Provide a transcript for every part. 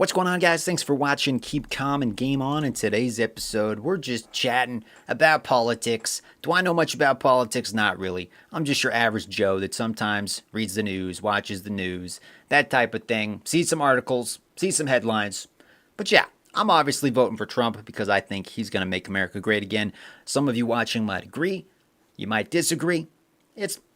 What's going on, guys? Thanks for watching. Keep calm and game on. In today's episode, we're just chatting about politics. Do I know much about politics? Not really. I'm just your average Joe that sometimes reads the news, watches the news, that type of thing, sees some articles, sees some headlines. But yeah, I'm obviously voting for Trump because I think he's going to make America great again. Some of you watching might agree. You might disagree.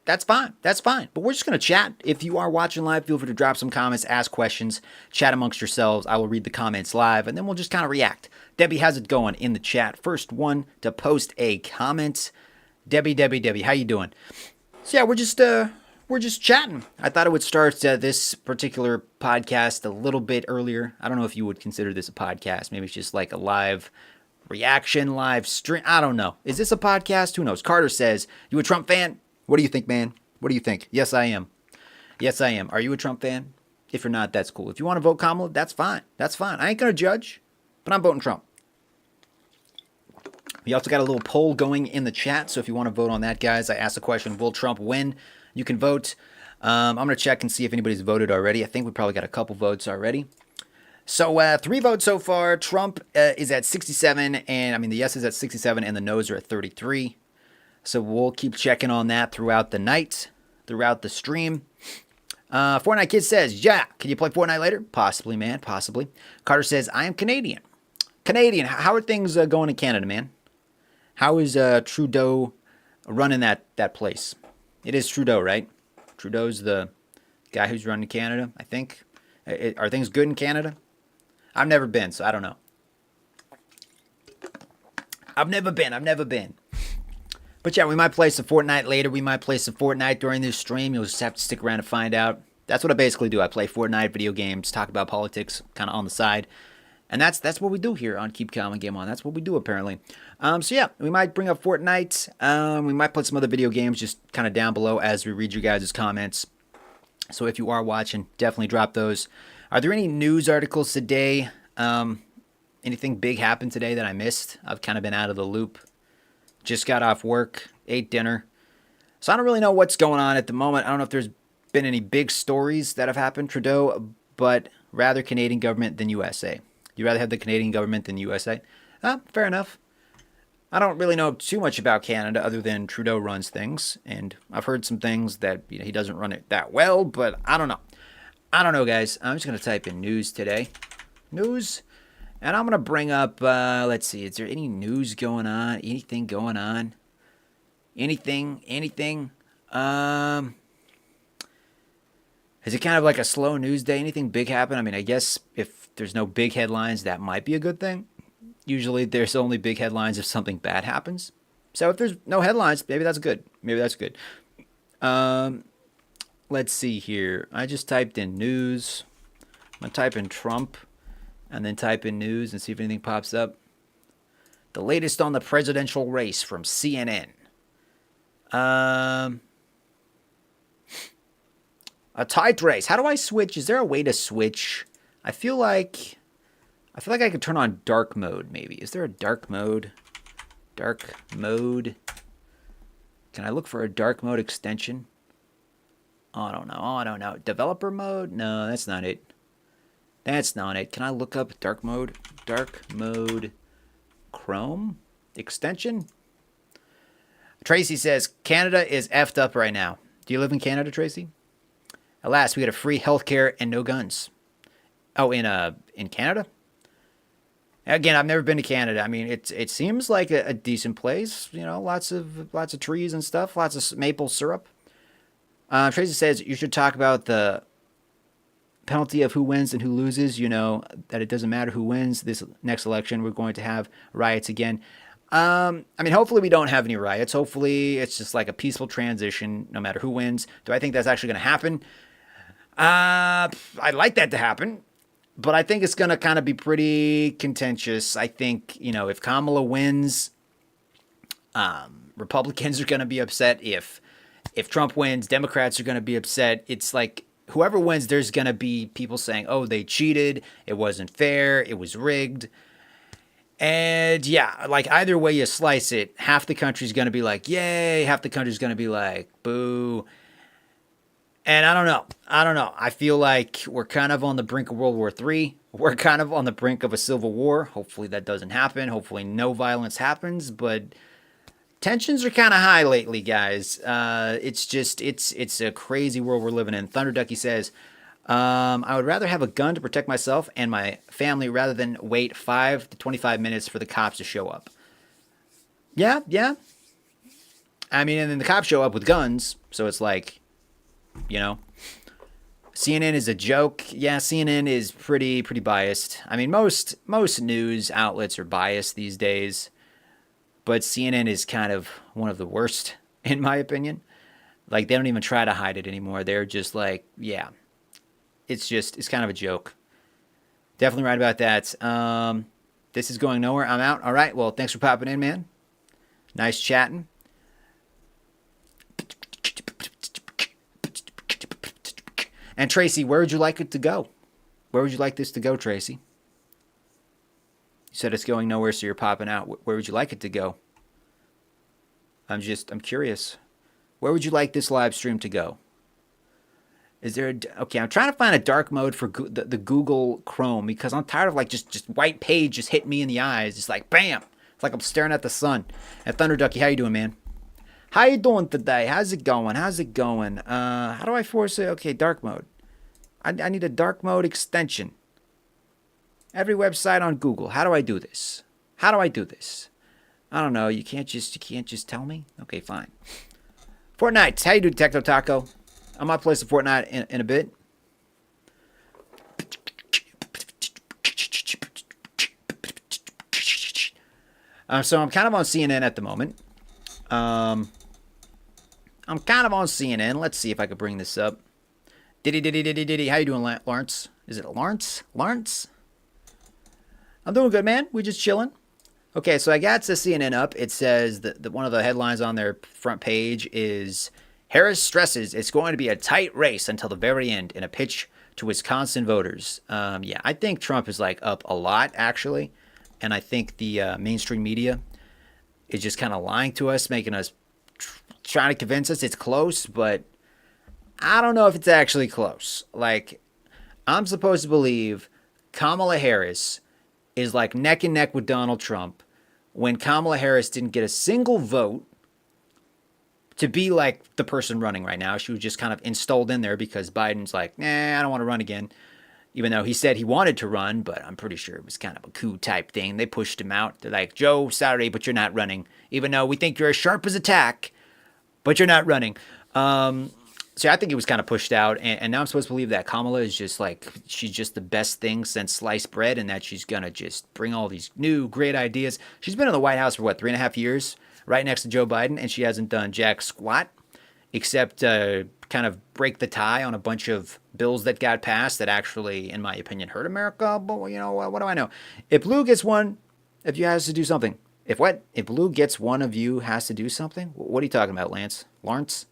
That's fine. That's fine. But we're just going to chat. If you are watching live, feel free to drop some comments, ask questions, chat amongst yourselves. I will read the comments live, and then we'll just kind of react. Debbie, how's it going in the chat? First one to post a comment. Debbie, how you doing? So yeah, we're just chatting. I thought I would start this particular podcast a little bit earlier. I don't know if you would consider this a podcast. Maybe it's just like a live reaction, live stream. I don't know. Is this a podcast? Who knows? Carter says, you a Trump fan? What do you think, man? What do you think? Yes, I am. Yes, I am. Are you a Trump fan? If you're not, that's cool. If you want to vote Kamala, that's fine. That's fine. I ain't going to judge, but I'm voting Trump. We also got a little poll going in the chat, so if you want to vote on that, guys, I asked the question, will Trump win? You can vote. I'm going to check and see if anybody's voted already. I think we probably got a couple votes already. So 3 votes so far. Trump is at 67, and the yes is at 67, and the no's are at 33. So we'll keep checking on that throughout the night, throughout the stream. Fortnite Kid says, yeah, can you play Fortnite later? Possibly, man, possibly. Carter says, I am Canadian. Canadian, how are things going in Canada, man? How is Trudeau running that place? It is Trudeau, right? Trudeau's the guy who's running Canada, I think. Are things good in Canada? I've never been, so I don't know. I've never been. But yeah, we might play some Fortnite later. We might play some Fortnite during this stream. You'll just have to stick around to find out. That's what I basically do. I play Fortnite, video games, talk about politics, kind of on the side. And that's what we do here on Keep Calm and Game On. That's what we do, apparently. So yeah, we might bring up Fortnite. We might put some other video games just kind of down below as we read your guys' comments. So if you are watching, definitely drop those. Are there any news articles today? Anything big happened today that I missed? I've kind of been out of the loop. Just got off work, ate dinner. So I don't really know what's going on at the moment. I don't know if there's been any big stories that have happened, Trudeau, but rather Canadian government than USA. You'd rather have the Canadian government than USA? Fair enough. I don't really know too much about Canada other than Trudeau runs things. And I've heard some things that he doesn't run it that well, but I don't know. I don't know, guys. I'm just going to type in news today. News. And I'm going to bring up, let's see, is there any news going on? Anything going on? Anything? Is it kind of like a slow news day? Anything big happen? I guess if there's no big headlines, that might be a good thing. Usually there's only big headlines if something bad happens. So if there's no headlines, maybe that's good. Let's see here. I just typed in news. I'm going to type in Trump. And then type in news and see if anything pops up. The latest on the presidential race from CNN. A tight race. How do I switch? Is there a way to switch? I feel like I could turn on dark mode maybe. Is there a dark mode? Dark mode. Can I look for a dark mode extension? Oh, I don't know. Developer mode? No, that's not it. That's not it. Can I look up dark mode? Dark mode Chrome extension? Tracy says, Canada is effed up right now. Do you live in Canada, Tracy? Alas, we got a free healthcare and no guns. Oh, in Canada? Again, I've never been to Canada. It seems like a decent place. Lots of trees and stuff. Lots of maple syrup. Tracy says, you should talk about the penalty of who wins and who loses. That it doesn't matter who wins this next election. We're going to have riots again. Hopefully we don't have any riots. Hopefully it's just like a peaceful transition no matter who wins. Do I think that's actually going to happen? I'd like that to happen, but I think it's going to kind of be pretty contentious. I think, if Kamala wins, Republicans are going to be upset. If Trump wins, Democrats are going to be upset. It's like, whoever wins, there's going to be people saying, oh, they cheated. It wasn't fair. It was rigged. And yeah, like either way you slice it, half the country's going to be like, yay. Half the country's going to be like, boo. And I don't know. I don't know. I feel like we're kind of on the brink of World War III. We're kind of on the brink of a civil war. Hopefully that doesn't happen. Hopefully no violence happens. But tensions are kind of high lately, guys. It's a crazy world we're living in. Thunder Ducky says, I would rather have a gun to protect myself and my family rather than wait 5 to 25 minutes for the cops to show up. Yeah, yeah. I mean, and then the cops show up with guns, so it's like, you know, CNN is a joke. Yeah, CNN is pretty biased. I mean, most news outlets are biased these days, but CNN is kind of one of the worst in my opinion. Like they don't even try to hide it anymore. They're just like, yeah, it's kind of a joke. Definitely right about that. This is going nowhere. I'm out. All right. Well, thanks for popping in, man. Nice chatting. And Tracy, where would you like it to go? Where would you like this to go, Tracy? You said it's going nowhere, so you're popping out. Where would you like it to go? I'm curious. Where would you like this live stream to go? Is there okay, I'm trying to find a dark mode for the Google Chrome because I'm tired of like just white page just hitting me in the eyes. Just like bam. It's like I'm staring at the sun. And Thunder Ducky, how you doing, man? How you doing today? How's it going? How do I force it? Okay, dark mode. I need a dark mode extension. Every website on Google. How do I do this? I don't know. You can't just tell me? Okay, fine. Fortnite. How you doing, Techno Taco? I might play some Fortnite in a bit. So I'm kind of on CNN at the moment. I'm kind of on CNN. Let's see if I could bring this up. Diddy. How you doing, Lawrence? Is it Lawrence? I'm doing good, man. We're just chilling. Okay, so I got the CNN up. It says that one of the headlines on their front page is Harris stresses it's going to be a tight race until the very end in a pitch to Wisconsin voters. Yeah, I think Trump is like up a lot, actually. And I think the mainstream media is just kind of lying to us, making us trying to convince us it's close, but I don't know if it's actually close. Like, I'm supposed to believe Kamala Harris is like neck and neck with Donald Trump when Kamala Harris didn't get a single vote to be like the person running right now. She was just kind of installed in there because Biden's like, nah, I don't want to run again. Even though he said he wanted to run, but I'm pretty sure it was kind of a coup type thing. They pushed him out. They're like, Joe, sorry, but you're not running. Even though we think you're as sharp as a tack, but you're not running. So I think he was kind of pushed out. And now I'm supposed to believe that Kamala is just like, she's just the best thing since sliced bread and that she's going to just bring all these new great ideas. She's been in the White House for, 3.5 years, right next to Joe Biden, and she hasn't done jack squat except kind of break the tie on a bunch of bills that got passed that actually, in my opinion, hurt America. But, you know, what do I know? If Blue gets one, if you has to do something. If Blue gets one of you has to do something? What are you talking about, Lawrence?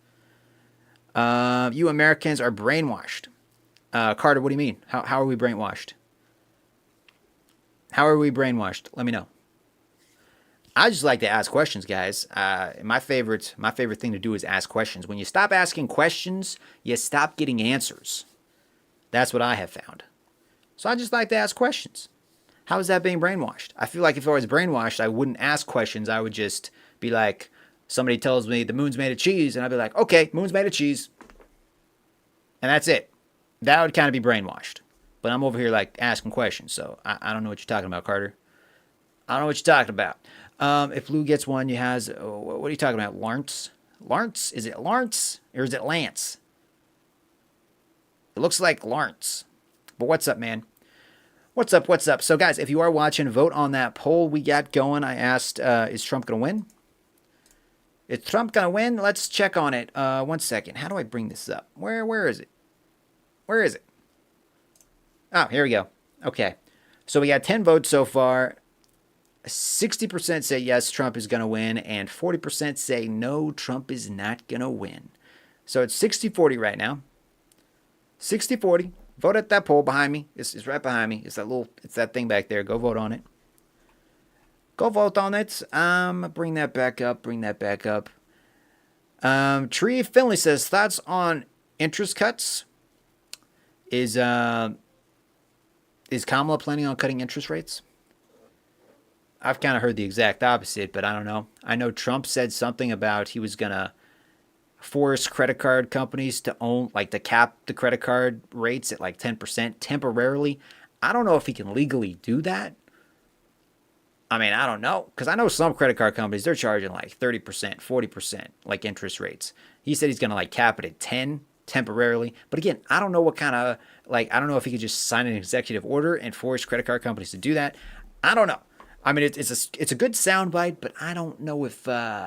You Americans are brainwashed. Carter, what do you mean? How are we brainwashed? How are we brainwashed? Let me know. I just like to ask questions, guys. My favorite thing to do is ask questions. When you stop asking questions, you stop getting answers. That's what I have found. So I just like to ask questions. How is that being brainwashed? I feel like if I was brainwashed, I wouldn't ask questions. I would just be like, somebody tells me the moon's made of cheese, and I'd be like, okay, moon's made of cheese. And that's it. That would kind of be brainwashed. But I'm over here like asking questions, so I don't know what you're talking about, Carter. I don't know what you're talking about. If Blue gets one, you has, what are you talking about, Lawrence? Lawrence? Is it Lawrence or is it Lance? It looks like Lawrence. But what's up, man? What's up? So, guys, if you are watching, vote on that poll we got going. I asked, is Trump going to win? Is Trump going to win? Let's check on it. 1 second. How do I bring this up? Where is it? Where is it? Oh, here we go. Okay. So we got 10 votes so far. 60% say yes, Trump is going to win, and 40% say no, Trump is not going to win. So it's 60-40 right now. 60-40. Vote at that poll behind me. It's right behind me. It's that thing back there. Go vote on it. Go vote on it. Bring that back up. Tree Finley says, thoughts on interest cuts. Is Kamala planning on cutting interest rates? I've kind of heard the exact opposite, but I don't know. I know Trump said something about he was gonna force credit card companies to own, like to cap the credit card rates at like 10% temporarily. I don't know if he can legally do that. I mean, I don't know. Because I know some credit card companies, they're charging like 30%, 40%, like interest rates. He said he's going to like cap it at 10 temporarily. But again, I don't know what kind of, like, I don't know if he could just sign an executive order and force credit card companies to do that. I don't know. I mean, it's a good soundbite, but I don't know if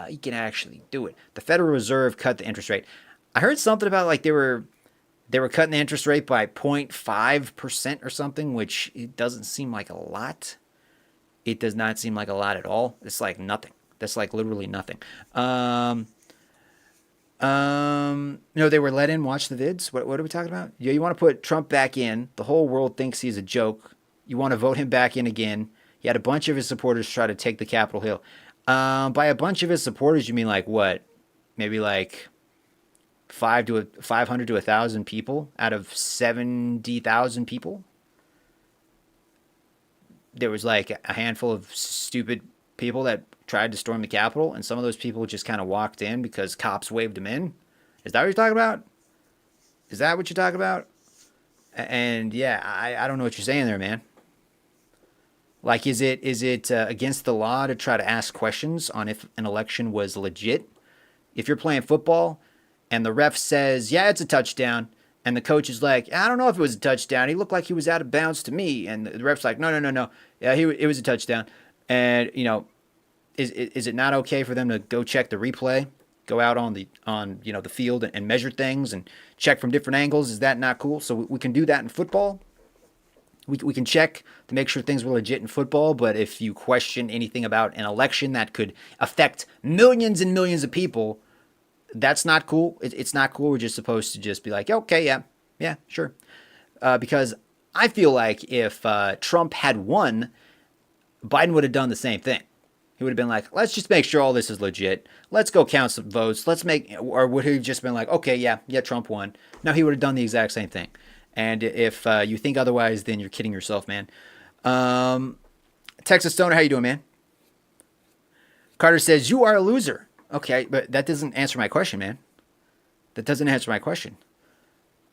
he can actually do it. The Federal Reserve cut the interest rate. I heard something about like they were cutting the interest rate by 0.5% or something, which it doesn't seem like a lot. It does not seem like a lot at all. It's like nothing. That's like literally nothing. No, they were let in. Watch the vids. What are we talking about? Yeah, you want to put Trump back in. The whole world thinks he's a joke. You want to vote him back in again. He had a bunch of his supporters try to take the Capitol Hill. By a bunch of his supporters, you mean like what? Maybe like 500 to 1,000 people out of 70,000 people. There was like a handful of stupid people that tried to storm the Capitol, and some of those people just kind of walked in because cops waved them in. Is that what you're talking about? Is that what you're talking about? And yeah, I don't know what you're saying there, man. Like, is it against the law to try to ask questions on if an election was legit? If you're playing football and the ref says, yeah, it's a touchdown, and the coach is like, I don't know if it was a touchdown. He looked like he was out of bounds to me. And the ref's like, no. Yeah, it was a touchdown. And, is it not okay for them to go check the replay, go out on the field and measure things and check from different angles? Is that not cool? So we can do that in football. We can check to make sure things were legit in football, but if you question anything about an election that could affect millions and millions of people, that's not cool. It's not cool. We're just supposed to just be like, okay, yeah, sure. Because I feel like if Trump had won, Biden would have done the same thing. He would have been like, let's just make sure all this is legit. Let's go count some votes. Or would he have just been like, okay, yeah, Trump won. No, he would have done the exact same thing. And if you think otherwise, then you're kidding yourself, man. Texas Stoner, how you doing, man? Carter says, you are a loser. Okay, but that doesn't answer my question, man. That doesn't answer my question.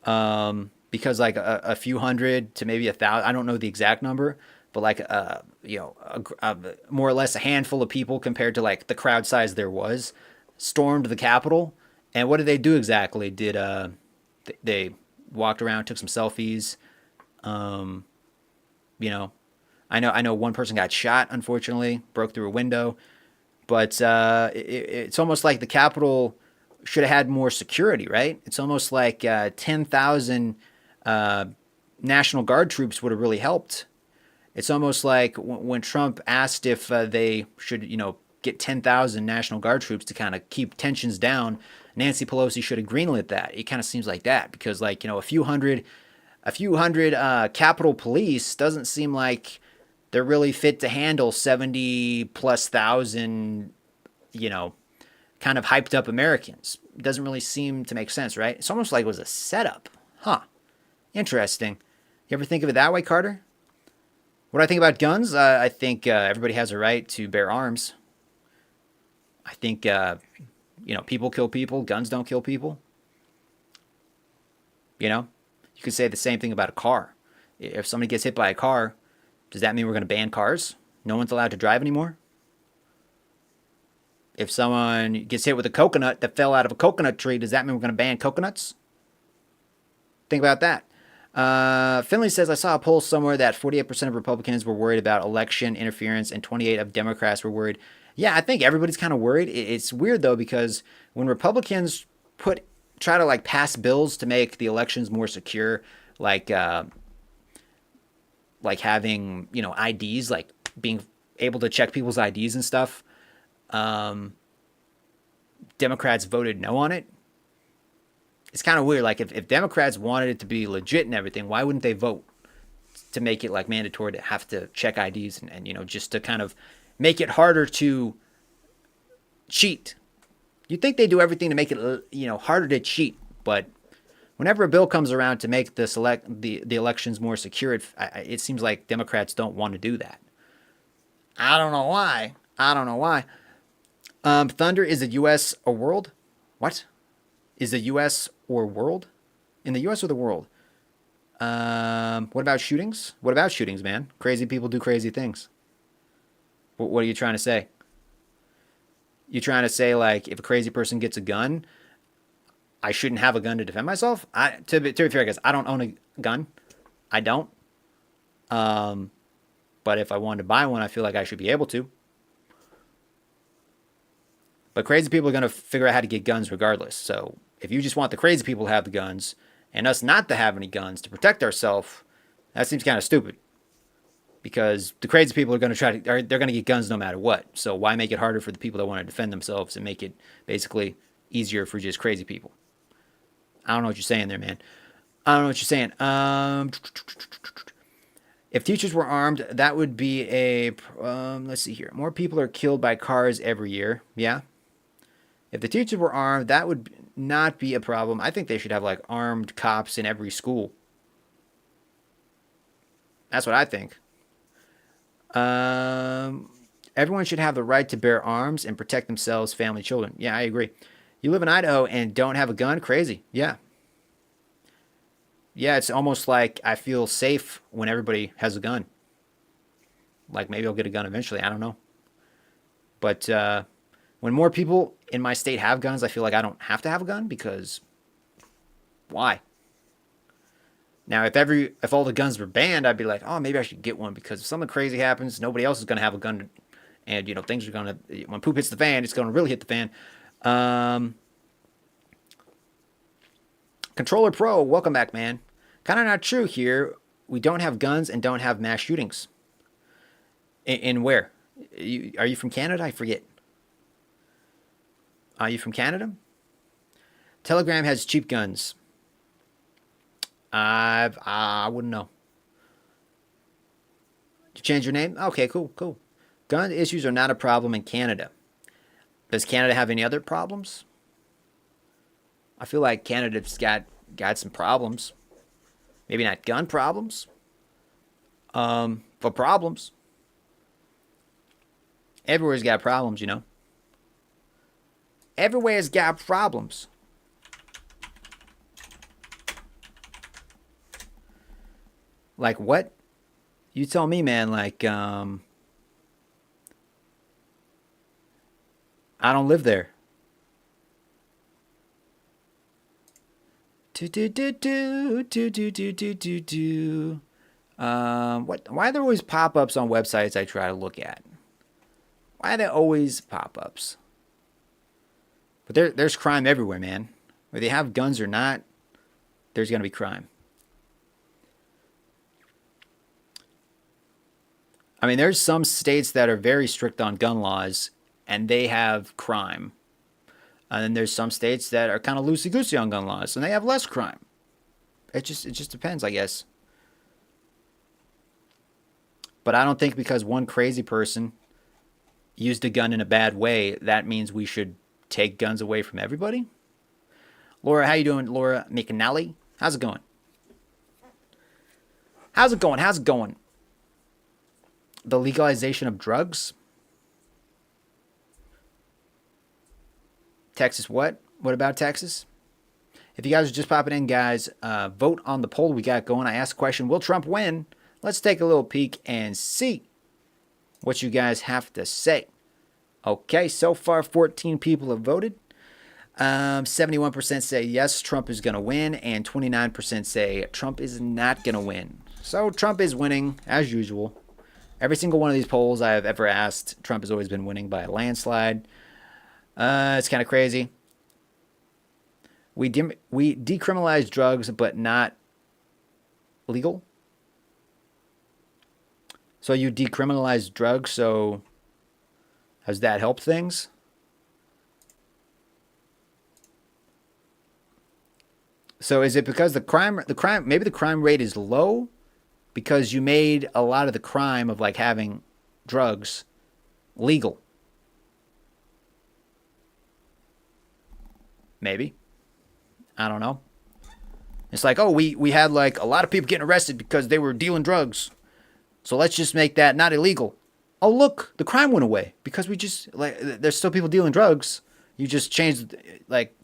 Because like a few hundred to maybe 1,000, I don't know the exact number, but like, more or less a handful of people compared to like the crowd size there was, stormed the Capitol. And what did they do exactly? They walked around, took some selfies. I know one person got shot, unfortunately, broke through a window. But it's almost like the Capitol should have had more security, right? It's almost like 10,000 National Guard troops would have really helped. It's almost like when Trump asked if they should, get 10,000 National Guard troops to kind of keep tensions down, Nancy Pelosi should have greenlit that. It kind of seems like that because, like, a few hundred Capitol Police doesn't seem like they're really fit to handle 70 plus thousand, kind of hyped up Americans. It doesn't really seem to make sense, right? It's almost like it was a setup. Huh. Interesting. You ever think of it that way, Carter? What do I think about guns? I think everybody has a right to bear arms. I think, people kill people. Guns don't kill people. You could say the same thing about a car. If somebody gets hit by a car, does that mean we're going to ban cars? No one's allowed to drive anymore? If someone gets hit with a coconut that fell out of a coconut tree, does that mean we're going to ban coconuts? Think about that. Finley says, I saw a poll somewhere that 48% of Republicans were worried about election interference and 28% of Democrats were worried. Yeah, I think everybody's kind of worried. It's weird, though, because when Republicans try to like pass bills to make the elections more secure, like having, IDs, like being able to check people's IDs and stuff, Democrats voted no on it. It's kind of weird. Like if Democrats wanted it to be legit and everything, why wouldn't they vote to make it like mandatory to have to check IDs and just to kind of make it harder to cheat? You'd think they do everything to make it, harder to cheat, but Whenever a bill comes around to make the elections more secure, it seems like Democrats don't want to do that. I don't know why. I don't know why. Thunder is the U.S. or world? What? Is the U.S. or world? In the U.S. or the world? What about shootings? What about shootings, man? Crazy people do crazy things. What are you trying to say? You trying to say, like, if a crazy person gets a gun, I shouldn't have a gun to defend myself? To be fair, guys, I don't own a gun. I don't. But if I wanted to buy one, I feel like I should be able to. But crazy people are going to figure out how to get guns regardless. So if you just want the crazy people to have the guns and us not to have any guns to protect ourselves, that seems kind of stupid. Because the crazy people are going to they're going to get guns no matter what. So why make it harder for the people that want to defend themselves and make it basically easier for just crazy people? I don't know what you're saying there, man. I don't know what you're saying. If teachers were armed, that would be a... let's see here. More people are killed by cars every year. Yeah. If the teachers were armed, that would not be a problem. I think they should have, like, armed cops in every school. That's what I think. Everyone should have the right to bear arms and protect themselves, family, children. Yeah, I agree. You live in Idaho and don't have a gun? Crazy. Yeah. Yeah, it's almost like I feel safe when everybody has a gun. Like, maybe I'll get a gun eventually. I don't know. But when more people in my state have guns, I feel like I don't have to have a gun because why? Now, if all the guns were banned, I'd be like, oh, maybe I should get one because if something crazy happens, nobody else is going to have a gun. And, things are going to... When poop hits the fan, it's going to really hit the fan. Controller Pro, welcome back, man. Kind of not true here. We don't have guns and don't have mass shootings. In where? Are you from Canada? I forget. Are you from Canada? Telegram has cheap guns. I wouldn't know. You change your name? Okay, cool. Gun issues are not a problem in Canada. Does Canada have any other problems? I feel like Canada's got some problems. Maybe not gun problems. But problems. Everywhere's got problems, Everywhere's got problems. Like what? You tell me, man. Like, I don't live there. What? Why are there always pop-ups on websites I try to look at? Why are there always pop-ups? But there's crime everywhere, man. Whether they have guns or not, there's gonna be crime. I mean, there's some states that are very strict on gun laws, and they have crime. And then there's some states that are kind of loosey-goosey on gun laws, and they have less crime. It just depends, I guess. But I don't think because one crazy person used a gun in a bad way, that means we should take guns away from everybody. Laura, how you doing? Laura McNally? How's it going? How's it going? The legalization of drugs? Texas what? What about Texas? If you guys are just popping in, guys, vote on the poll we got going. I asked the question, will Trump win? Let's take a little peek and see what you guys have to say. Okay, so far 14 people have voted. 71% say yes, Trump is going to win, and 29% say Trump is not going to win. So Trump is winning, as usual. Every single one of these polls I have ever asked, Trump has always been winning by a landslide. It's kind of crazy. We decriminalize drugs, but not legal. So you decriminalize drugs, so has that helped things? So is it because maybe the crime rate is low because you made a lot of the crime of like having drugs legal? Maybe. I don't know. It's like, oh, we had like a lot of people getting arrested because they were dealing drugs. So let's just make that not illegal. Oh, look, the crime went away because we just like there's still people dealing drugs. You just changed like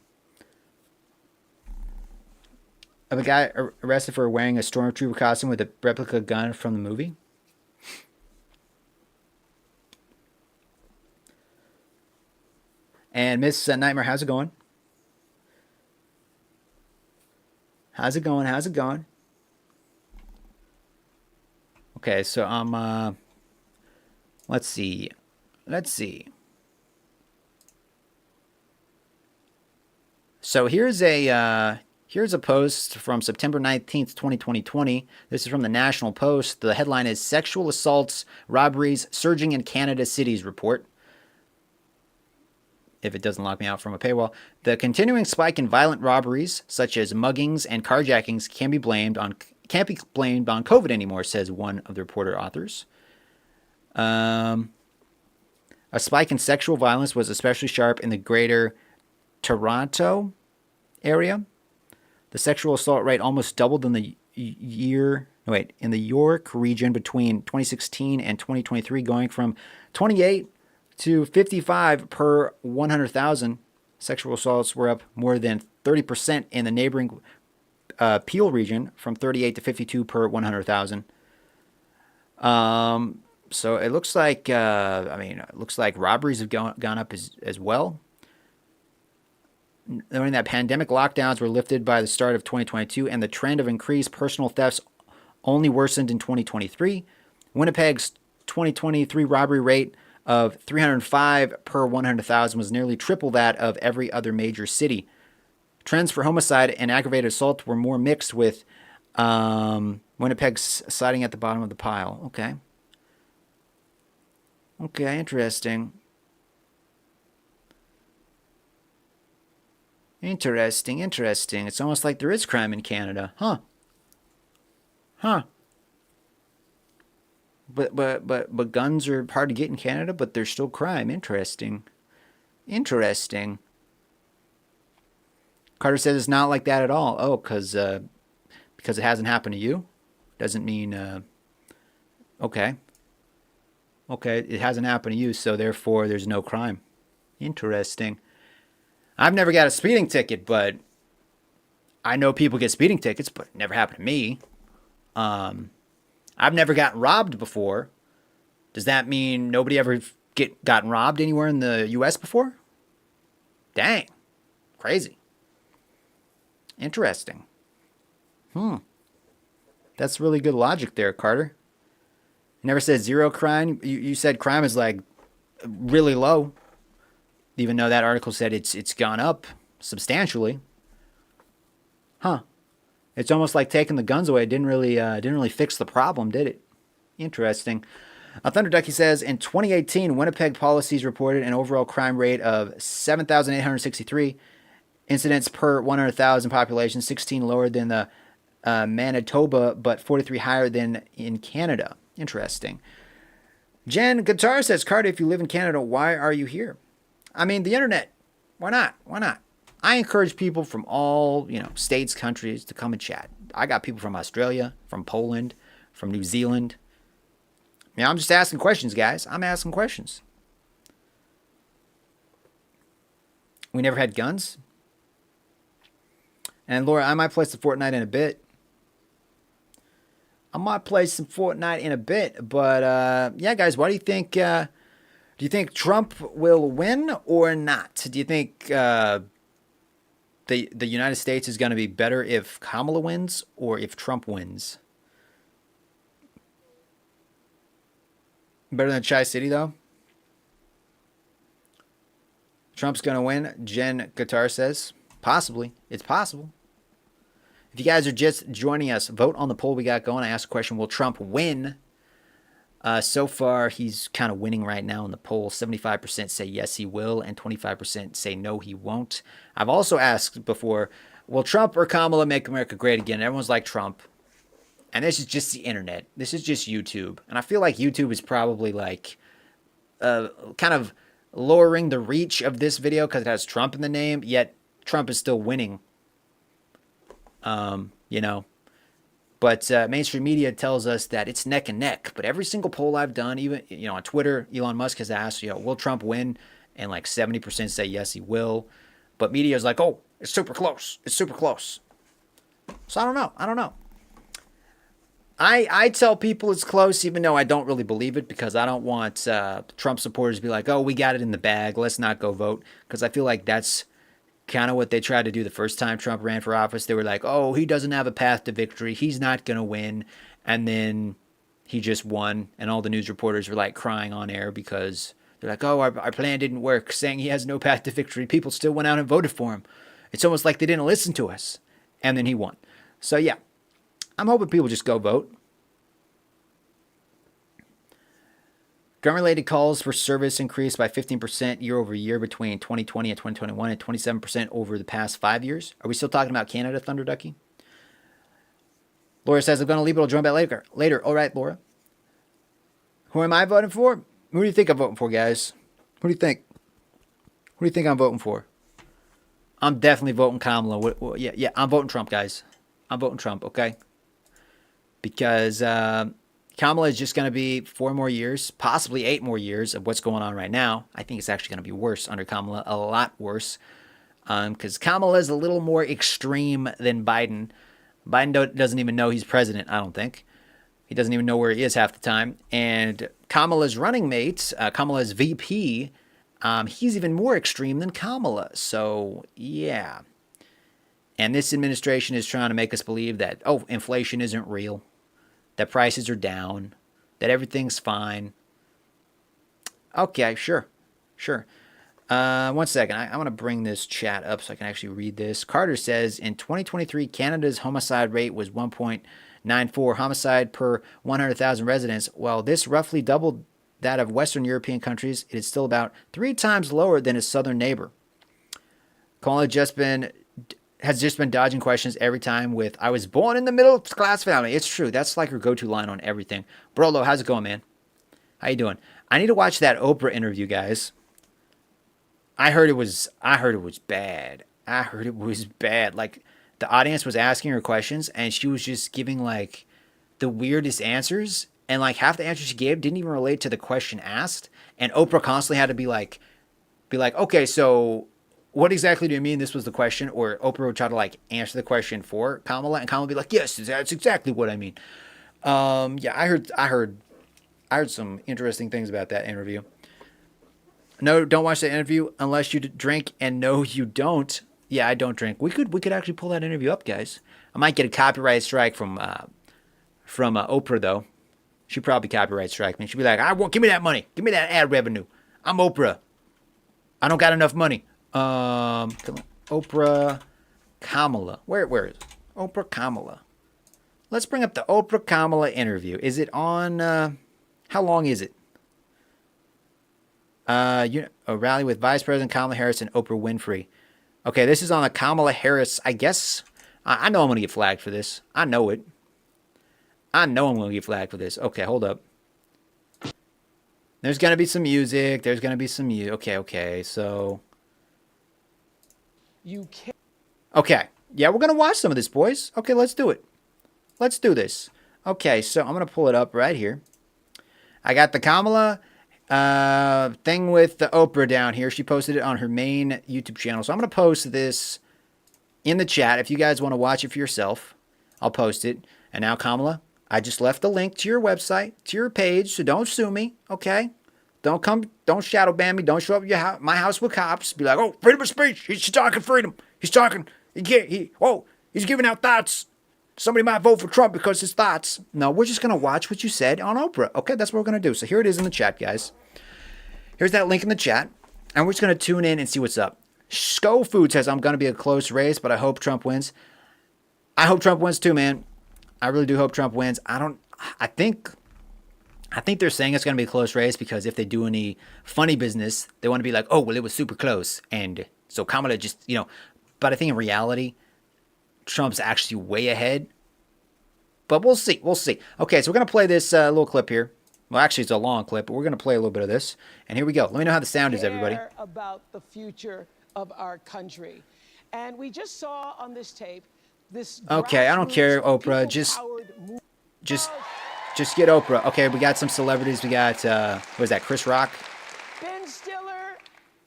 of a guy arrested for wearing a stormtrooper costume with a replica gun from the movie. And Miss Nightmare, how's it going? How's it going? How's it going? Okay, so let's see. Let's see. So here's a post from September 19th, 2020. This is from the National Post. The headline is Sexual Assaults, Robberies Surging in Canada Cities Report. If it doesn't lock me out from a paywall. The continuing spike in violent robberies, such as muggings and carjackings, can't be blamed on COVID anymore, says one of the reporter authors. A spike in sexual violence was especially sharp in the greater Toronto area. The sexual assault rate almost doubled in the in the York region between 2016 and 2023, going from 28 to 55 per 100,000. Sexual assaults were up more than 30% in the neighboring Peel region, from 38 to 52 per 100,000. So it looks like it looks like robberies have gone up as well. Knowing that pandemic lockdowns were lifted by the start of 2022 and the trend of increased personal thefts only worsened in 2023, Winnipeg's 2023 robbery rate of 305 per 100,000 was nearly triple that of every other major city. Trends for homicide and aggravated assault were more mixed, with Winnipeg sliding at the bottom of the pile. Okay. Okay, interesting. Interesting. It's almost like there is crime in Canada. Huh. But guns are hard to get in Canada, but there's still crime. Interesting. Carter says it's not like that at all. Oh, because it hasn't happened to you doesn't mean okay. It hasn't happened to you, so therefore there's no crime. Interesting. I've never got a speeding ticket, but I know people get speeding tickets, but it never happened to me. I've never gotten robbed before. Does that mean nobody ever gotten robbed anywhere in the U.S. before? Dang. Crazy. Interesting. That's really good logic there, Carter. You never said zero crime. You said crime is like really low, even though that article said it's gone up substantially. It's almost like taking the guns away didn't really fix the problem, did it? Interesting. Thunder Ducky says, in 2018, Winnipeg policies reported an overall crime rate of 7,863 incidents per 100,000 population, 16 lower than the Manitoba, but 43 higher than in Canada. Interesting. Jen Guitar says, Carter, if you live in Canada, why are you here? I mean, the internet. Why not? I encourage people from all, states, countries to come and chat. I got people from Australia, from Poland, from New Zealand. I'm just asking questions, guys. I'm asking questions. We never had guns. And Laura, I might play some Fortnite in a bit. But yeah, guys, what do you think? Do you think Trump will win or not? Do you think the United States is going to be better if Kamala wins or if Trump wins? Better than Chi City, though? Trump's going to win, Jen Guitar says. Possibly. It's possible. If you guys are just joining us, vote on the poll we got going. I asked the question, will Trump win? So far, he's kind of winning right now in the poll. 75% say yes, he will, and 25% say no, he won't. I've also asked before, will Trump or Kamala make America great again? Everyone's like Trump. And this is just the internet. This is just YouTube. And I feel like YouTube is probably like kind of lowering the reach of this video because it has Trump in the name, yet Trump is still winning. you know. But mainstream media tells us that it's neck and neck. But every single poll I've done, even on Twitter, Elon Musk has asked, will Trump win? And like 70% say yes, he will. But media is like, oh, it's super close. It's super close. So I don't know. I tell people it's close, even though I don't really believe it, because I don't want Trump supporters to be like, oh, we got it in the bag. Let's not go vote. Because I feel like that's kind of what they tried to do the first time Trump ran for office. They were like, oh, he doesn't have a path to victory. He's not going to win. And then he just won. And all the news reporters were like crying on air because they're like, oh, our plan didn't work, saying he has no path to victory. People still went out and voted for him. It's almost like they didn't listen to us. And then he won. So, yeah, I'm hoping people just go vote. Gun-related calls for service increased by 15% year over year between 2020 and 2021 and 27% over the past 5 years. Are we still talking about Canada, Thunder Ducky? Laura says, I'm going to leave it. I'll join back later. All right, Laura. Who am I voting for? Who do you think I'm voting for, guys? Who do you think? Who do you think I'm voting for? I'm definitely voting Kamala. Yeah, I'm voting Trump, guys. I'm voting Trump, okay? Because Kamala is just going to be 4 more years, possibly 8 more years of what's going on right now. I think it's actually going to be worse under Kamala, a lot worse, because Kamala is a little more extreme than Biden. Biden doesn't even know he's president, I don't think. He doesn't even know where he is half the time. And Kamala's running mate, Kamala's VP, he's even more extreme than Kamala. So, yeah. And this administration is trying to make us believe that, oh, inflation isn't real, that prices are down, that everything's fine. Okay, sure. 1 second. I want to bring this chat up so I can actually read this. Carter says, in 2023, Canada's homicide rate was 1.94 homicide per 100,000 residents. While this roughly doubled that of Western European countries, it is still about 3 times lower than its southern neighbor. Kamala has just been dodging questions every time with, I was born in the middle class family. It's true. That's like her go-to line on everything. Brolo, how's it going, man? How you doing? I need to watch that Oprah interview, guys. I heard it was bad. Like, the audience was asking her questions, and she was just giving, like, the weirdest answers. And, like, half the answers she gave didn't even relate to the question asked. And Oprah constantly had to be like, okay, so what exactly do you mean this was the question? Or Oprah would try to, like, answer the question for Kamala, and Kamala would be like, yes, that's exactly what I mean. Yeah, I heard some interesting things about that interview. No, don't watch that interview unless you drink, and no, you don't. Yeah, I don't drink. We could actually pull that interview up, guys. I might get a copyright strike from Oprah, though. She'd probably copyright strike me. She'd be like, give me that money. Give me that ad revenue. I'm Oprah. I don't got enough money. Oprah Kamala. Where is it? Oprah Kamala. Let's bring up the Oprah Kamala interview. Is it on, how long is it? A rally with Vice President Kamala Harris and Oprah Winfrey. Okay, this is on a Kamala Harris, I guess. I know I'm going to get flagged for this. I know it. I know I'm going to get flagged for this. Okay, hold up. There's going to be some music. Okay, so. You can't. Okay. Yeah, we're going to watch some of this, boys. Okay, let's do it. Let's do this. Okay, so I'm going to pull it up right here. I got the Kamala thing with the Oprah down here. She posted it on her main YouTube channel. So I'm going to post this in the chat. If you guys want to watch it for yourself, I'll post it. And now, Kamala, I just left the link to your website, to your page, so don't sue me, okay? Don't shadow ban me. Don't show up at my house with cops. Be like, oh, freedom of speech. He's talking freedom. He's talking. He's giving out thoughts. Somebody might vote for Trump because his thoughts. No, we're just going to watch what you said on Oprah. Okay, that's what we're going to do. So here it is in the chat, guys. Here's that link in the chat. And we're just going to tune in and see what's up. Sco Food says, I'm going to be a close race, but I hope Trump wins. I hope Trump wins too, man. I really do hope Trump wins. I think they're saying it's going to be a close race because if they do any funny business, they want to be like, oh, well, it was super close. And so Kamala just, but I think in reality, Trump's actually way ahead. But we'll see. Okay, so we're going to play this little clip here. Well, actually, it's a long clip, but we're going to play a little bit of this. And here we go. Let me know how the sound is, everybody. About the future of our country. And we just saw on this tape this Okay, I don't care, grassroots, Oprah. Just, people-powered movement. just, just get Oprah. Okay, we got some celebrities. We got what is that? Chris Rock. Ben Stiller,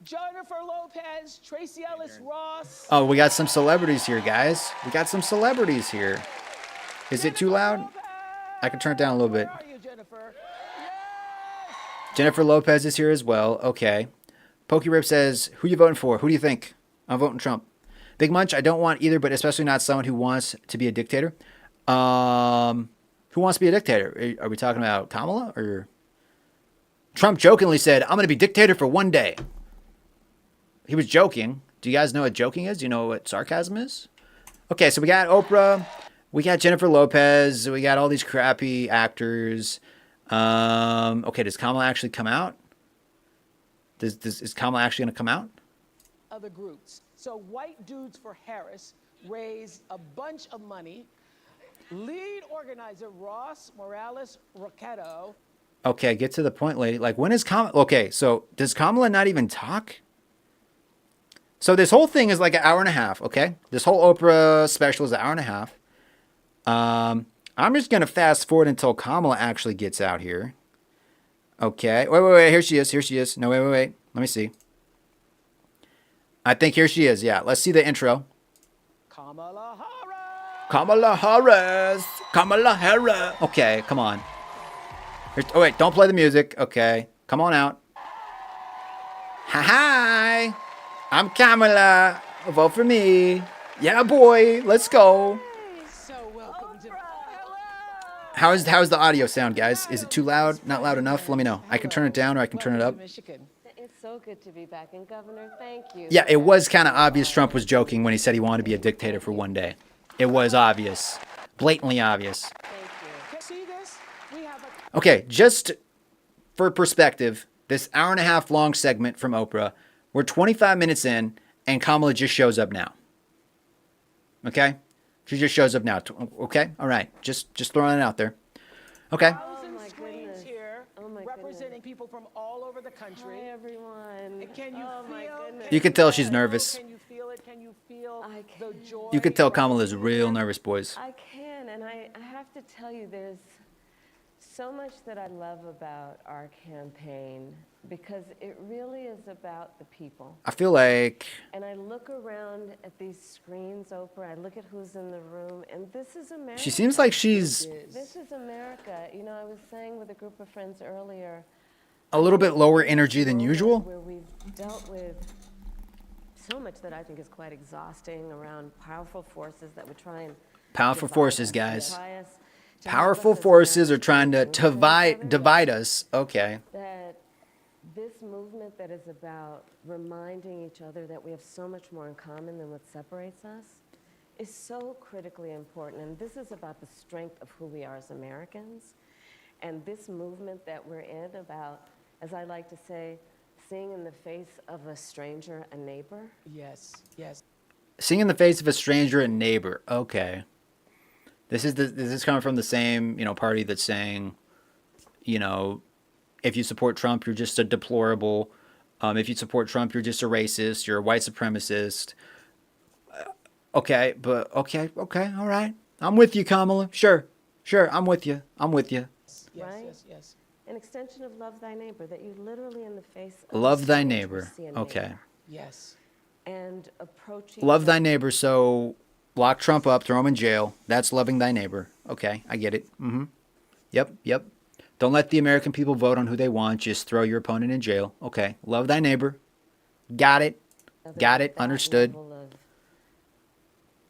Jennifer Lopez, Tracy Ellis Ross. Oh, we got some celebrities here, guys. We got some celebrities here. Is it too loud? I can turn it down a little bit. Where are you, Jennifer? Yes! Jennifer Lopez is here as well. Okay. Pokey Rip says, who you voting for? Who do you think? I'm voting Trump. Big Munch, I don't want either, but especially not someone who wants to be a dictator. Who wants to be a dictator? Are we talking about Kamala or? Trump jokingly said, I'm going to be dictator for one day. He was joking. Do you guys know what joking is? Do you know what sarcasm is? Okay, so we got Oprah. We got Jennifer Lopez. We got all these crappy actors. Okay, does Kamala actually come out? Is Kamala actually going to come out? Other groups. So White Dudes for Harris raised a bunch of money. Lead organizer Ross Morales Roquetto. Okay, get to the point, lady. Like, when is Kamala? Okay, so does Kamala not even talk? So this whole thing is like an hour and a half, okay? This whole Oprah special is an hour and a half. I'm just going to fast forward until Kamala actually gets out here. Okay. Wait. Here she is. No, wait. Let me see. I think here she is. Yeah. Let's see the intro. Kamala Harris. Kamala Harris. Okay, come on. Oh, wait. Don't play the music. Okay. Come on out. Hi. I'm Kamala. Vote for me. Yeah, boy. Let's go. So welcome to How's the audio sound, guys? Is it too loud? Not loud enough? Let me know. I can turn it down or I can turn it up. Michigan. It's so good to be back. And Governor, thank you. Yeah, it was kind of obvious Trump was joking when he said he wanted to be a dictator for one day. It was obvious. Blatantly obvious. Thank you. See this? We have a Okay, just for perspective, this hour and a half long segment from Oprah, we're 25 minutes in and Kamala just shows up now. Okay? She just shows up now. Okay? All right. Just throwing it out there. Okay. thousand my screens goodness. here Oh my representing people from all over the country. Hi, everyone. Can you oh, my feel? goodness. You can tell she's nervous. Can you feel it? Can you feel I the can. joy? You could tell Kamala's real nervous, boys. I can, and I have to tell you, there's so much that I love about our campaign because it really is about the people. I feel like And I look around at these screens, Oprah, I look at who's in the room, and this is America. she seems like she's This is America. You know, I was saying with a group of friends earlier, a little bit lower energy than moment usual. where we've dealt with so much that I think is quite exhausting around powerful forces that would try and Powerful divide forces, us, guys. divide us, to Powerful have us as forces are trying to Americans. And Governor, divide us. Okay. that this movement that is about reminding each other that we have so much more in common than what separates us is so critically important. And this is about the strength of who we are as Americans. And this movement that we're in about, as I like to say, seeing in the face of a stranger a neighbor. Yes. Seeing in the face of a stranger a neighbor. Okay. This is coming from the same, party that's saying, if you support Trump, you're just a deplorable. If you support Trump, you're just a racist. You're a white supremacist. Okay, all right. I'm with you, Kamala. Sure, I'm with you. Right? Yes. An extension of love thy neighbor, that you literally in the face of Love a thy stranger neighbor. see a Okay. neighbor. Yes. And approach each Love thy other. neighbor. So lock Trump up, throw him in jail. That's loving thy neighbor. Okay, I get it. Yep. Don't let the American people vote on who they want. Just throw your opponent in jail. Okay. Love thy neighbor. Got it. Other Got with it. that Understood. level of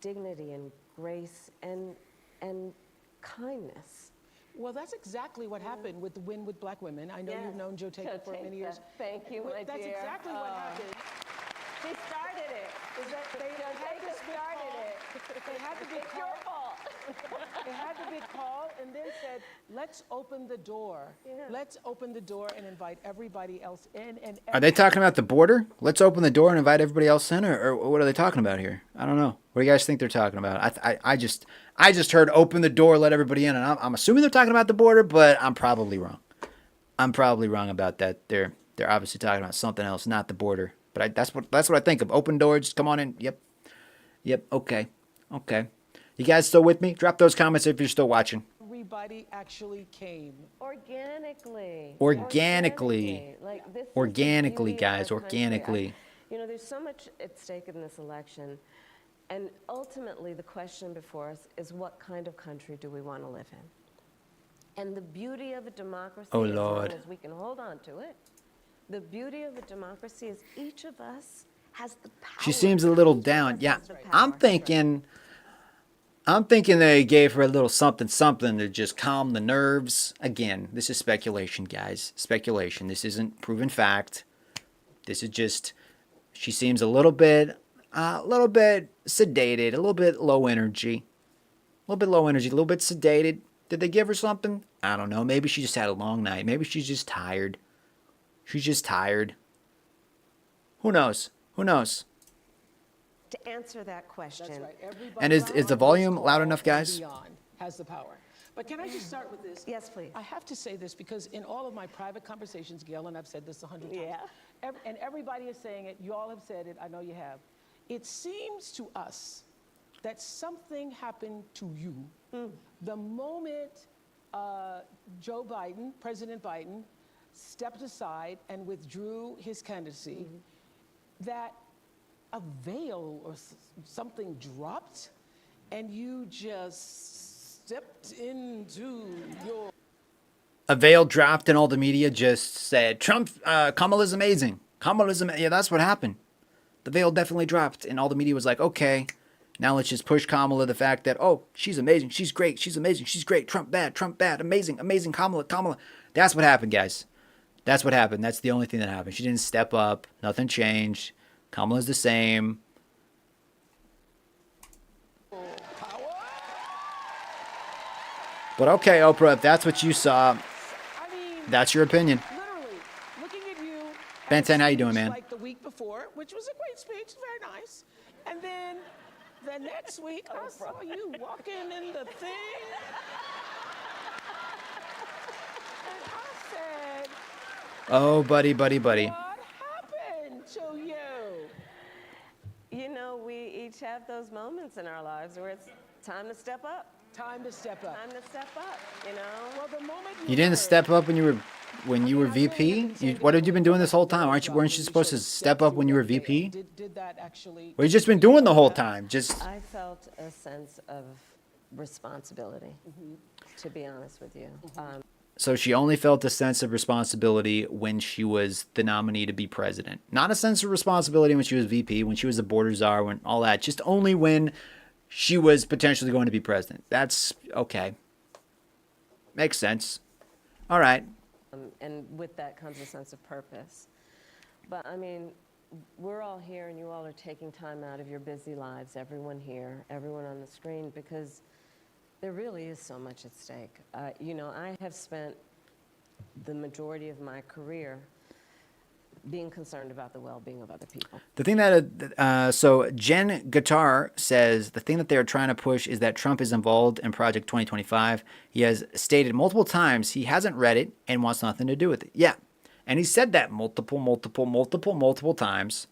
dignity and grace and kindness. Well, that's exactly what happened with the Win with Black Women. I know Yes. you've known Joe Taker for many years. Thank you, my That's dear. exactly what happened. She started it. Is that they had this big call. They had the big It's your call. fault. They had the big call and then said, let's open the door. Yeah. Let's open the door and invite everybody else in. And Are they talking about the border? Let's open the door and invite everybody else in, or what are they talking about here? I don't know. What do you guys think they're talking about? I just heard open the door, let everybody in, and I'm assuming they're talking about the border, but I'm probably wrong. I'm probably wrong about that. They're obviously talking about something else, not the border. But that's what I think of. Open door, just come on in. Yep. Okay. You guys still with me? Drop those comments if you're still watching. Everybody actually came. Organically. Organically. Like, this is the Organically, beauty of our guys, country. organically. You know, there's so much at stake in this election. And ultimately, the question before us is, what kind of country do we want to live in? And the beauty of a democracy, Oh, as long Lord. as we can hold on to it, the beauty of a democracy is each of us has the power. She seems a little Each of down. us Yeah, has the I'm power. thinking they gave her a little something to just calm the nerves. Again, this is speculation, guys. Speculation. This isn't proven fact. This is just, she seems a little bit sedated, a little bit low energy. A little bit low energy, a little bit sedated. Did they give her something? I don't know. Maybe she just had a long night. Maybe she's just tired. She's just tired. Who knows? Who knows? To answer that question. That's right. Everybody And is the on volume this loud call enough, and guys? beyond has the power. But can I just start with this? Yes, please. I have to say this because in all of my private conversations, Gail, and I've said this 100 times, Yeah. and everybody is saying it, you all have said it, I know you have. It seems to us that something happened to you the moment Joe Biden, President Biden, stepped aside and withdrew his candidacy, that a veil or something dropped and you just stepped into your... A veil dropped and all the media just said, Trump, Kamala's amazing. Yeah, that's what happened. The veil definitely dropped and all the media was like, okay, now let's just push Kamala the fact that, oh, she's amazing, she's great, she's amazing, she's great, Trump bad, amazing, Kamala. That's what happened, guys. That's what happened. That's the only thing that happened. She didn't step up. Nothing changed. Kamala's the same. But okay, Oprah, if that's what you saw, I mean, that's your opinion. literally, looking at you... Ben at a 10, how you doing, speech man? Like the week before, which was a great speech, very nice. And then the next week, I saw you walking in the thing. And I said, Oh, buddy. what happened to you? You know, we each have those moments in our lives where it's time to step up. Time to step up. Time to step up, you know? Well, the moment You didn't step up when you were VP? What have you been doing this whole time? Weren't you supposed to step up when you were VP? Did that actually... Well, you just been doing the whole time. Just I felt a sense of responsibility, to be honest with you. so she only felt a sense of responsibility when she was the nominee to be president. Not a sense of responsibility when she was VP, when she was the border czar, when all that. Just only when she was potentially going to be president. That's okay. Makes sense. All right. And with that comes a sense of purpose. But I mean, we're all here and you all are taking time out of your busy lives, everyone here, everyone on the screen, because there really is so much at stake. You know, I have spent the majority of my career being concerned about the well-being of other people. The thing that, so Jen Guitar says the thing that they're trying to push is that Trump is involved in Project 2025. He has stated multiple times he hasn't read it and wants nothing to do with it. Yeah. And he said that multiple times.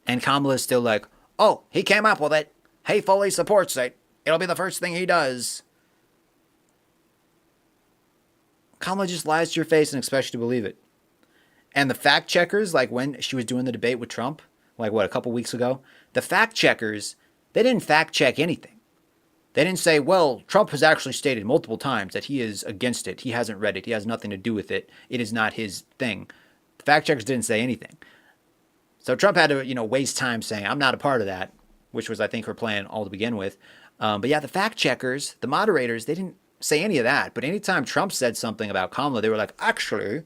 And Kamala is still like, oh, he came up with it. He fully supports it. It'll be the first thing he does. Kamala just lies to your face and expects you to believe it. And the fact checkers, like when she was doing the debate with Trump, like what, a couple weeks ago, the fact checkers, they didn't fact check anything. They didn't say, well, Trump has actually stated multiple times that he is against it. He hasn't read it. He has nothing to do with it. It is not his thing. The fact checkers didn't say anything. So Trump had to, waste time saying, I'm not a part of that, which was, I think, her plan all to begin with. But yeah, the fact checkers, the moderators, they didn't say any of that. But anytime Trump said something about Kamala, they were like, actually,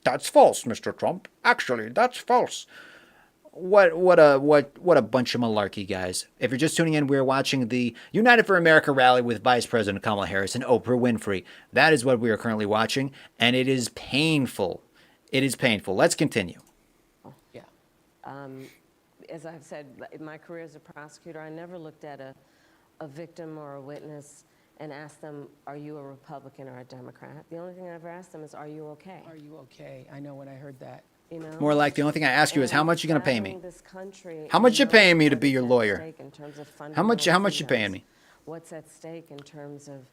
that's false, Mr. Trump. Actually, that's false. What a bunch of malarkey, guys. If you're just tuning in, we're watching the United for America rally with Vice President Kamala Harris and Oprah Winfrey. That is what we are currently watching, and it is painful. It is painful. Let's continue. Yeah. As I've said, in my career as a prosecutor, I never looked at a victim or a witness and asked them, are you a Republican or a Democrat? The only thing I ever asked them is, are you okay? Are you okay? I know when I heard that. You know? More like the only thing I ask you is, how much you going to pay me? This country, How much you and paying me to what be is your at lawyer? stake in terms of How much you fundamental paying freedoms. me? what's at stake in terms of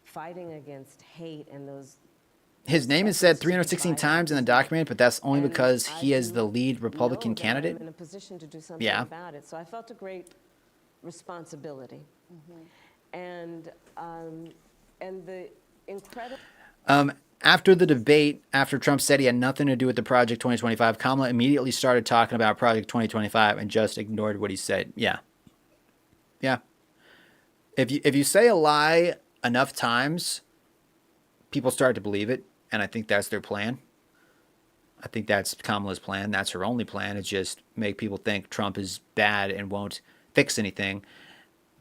fighting against hate and those. His name is said 316 times in the document, but that's only And because I he is the do lead Republican know that candidate. I'm in a position to do something Yeah. about it. So I felt a great responsibility. And the incredible. After the debate, after Trump said he had nothing to do with the Project 2025, Kamala immediately started talking about Project 2025 and just ignored what he said. Yeah. Yeah. If you say a lie enough times, people start to believe it, and I think that's their plan. I think that's Kamala's plan. That's her only plan, is just make people think Trump is bad and won't fix anything.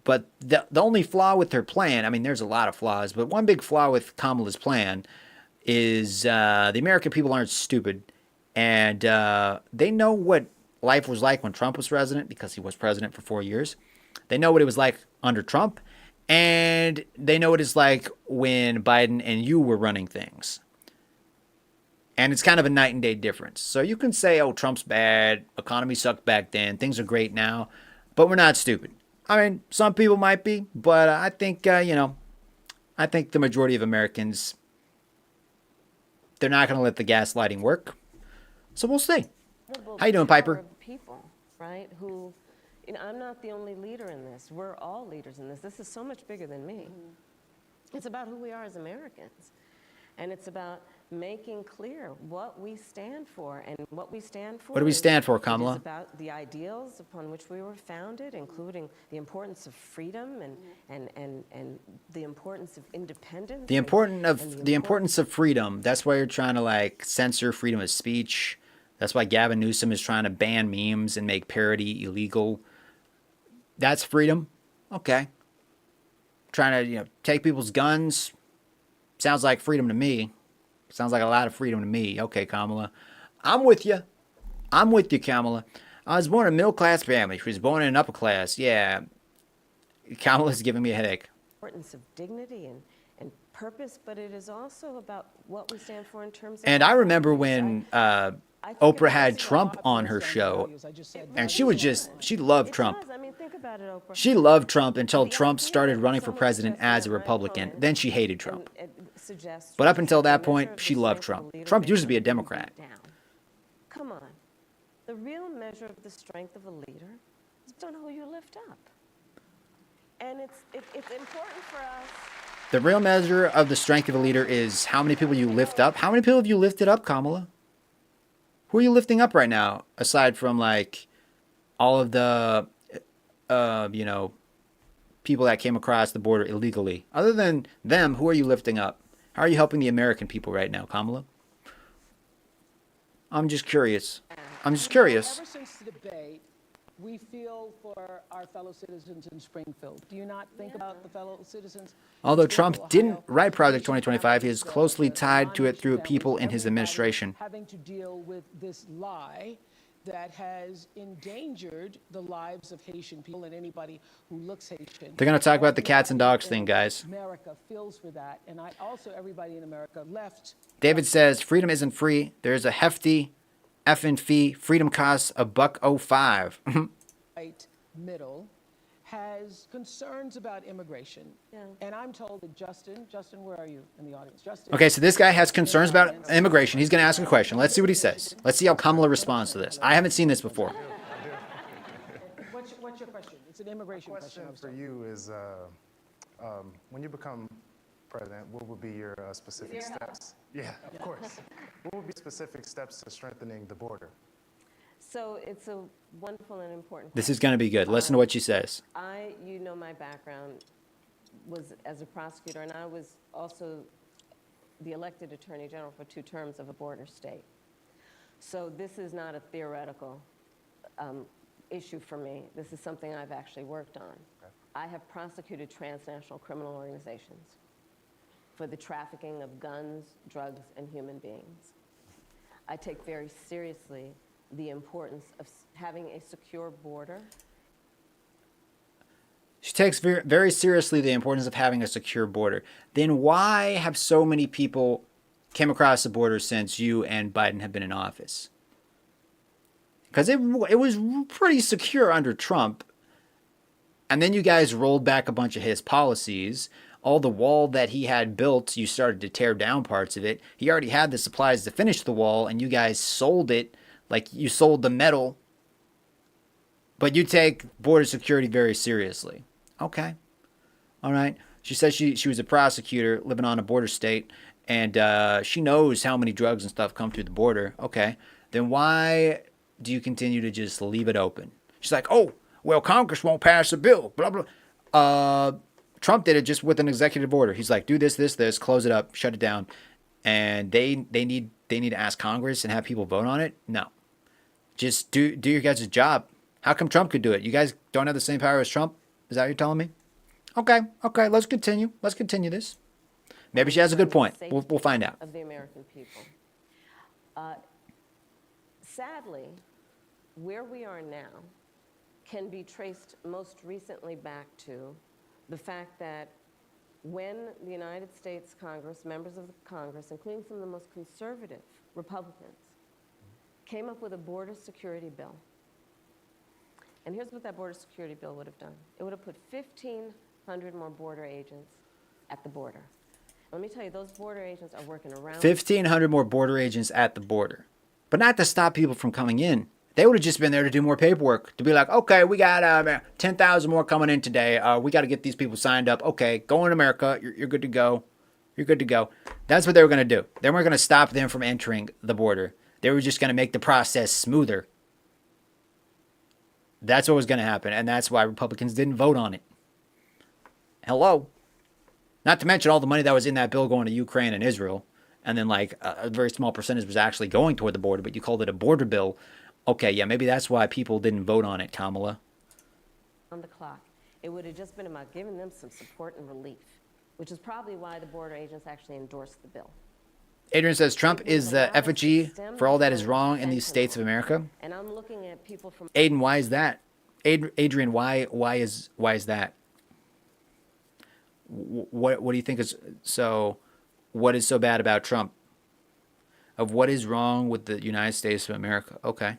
But the only flaw with her plan, I mean, there's a lot of flaws, but one big flaw with Kamala's plan is the American people aren't stupid. And they know what life was like when Trump was president, because he was president for 4 years. They know what it was like under Trump. And they know what it's like when Biden and you were running things. And it's kind of a night and day difference. So you can say, oh, Trump's bad, economy sucked back then, things are great now, but we're not stupid. I mean, some people might be, but I think, I think the majority of Americans, they're not going to let the gaslighting work. So we'll see. How you doing, Piper? Power of people, right? Who, I'm not the only leader in this. We're all leaders in this. This is so much bigger than me. It's about who we are as Americans. And it's about making clear what we stand for. And what we stand for. What do we stand for, Kamala? It is about the ideals upon which we were founded, including the importance of freedom and the importance of independence. The importance of freedom. That's why you're trying to like censor freedom of speech. That's why Gavin Newsom is trying to ban memes and make parody illegal. That's freedom. Okay. Trying to take people's guns. Sounds like freedom to me. Sounds like a lot of freedom to me. Okay, Kamala. I'm with you. I'm with you, Kamala. I was born in a middle-class family. She was born in an upper class. Yeah. Kamala's giving me a headache. Importance of dignity and purpose, but it is also about what we stand for in terms of. And I remember when Oprah had Trump on her show, and she loved Trump. I mean, think about it, Oprah. She loved Trump until Trump started running for president as a Republican. Then she hated Trump. But up until that point, she loved Trump. Trump used to be a Democrat. Come on. The real measure of the strength of a leader is on who you lift up. And it's important for us. The real measure of the strength of a leader is how many people you lift up. How many people have you lifted up, Kamala? Who are you lifting up right now, aside from like all of the, people that came across the border illegally? Other than them, who are you lifting up? How are you helping the American people right now, Kamala? I'm just curious. Ever since the debate, we feel for our fellow citizens in Springfield. Do you not think about the fellow citizens? Although Trump didn't write Project 2025, he is closely tied to it through people in his administration. Having to deal with this lie that has endangered the lives of Haitian people and anybody who looks Haitian. They're going to talk about the cats and dogs thing, guys. America feels for that, and everybody in America left. David says, freedom isn't free. There's a hefty effing fee. Freedom costs $1.05. Right middle has concerns about immigration. Yeah. And I'm told that Justin, where are you in the audience? Justin. Okay, so this guy has concerns about immigration. He's going to ask a question. Let's see what he says. Let's see how Kamala responds to this. I haven't seen this before. What's your question? It's an immigration question. The question for you is, when you become president, what would be your specific steps? Yeah, of course. What would be specific steps to strengthening the border? So it's a wonderful and important This is going to be good. Listen to what she says. My background was as a prosecutor, and I was also the elected attorney general for 2 terms of a border state. So this is not a theoretical issue for me. This is something I've actually worked on. Okay. I have prosecuted transnational criminal organizations for the trafficking of guns, drugs, and human beings. I take very seriously the importance of having a secure border. She takes very, very seriously the importance of having a secure border. Then why have so many people came across the border since you and Biden have been in office? Because it was pretty secure under Trump. And then you guys rolled back a bunch of his policies. All the wall that he had built, you started to tear down parts of it. He already had the supplies to finish the wall, and you guys sold it like you sold the metal. But you take border security very seriously. Okay. All right. She says she was a prosecutor living on a border state, and she knows how many drugs and stuff come through the border. Okay. Then why do you continue to just leave it open? She's like, oh, well, Congress won't pass a bill, blah, blah. Trump did it just with an executive order. He's like, do this, close it up, shut it down. And they need to ask Congress and have people vote on it? No. Just do your guys' job. How come Trump could do it? You guys don't have the same power as Trump? Is that what you're telling me? Okay, let's continue. Let's continue this. Maybe she has a good point. We'll find out. Of the American people. Sadly, where we are now can be traced most recently back to the fact that when the United States Congress, members of the Congress, including some of the most conservative Republicans, came up with a border security bill. And here's what that border security bill would have done. It would have put 1,500 more border agents at the border. Let me tell you, those border agents are working around. 1,500 more border agents at the border. But not to stop people from coming in. They would have just been there to do more paperwork. To be like, okay, we got 10,000 more coming in today. We got to get these people signed up. Okay, go in America. You're good to go. You're good to go. That's what they were going to do. They weren't going to stop them from entering the border. They were just going to make the process smoother. That's what was going to happen. And that's why Republicans didn't vote on it. Hello. Not to mention all the money that was in that bill going to Ukraine and Israel. And then like a very small percentage was actually going toward the border, but you called it a border bill. Okay, yeah, maybe that's why people didn't vote on it, Kamala. On the clock. It would have just been about giving them some support and relief, which is probably why the border agents actually endorsed the bill. Adrian says Trump is the effigy for all that is wrong in these states of America. And I'm looking at people from Aiden, why is that? Adrian, why is that? What do you think is so? What is so bad about Trump? Of what is wrong with the United States of America? Okay.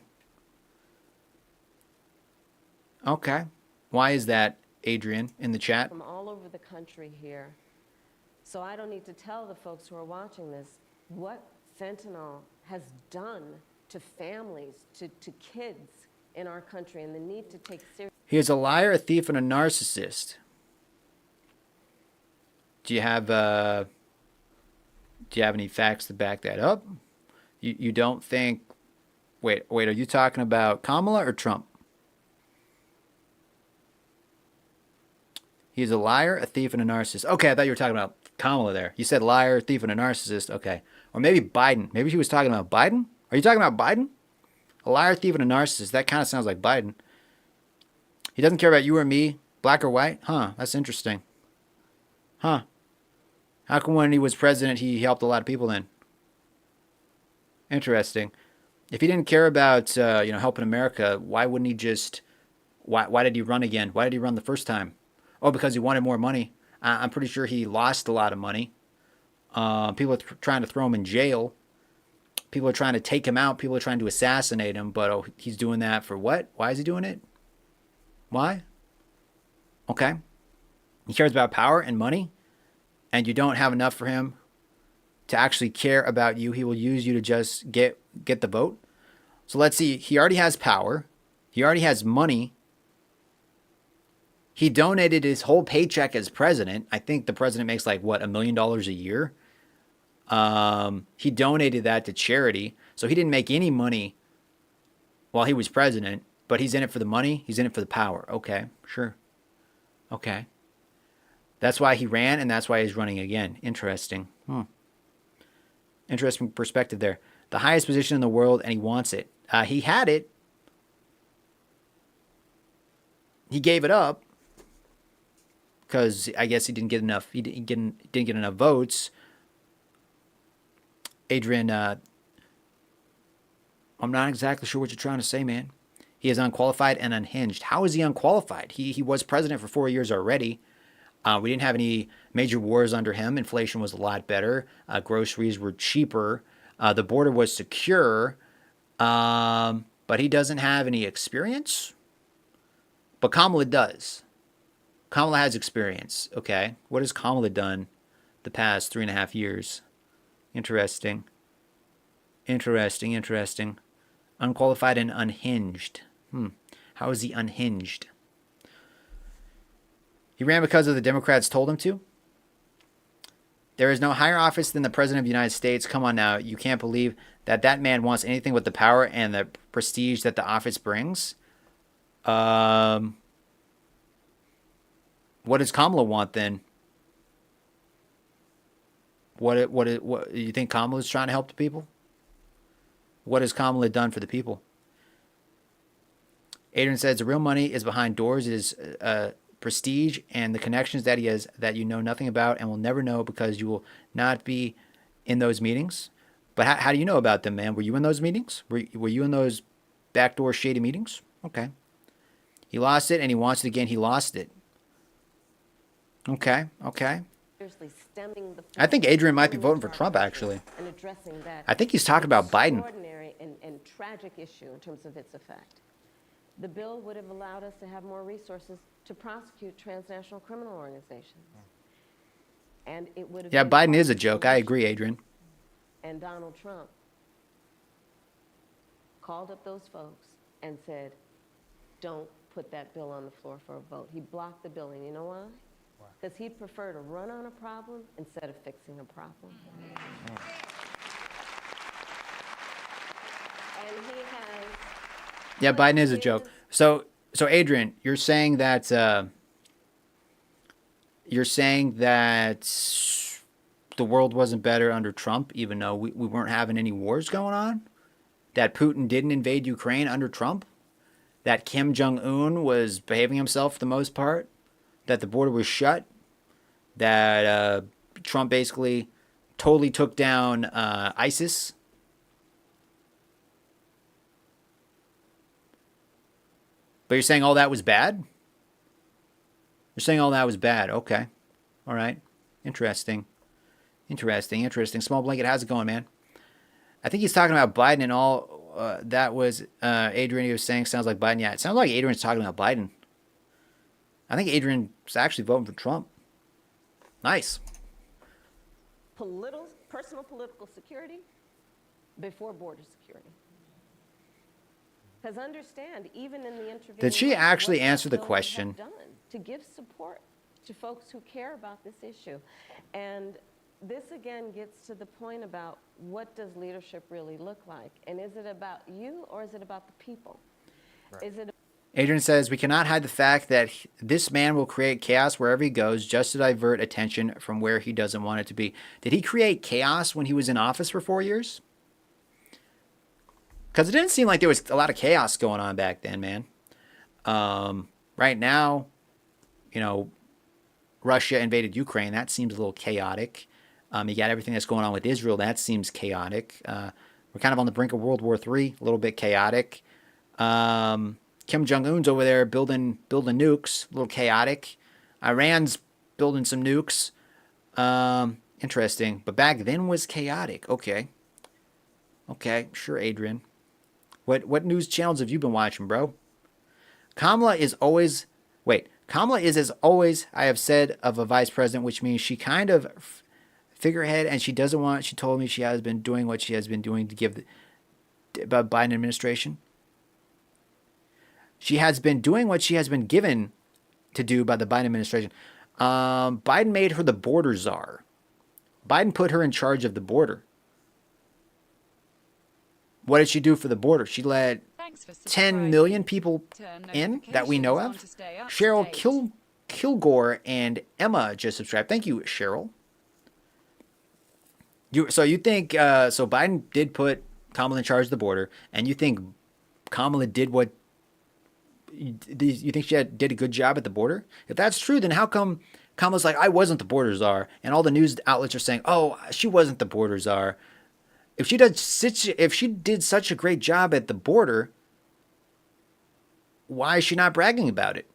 Okay. Why is that, Adrian, in the chat? from all over the country here. So I don't need to tell the folks who are watching this what fentanyl has done to families, to kids in our country, and the need to take seriously. He is a liar, a thief, and a narcissist. Do you have any facts to back that up? You don't think? Wait. Are you talking about Kamala or Trump? He's a liar, a thief, and a narcissist. Okay, I thought you were talking about Kamala there. You said liar, thief, and a narcissist. Okay. Or maybe Biden. Maybe she was talking about Biden? Are you talking about Biden? A liar, thief, and a narcissist. That kind of sounds like Biden. He doesn't care about you or me, black or white? Huh, that's interesting. Huh. How come when he was president, he helped a lot of people then? Interesting. If he didn't care about, helping America, why wouldn't he just... Why did he run again? Why did he run the first time? Oh, because he wanted more money. I'm pretty sure he lost a lot of money. People are trying to throw him in jail. People are trying to take him out. People are trying to assassinate him. But he's doing that for what? Why is he doing it? Why? Okay. He cares about power and money. And you don't have enough for him to actually care about you. He will use you to just get the vote. So let's see. He already has power. He already has money. He donated his whole paycheck as president. I think the president makes like, what, $1 million a year? He donated that to charity. So he didn't make any money while he was president, but he's in it for the money. He's in it for the power. Okay, sure. Okay. That's why he ran, and that's why he's running again. Interesting. Interesting perspective there. The highest position in the world, and he wants it. He had it. He gave it up because I guess he didn't get enough. He didn't get enough votes. Adrian, I'm not exactly sure what you're trying to say, man. He is unqualified and unhinged. How is he unqualified? He was president for 4 years already. We didn't have any major wars under him. Inflation was a lot better. Groceries were cheaper. The border was secure. But he doesn't have any experience. But Kamala does. Kamala has experience. Okay. What has Kamala done the past 3.5 years? Interesting. Interesting. Unqualified and unhinged. How is he unhinged? He ran because of the Democrats told him to. There is no higher office than the President of the United States. Come on now. You can't believe that man wants anything but the power and the prestige that the office brings. What does Kamala want then? What you think Kamala's trying to help the people? What has Kamala done for the people? Adrian says the real money is behind doors. It is prestige and the connections that he has that you know nothing about and will never know because you will not be in those meetings. But how do you know about them, man? Were you in those meetings? Were you in those backdoor shady meetings? Okay. He lost it and he wants it again. He lost it. Okay. I think Adrian might be voting for Trump, actually. And addressing that I think he's talking about Biden. extraordinary and tragic issue in terms of its effect. The bill would have allowed us to have more resources to prosecute transnational criminal organizations. And it would have Yeah, been Biden part is a of the joke. I solution. agree, Adrian. And Donald Trump called up those folks and said, don't put that bill on the floor for a vote. He blocked the bill, and you know why? Because he'd prefer to run on a problem instead of fixing a problem. And he has... Yeah, Biden is a joke. So Adrian, you're saying that the world wasn't better under Trump, even though we weren't having any wars going on? That Putin didn't invade Ukraine under Trump? That Kim Jong-un was behaving himself for the most part? That the border was shut? That Trump basically totally took down ISIS? But you're saying all that was bad? You're saying all that was bad. Okay. All right. Interesting. Small Blanket, how's it going, man? I think he's talking about Biden and all that was Adrian he was saying sounds like Biden. Yeah, it sounds like Adrian's talking about Biden. I think Adrian's actually voting for Trump. Nice. personal political security before border security. Because understand, even in the intervening... Did she months, actually what answer the that bill would have question? done to give support to folks who care about this issue. And this again gets to the point about what does leadership really look like? And is it about you or is it about the people? Right. Is it Adrian says, we cannot hide the fact that this man will create chaos wherever he goes just to divert attention from where he doesn't want it to be. Did he create chaos when he was in office for 4 years? Because it didn't seem like there was a lot of chaos going on back then, man. Right now, you know, Russia invaded Ukraine. That seems a little chaotic. You got everything that's going on with Israel. That seems chaotic. We're kind of on the brink of World War III. A little bit chaotic. Kim Jong-un's over there building nukes. A little chaotic. Iran's building some nukes. Interesting. But back then was chaotic. Okay. Okay. Sure, Adrian. What news channels have you been watching, bro? Kamala is always as always, I have said, of a vice president, which means she kind of figurehead, and she doesn't want, she told me she has been doing what she has been doing to give the Biden administration. She has been doing what she has been given to do by the Biden administration. Biden made her the border czar. Biden put her in charge of the border. What did she do for the border? She let 10 million people in that we know of. Cheryl Kilgore and Emma just subscribed. Thank you, Cheryl. So Biden did put Kamala in charge of the border, and you think Kamala did what? You think she did a good job at the border? If that's true, then how come Kamala's like, I wasn't the border czar, and all the news outlets are saying, oh, she wasn't the border czar? If she did such a great job at the border, why is she not bragging about it?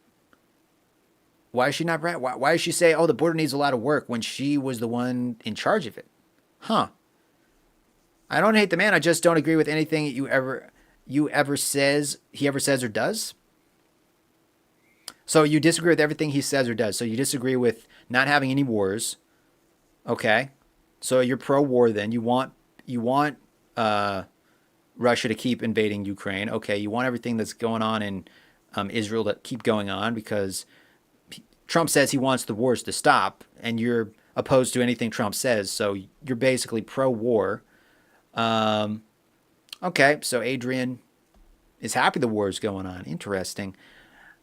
Why is she not why does she say, oh, the border needs a lot of work when she was the one in charge of it? Huh. I don't hate the man. I just don't agree with anything he ever says or does. So you disagree with everything he says or does. So you disagree with not having any wars. Okay. So you're pro-war then. You want Russia to keep invading Ukraine. Okay. You want everything that's going on in Israel to keep going on because Trump says he wants the wars to stop, and you're opposed to anything Trump says. So you're basically pro-war. Okay. So Adrian is happy the war is going on. Interesting.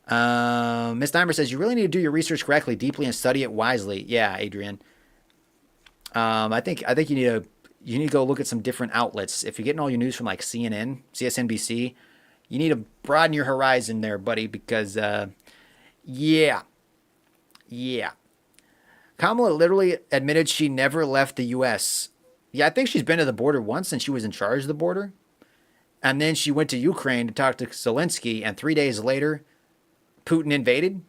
Miss Dimer says, you really need to do your research correctly, deeply, and study it wisely. Yeah, Adrian. I think you need to go look at some different outlets. If you're getting all your news from like CNN, CSNBC, you need to broaden your horizon there, buddy, because yeah. Kamala literally admitted she never left the U.S. Yeah, I think she's been to the border once and she was in charge of the border. And then she went to Ukraine to talk to Zelensky, and 3 days later, Putin invaded?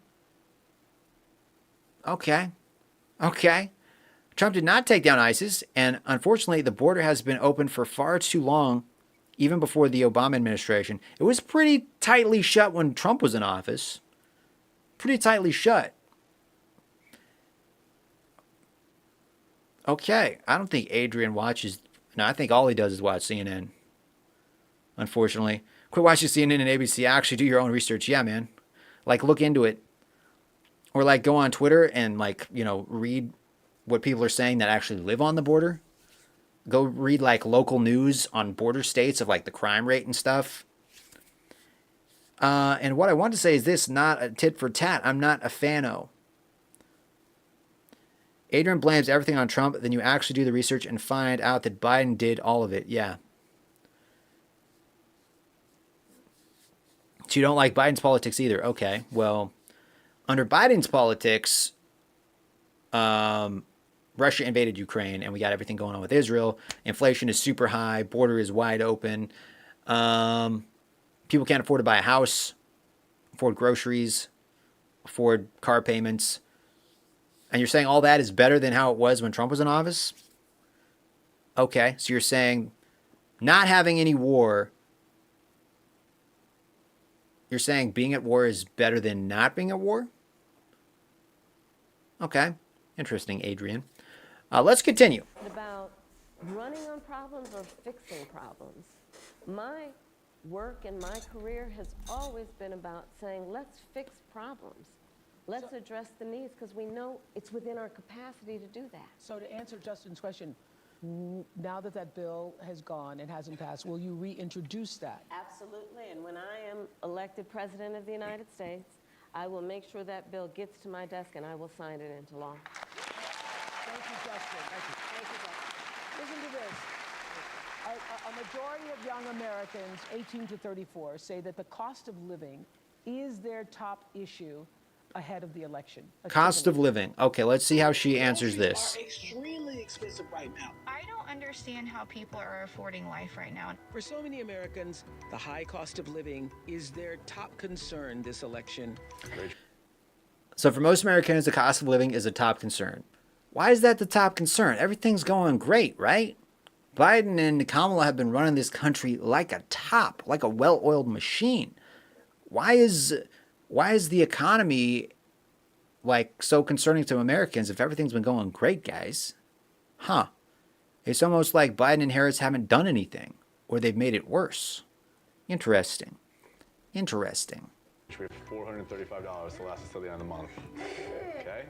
Okay. Trump did not take down ISIS, and unfortunately, the border has been open for far too long, even before the Obama administration. It was pretty tightly shut when Trump was in office. Pretty tightly shut. Okay, I don't think Adrian watches... No, I think all he does is watch CNN. Unfortunately. Quit watching CNN and ABC. Actually, do your own research. Yeah, man. Like, look into it. Or, like, go on Twitter and, like, read what people are saying that actually live on the border. Go read, like, local news on border states of, like, the crime rate and stuff. And what I want to say is this, not a tit for tat. I'm not a fan-o. Adrian blames everything on Trump, then you actually do the research and find out that Biden did all of it. Yeah. So you don't like Biden's politics either. Okay, well, under Biden's politics, Russia invaded Ukraine, and we got everything going on with Israel. Inflation is super high. Border is wide open. People can't afford to buy a house, afford groceries, afford car payments. And you're saying all that is better than how it was when Trump was in office? Okay, so you're saying not having any war... You're saying being at war is better than not being at war? Okay. Interesting, Adrian. Let's continue. About running on problems or fixing problems. My work and my career has always been about saying, let's fix problems. Let's address the needs, because we know it's within our capacity to do that. So to answer Justin's question, now that bill has gone and hasn't passed, will you reintroduce that? Absolutely, and when I am elected President of the United States, I will make sure that bill gets to my desk and I will sign it into law. Thank you, Justin. Thank you, Justin. Listen to this. A majority of young Americans, 18 to 34, say that the cost of living is their top issue ahead of the election. Cost of living. Okay, let's see how she answers this. Are extremely expensive right now. I don't understand how people are affording life right now. For so many Americans, the high cost of living is their top concern this election. So for most Americans, the cost of living is a top concern. Why is that the top concern? Everything's going great, right? Biden and Kamala have been running this country like a top, like a well-oiled machine. Why is the economy like so concerning to Americans if everything's been going great, guys? Huh. It's almost like Biden and Harris haven't done anything, or they've made it worse. Interesting. We have $435 to last us till the end of the month. Okay?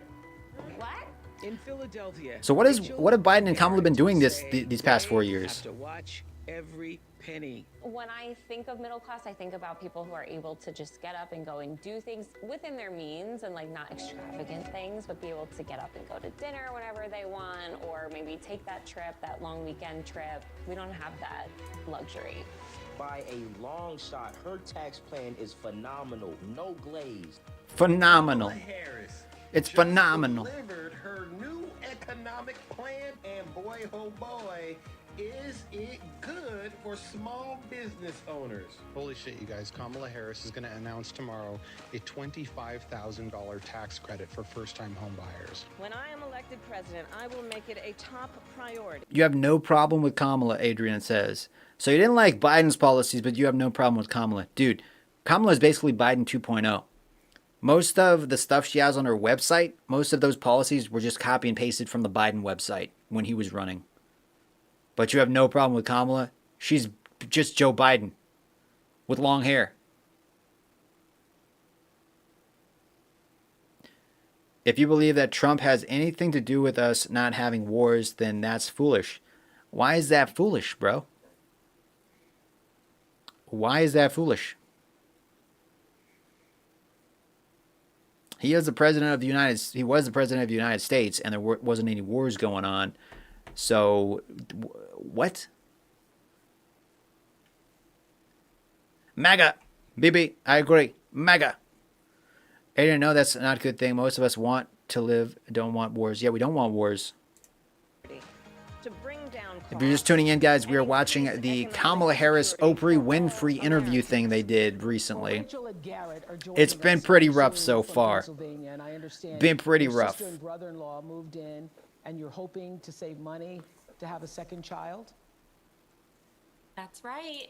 What? In Philadelphia. So what have Biden and Kamala been doing these past 4 years? Have to watch every penny. When I think of middle class, I think about people who are able to just get up and go and do things within their means, and like not extravagant things, but be able to get up and go to dinner whenever they want, or maybe take that trip, that long weekend trip. We don't have that luxury. By a long shot, her tax plan is phenomenal. No glaze. Phenomenal. Harris It's just phenomenal. delivered her new economic plan, and boy, oh boy, is it good for small business owners. Holy shit, you guys. Kamala Harris is going to announce tomorrow a $25,000 tax credit for first-time home buyers. When I am elected president, I will make it a top priority. You have no problem with Kamala, Adrian says. So you didn't like Biden's policies, but you have no problem with Kamala. Dude, Kamala is basically Biden 2.0. Most of the stuff she has on her website, most of those policies were just copy and pasted from the Biden website when he was running. But you have no problem with Kamala. She's just Joe Biden with long hair. If you believe that Trump has anything to do with us not having wars, then that's foolish. Why is that foolish, bro? Why is that foolish? He was the president of the United States, and there wasn't any wars going on. So, what? MAGA, Bibi, I agree. MAGA. I didn't know that's not a good thing. Most of us want to live, don't want wars. Yeah, we don't want wars. If you're just tuning in, guys, we are watching the Kamala Harris, Oprah Winfrey interview thing they did recently. It's been pretty rough so far. Been pretty rough. Your sister and brother-in-law moved in, and you're hoping to save money to have a second child? That's right.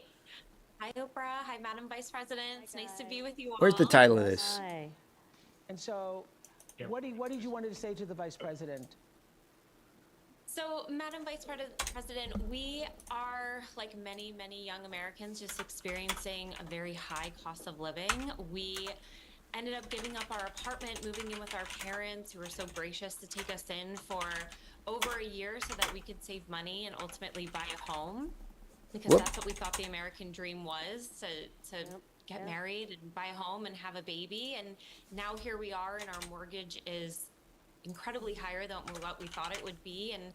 Hi, Oprah. Hi, Madam Vice President. It's nice to be with you all. Where's the title of this? Hi. And so, what did you want to say to the Vice President? So, Madam Vice President, we are, like many, many young Americans, just experiencing a very high cost of living. We ended up giving up our apartment, moving in with our parents, who were so gracious to take us in for over a year so that we could save money and ultimately buy a home. Because that's what we thought the American dream was, to get married and buy a home and have a baby. And now here we are, and our mortgage is incredibly higher than what we thought it would be. And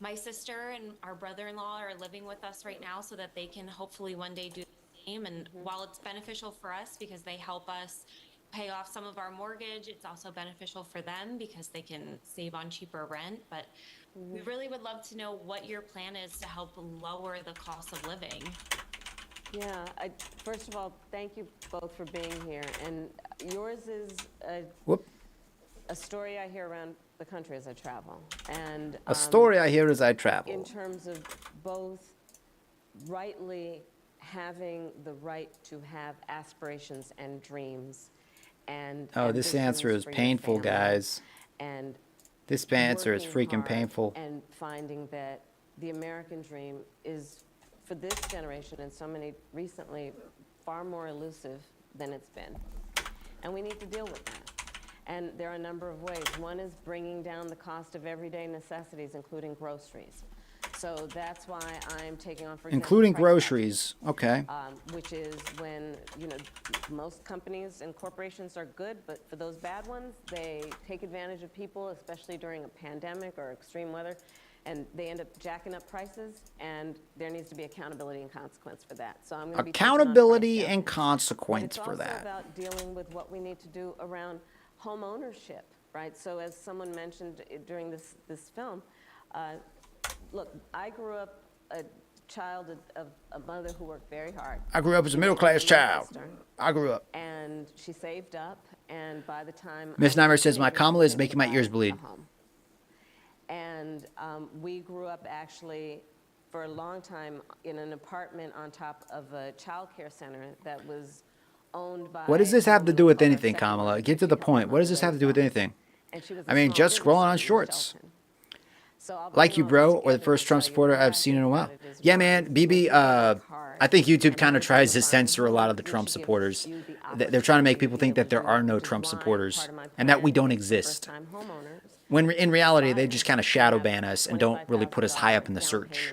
my sister and our brother-in-law are living with us right now so that they can hopefully one day do the same. And while it's beneficial for us because they help us pay off some of our mortgage, it's also beneficial for them because they can save on cheaper rent. But we really would love to know what your plan is to help lower the cost of living. Yeah, first of all, thank you both for being here. And yours is a story I hear around the country as I travel. And A story I hear as I travel. in terms of both rightly having the right to have aspirations and dreams and Oh, this answer ambitions is for your painful, family, guys. and This answer is working freaking hard painful. and finding that the American dream is, for this generation and so many recently, far more elusive than it's been. And we need to deal with that. And there are a number of ways. One is bringing down the cost of everyday necessities, including groceries. So that's why I'm taking on, for example, Including price groceries. Okay. which is when, most companies and corporations are good, but for those bad ones, they take advantage of people, especially during a pandemic or extreme weather, and they end up jacking up prices, and there needs to be accountability and consequence for that. So I'm going to be Accountability and consequence for It's also that. about dealing with what we need to do around home ownership, right? So as someone mentioned during this film, look, I grew up a child of a mother who worked very hard. I grew up as a middle-class child. I grew up. And she saved up, and by the time... Miss Neimer says, my Kamala is making my ears bleed. And we grew up actually for a long time in an apartment on top of a child care center that was owned by... What does this have to do with anything, Kamala? Get to the point. What does this have to do with anything? I mean, just scrolling on shorts. Like you, bro, or the first Trump supporter I've seen in a while. Yeah, man, BB, I think YouTube kind of tries to censor a lot of the Trump supporters. They're trying to make people think that there are no Trump supporters and that we don't exist. When in reality, they just kind of shadow ban us and don't really put us high up in the search.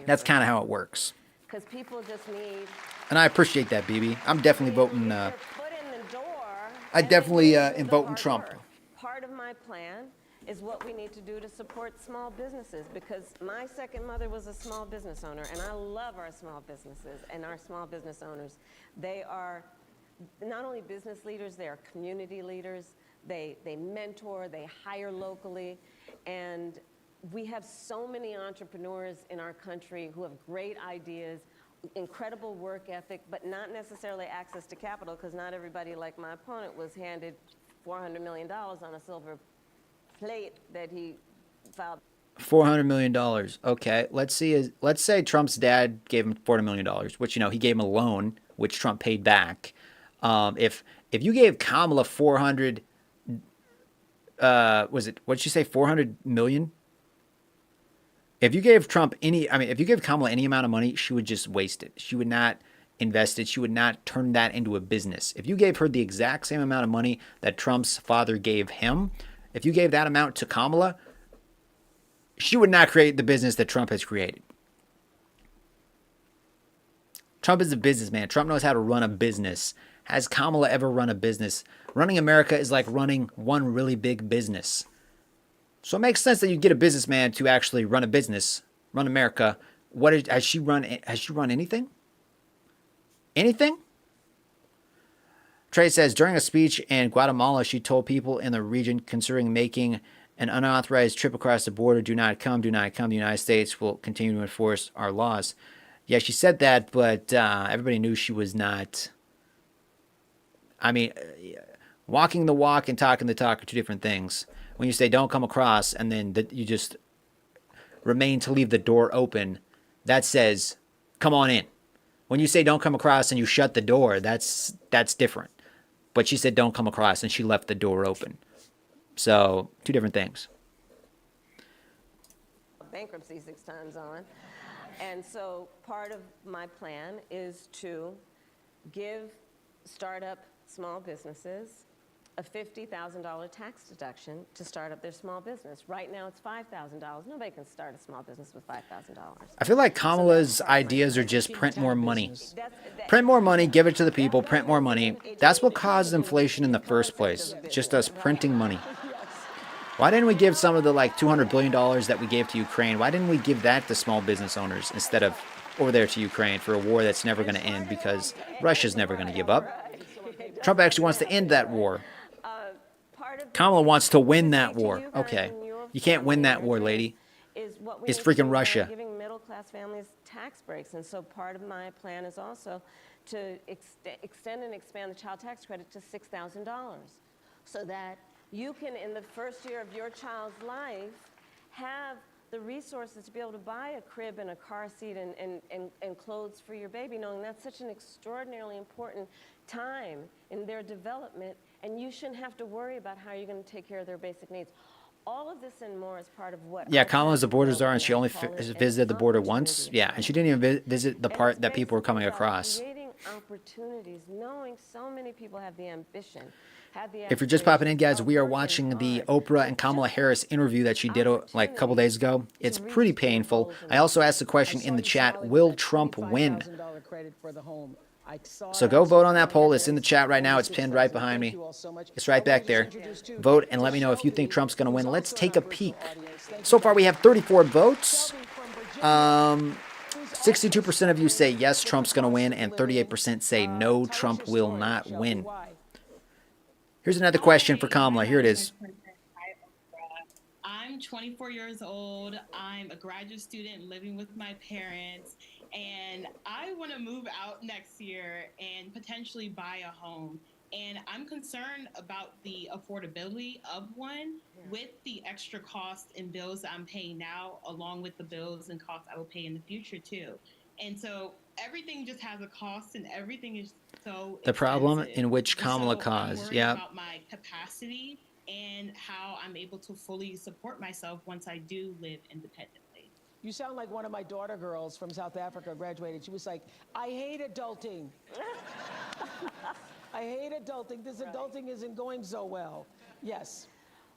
That's kind of how it works. Because people just need... And I appreciate that, BB. I'm definitely voting, I definitely am voting Trump. Part of my plan is what we need to do to support small businesses, because my second mother was a small business owner, and I love our small businesses and our small business owners. They are not only business leaders, they are community leaders. They mentor, they hire locally, and we have so many entrepreneurs in our country who have great ideas, incredible work ethic, but not necessarily access to capital, because not everybody, like my opponent, was handed $400 million on a silver plate that he filed. $400 million. Okay, let's say Trump's dad gave him $400 million, which, he gave him a loan, which Trump paid back. If you gave Kamala 400, what'd she say, 400 million? If you gave if you gave Kamala any amount of money, she would just waste it. She would not invest it. She would not turn that into a business. If you gave her the exact same amount of money that Trump's father gave him, if you gave that amount to Kamala, she would not create the business that Trump has created. Trump is a businessman. Trump knows how to run a business. Has Kamala ever run a business? Running America is like running one really big business. So it makes sense that you get a businessman to actually run a business, run America. Has she run anything? Anything? Trey says, during a speech in Guatemala, she told people in the region considering making an unauthorized trip across the border, do not come, do not come. The United States will continue to enforce our laws. Yeah, she said that, but everybody knew she was not. I mean, walking the walk and talking the talk are two different things. When you say don't come across and then you just remain to leave the door open, that says come on in. When you say don't come across and you shut the door, that's different. But she said don't come across and she left the door open. So, two different things. Bankruptcy 6 times on. And so part of my plan is to give startup small businesses a $50,000 tax deduction to start up their small business. Right now it's $5,000. Nobody can start a small business with $5,000. I feel like Kamala's ideas are just print more money. Print more money, give it to the people, print more money. That's what caused inflation in the first place. Just us printing money. Why didn't we give some of the like $200 billion that we gave to Ukraine? Why didn't we give that to small business owners instead of over there to Ukraine for a war that's never going to end because Russia's never going to give up? Trump actually wants to end that war. Kamala wants to win that war. Okay. You can't win that war, lady. It's freaking Russia. Giving middle-class families tax breaks. And so part of my plan is also to extend and expand the child tax credit to $6,000 so that you can, in the first year of your child's life, have the resources to be able to buy a crib and a car seat and clothes for your baby, knowing that's such an extraordinarily important time in their development, and you shouldn't have to worry about how you're going to take care of their basic needs. All of this and more is part of what... Yeah, Kamala's a border czar, and she only visited the border once. Yeah, and she didn't even visit the part that people were coming across. Creating opportunities, knowing so many people have the ambition. If you're just popping in, guys, we are watching the Oprah and Kamala Harris interview that she did like a couple days ago. It's pretty painful. I also asked the question in the chat, will Trump win? So go vote on that poll. It's in the chat right now. It's pinned right behind me. It's right back there. Vote and let me know if you think Trump's going to win. Let's take a peek. So far, we have 34 votes. 62% of you say yes, Trump's going to win, and 38% say no, Trump will not win. Here's another question for Kamala. Here it is. I'm 24 years old. I'm a graduate student living with my parents, and I want to move out next year and potentially buy a home. And I'm concerned about the affordability of one with the extra costs and bills that I'm paying now, along with the bills and costs I will pay in the future too. And so everything just has a cost, and everything is so the problem expensive. in which Kamala caused. Yeah. About my capacity and how I'm able to fully support myself once I do live independently. You sound like one of my daughter girls from South Africa graduated. She was like, I hate adulting. I hate adulting. This adulting isn't going so well. Yes.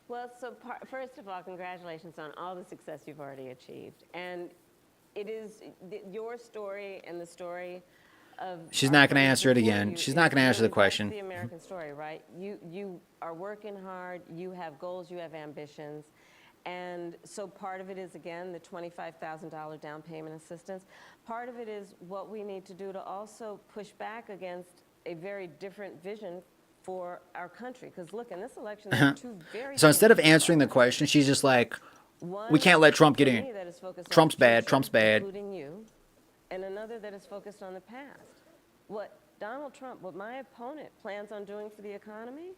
Well, so first of all, congratulations on all the success you've already achieved. And it is your story and the story of... She's not going to answer it again. She's not going to answer the question. That's the American story, right? You are working hard. You have goals. You have ambitions. And so part of it is, again, the $25,000 down payment assistance. Part of it is what we need to do to also push back against a very different vision for our country. Because look, in this election, there are two very... So instead of answering the question, she's just like, we can't let Trump get in. Trump's bad. Trump's bad. Including you, and another that is focused on the past. What Donald Trump, what my opponent plans on doing for the economy.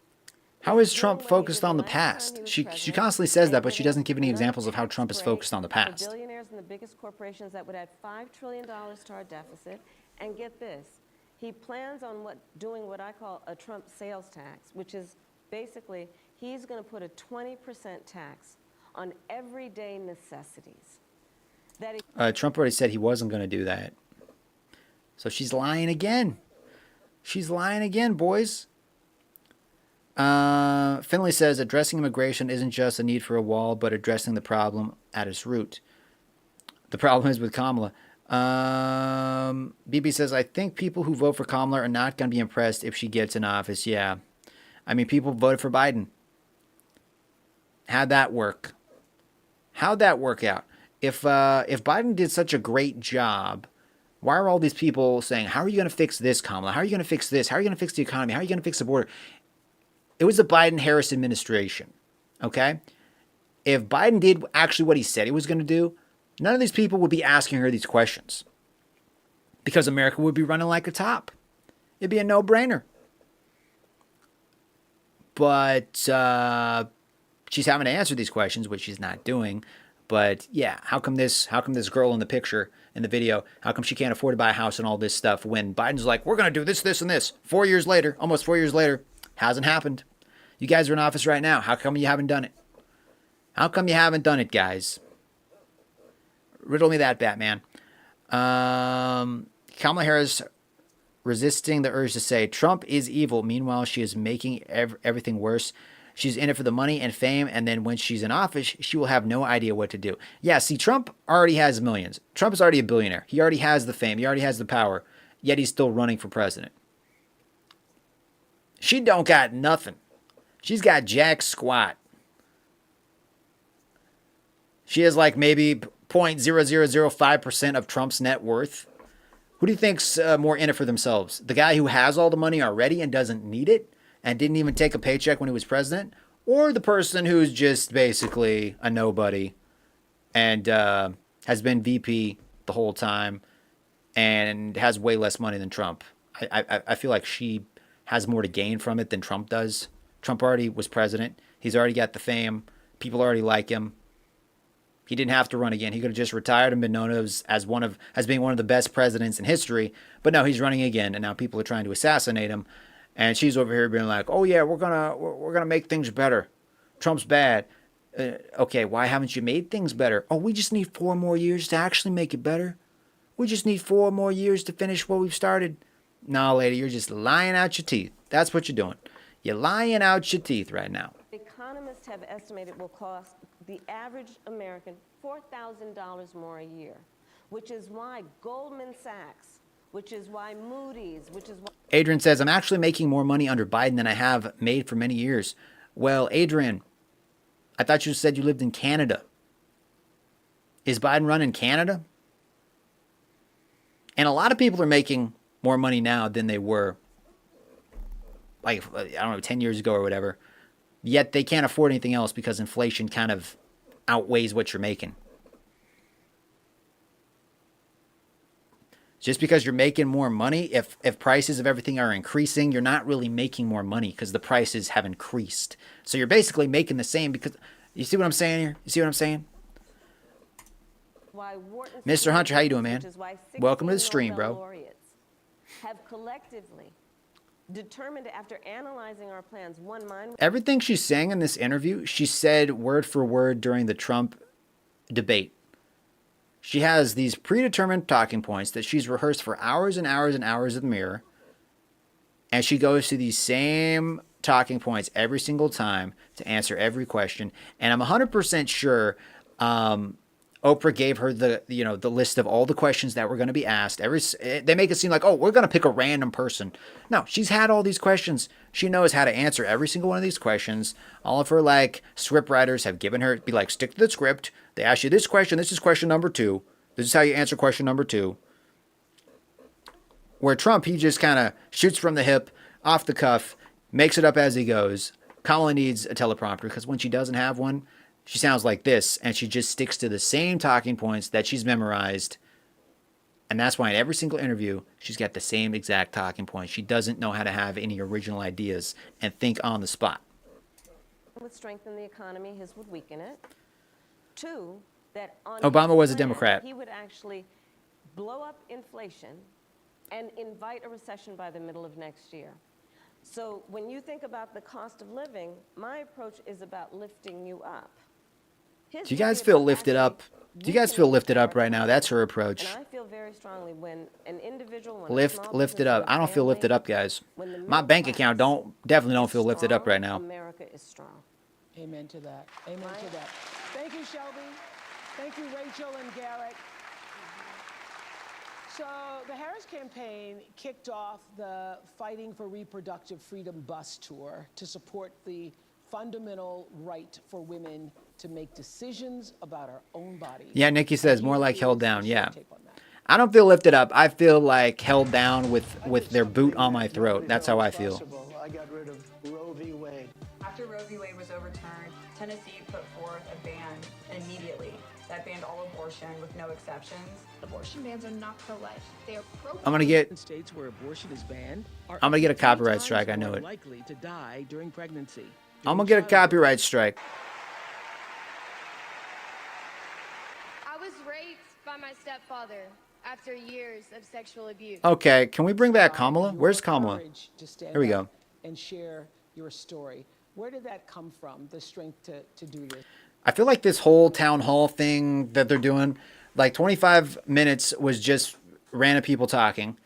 How is Trump focused on the past? She constantly says that, but she doesn't give any examples of how Trump is focused on the past. Billionaires and the biggest corporations that would add $5 trillion to our deficit. And get this, He plans on doing what I call a Trump sales tax, which is basically he's going to put a 20% tax on everyday necessities. Trump already said he wasn't going to do that. So she's lying again. She's lying again, boys. Finley says addressing immigration isn't just a need for a wall, but addressing the problem at its root. The problem is with Kamala. BB says, I think people who vote for Kamala are not going to be impressed if she gets in office. Yeah. I mean, people voted for Biden. How'd that work? How'd that work out? If Biden did such a great job, why are all these people saying, how are you going to fix this, Kamala? How are you going to fix this? How are you going to fix the economy? How are you going to fix the border? It was the Biden-Harris administration, okay? If Biden did actually what he said he was going to do, none of these people would be asking her these questions because America would be running like a top. It'd be a no-brainer. But she's having to answer these questions, which she's not doing. But yeah, how come this girl in the picture, in the video, how come she can't afford to buy a house and all this stuff when Biden's like, we're going to do this, this, and this. 4 years later, almost 4 years later, hasn't happened. You guys are in office right now. How come you haven't done it? How come you haven't done it, guys? Riddle me that, Batman. Kamala Harris resisting the urge to say Trump is evil. Meanwhile, she is making everything worse. She's in it for the money and fame, and then when she's in office, she will have no idea what to do. Yeah, see, Trump already has millions. Trump is already a billionaire. He already has the fame. He already has the power, yet he's still running for president. She don't got nothing. She's got jack squat. She has like maybe 0.0005% of Trump's net worth. Who do you think's more in it for themselves? The guy who has all the money already and doesn't need it and didn't even take a paycheck when he was president? Or the person who's just basically a nobody and has been VP the whole time and has way less money than Trump? I feel like she has more to gain from it than Trump does. Trump already was president. He's already got the fame. People already like him. He didn't have to run again. He could have just retired and been known as being one of the best presidents in history. But no, he's running again, and now people are trying to assassinate him. And she's over here being like, "Oh yeah, we're gonna make things better. Trump's bad." Okay, why haven't you made things better? Oh, we just need 4 more years to actually make it better. We just need 4 more years to finish what we've started. No, lady, you're just lying out your teeth. That's what you're doing. You're lying out your teeth right now. Economists have estimated it will cost the average American $4,000 more a year, which is why Goldman Sachs, which is why Moody's, which is why... Adrian says, I'm actually making more money under Biden than I have made for many years. Well, Adrian, I thought you said you lived in Canada. Is Biden running Canada? And a lot of people are making more money now than they were, like, I don't know, 10 years ago or whatever. Yet they can't afford anything else because inflation kind of outweighs what you're making. Just because you're making more money, if prices of everything are increasing, you're not really making more money because the prices have increased. So you're basically making the same because... You see what I'm saying here? You see what I'm saying? Mr. Hunter, how you doing, man? Welcome to the stream, bro. Have collectively determined, after analyzing our plans, one mind... Everything she's saying in this interview, she said word for word during the Trump debate. She has these predetermined talking points that she's rehearsed for hours and hours and hours in the mirror. And she goes to these same talking points every single time to answer every question. And I'm 100% sure Oprah gave her the list of all the questions that were going to be asked. They make it seem like, oh, we're going to pick a random person. No, she's had all these questions. She knows how to answer every single one of these questions. All of her script writers have given her, be like, stick to the script. They ask you this question. This is question number 2. This is how you answer question number 2. Where Trump, he just kind of shoots from the hip, off the cuff, makes it up as he goes. Kamala needs a teleprompter because when she doesn't have one, she sounds like this, and she just sticks to the same talking points that she's memorized. And that's why in every single interview, she's got the same exact talking points. She doesn't know how to have any original ideas and think on the spot. Would strengthen the economy, his would weaken it. 2, that on Obama was a plan, Democrat. he would actually blow up inflation and invite a recession by the middle of next year. So when you think about the cost of living, my approach is about lifting you up. His Do you guys is feel about lifted actually up? Do you guys feel weakening lifted up our right now? That's her economy. approach. And I feel very strongly when an individual, when a small Lift it business, up. when a I don't feel family, lifted up, guys. when the My middle bank account class definitely don't is feel lifted up strong, right now. America is strong. Amen to that. Amen to that. Thank you, Shelby. Thank you, Rachel and Garrett. So the Harris campaign kicked off the Fighting for Reproductive Freedom bus tour to support the fundamental right for women to make decisions about our own bodies. Yeah, Nikki says more like held down. Here's Yeah. your tape on that. I don't feel lifted up. I feel like held down with their boot on my throat. That's how I feel. I got rid of Roe v. Wade. After Roe v. Wade was overturned, Tennessee put forth a ban immediately that banned all abortion with no exceptions. Abortion bans are not pro-life. They are pro. I'm gonna get. In states where abortion is banned, are I'm gonna get a 3 copyright times strike. I know more it. likely to die during pregnancy. I'm gonna get a copyright strike. I was raped by my stepfather after years of sexual abuse. Okay, can we bring back Kamala? Where's Kamala? Courage to stand Here we up go. and share your story. Where did that come from, the strength to do this? I feel like this whole town hall thing that they're doing, like 25 minutes was just random people talking,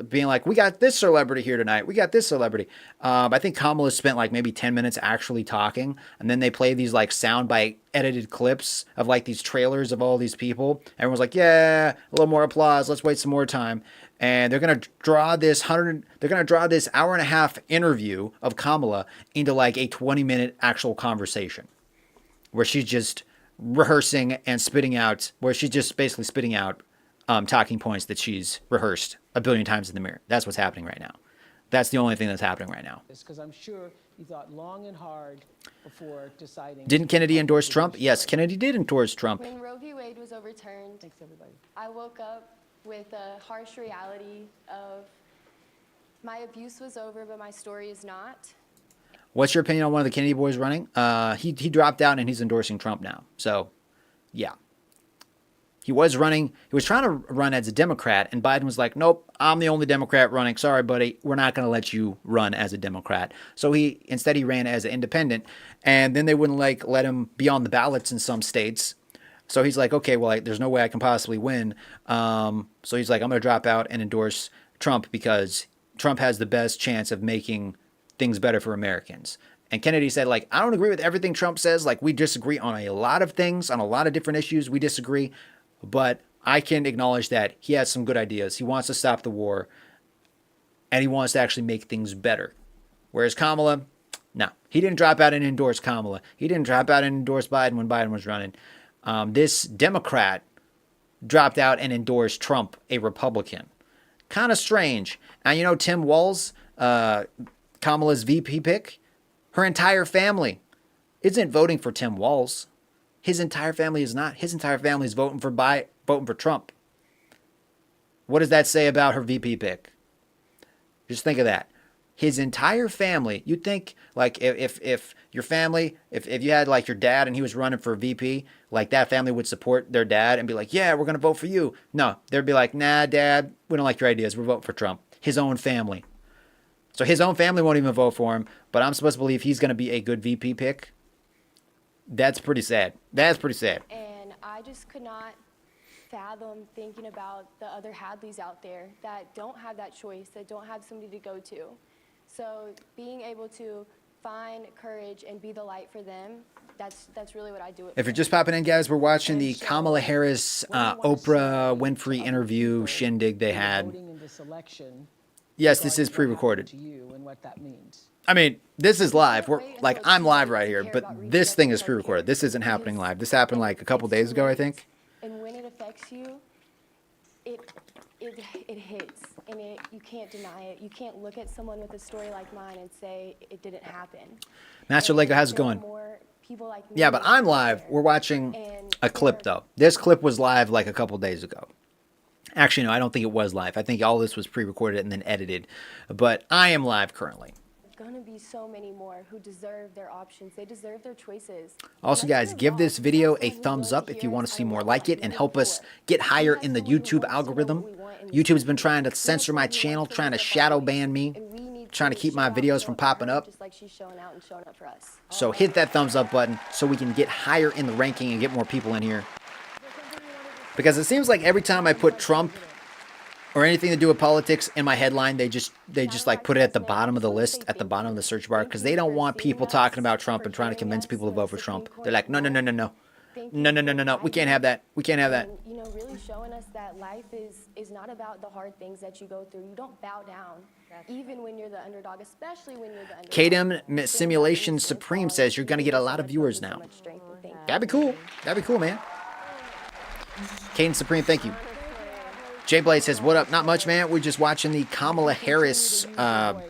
being like, we got this celebrity here tonight. We got this celebrity. I think Kamala spent like maybe 10 minutes actually talking. And then they play these like soundbite edited clips of like these trailers of all these people. Everyone's like, yeah, a little more applause. Let's wait some more time. And they're going to draw this hour and a half interview of Kamala into like a 20-minute actual conversation where she's just rehearsing and spitting out, where she's just basically spitting out talking points that she's rehearsed a billion times in the mirror. That's what's happening right now. That's the only thing that's happening right now. Because I'm sure you thought long and hard before deciding. Didn't Kennedy endorse Trump? Yes, Kennedy did endorse Trump. When Roe v. Wade was overturned, Thanks, everybody. I woke up with a harsh reality of my abuse was over, but my story is not. What's your opinion on one of the Kennedy boys running? He dropped out and he's endorsing Trump now. So, yeah. He was running. He was trying to run as a Democrat, and Biden was like, nope, I'm the only Democrat running. Sorry, buddy. We're not going to let you run as a Democrat. So instead he ran as an independent, and then they wouldn't let him be on the ballots in some states. So he's like, okay, well, there's no way I can possibly win. So he's like, I'm going to drop out and endorse Trump because Trump has the best chance of making things better for Americans. And Kennedy said, like, I don't agree with everything Trump says. Like, we disagree on a lot of things, on a lot of different issues. We disagree. But I can acknowledge that he has some good ideas. He wants to stop the war, and he wants to actually make things better. Whereas Kamala, no, he didn't drop out and endorse Kamala. He didn't drop out and endorse Biden when Biden was running. This Democrat dropped out and endorsed Trump, a Republican. Kind of strange. And Tim Walz, Kamala's VP pick, her entire family isn't voting for Tim Walz. His entire family is not. His entire family is voting for Trump. What does that say about her VP pick? Just think of that. His entire family, you'd think, like, if your family, if you had, like, your dad and he was running for VP, like, that family would support their dad and be like, yeah, we're going to vote for you. No, they'd be like, nah, Dad, we don't like your ideas. We're voting for Trump. His own family. So his own family won't even vote for him, but I'm supposed to believe he's going to be a good VP pick? That's pretty sad. That's pretty sad. And I just could not fathom thinking about the other Hadleys out there that don't have that choice, that don't have somebody to go to. So being able to find courage and be the light for them, that's really what I do. If you're just popping in, guys, we're watching the Kamala Harris, Oprah Winfrey interview shindig they had. Yes, this is pre-recorded. I mean, this is live. I'm live right here, but this thing is pre-recorded. This isn't happening live. This happened like a couple days ago, I think. And when it affects you, it hits, and you can't deny it. You can't look at someone with a story like mine and say it didn't happen. Master Lego, how's it going? Yeah, but I'm live. We're watching a clip, though. This clip was live like a couple days ago. Actually, no, I don't think it was live. I think all this was pre-recorded and then edited. But I am live currently. going to be so many more who deserve their options. They deserve their choices. Also, guys, give this video a thumbs up if you want to see more like it and help us get higher in the YouTube algorithm. YouTube's been trying to censor my channel, trying to shadow ban me, trying to keep my videos from popping up. Just like she's showing out and showing up for us. So hit that thumbs up button so we can get higher in the ranking and get more people in here. Because it seems like every time I put Trump or anything to do with politics in my headline, they just like put it at the bottom of the list, at the bottom of the search bar, because they don't want people talking about Trump and trying to convince people to vote for Trump. They're like, no, no, no, no, no. No, no, no, no, no. We can't have that. We can't have that. And, you know, really showing us that life is not about the hard things that you go through. You don't bow down, even when you're the underdog, especially when you're the underdog. KDM Simulation Supreme says you're going to get a lot of viewers now. That'd be cool. That'd be cool, man. Caden Supreme, thank you. Jay Blade says, what up? Not much, man. We're just watching the Kamala Harris Oprah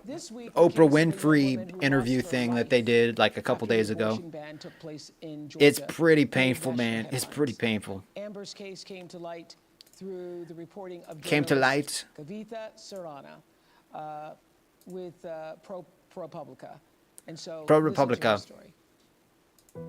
Winfrey interview thing that they did like a couple days ago. It's pretty painful, man. It's pretty painful. Amber's case came to light through the reporting of Kavitha Sarana with ProPublica. And so ProPublica.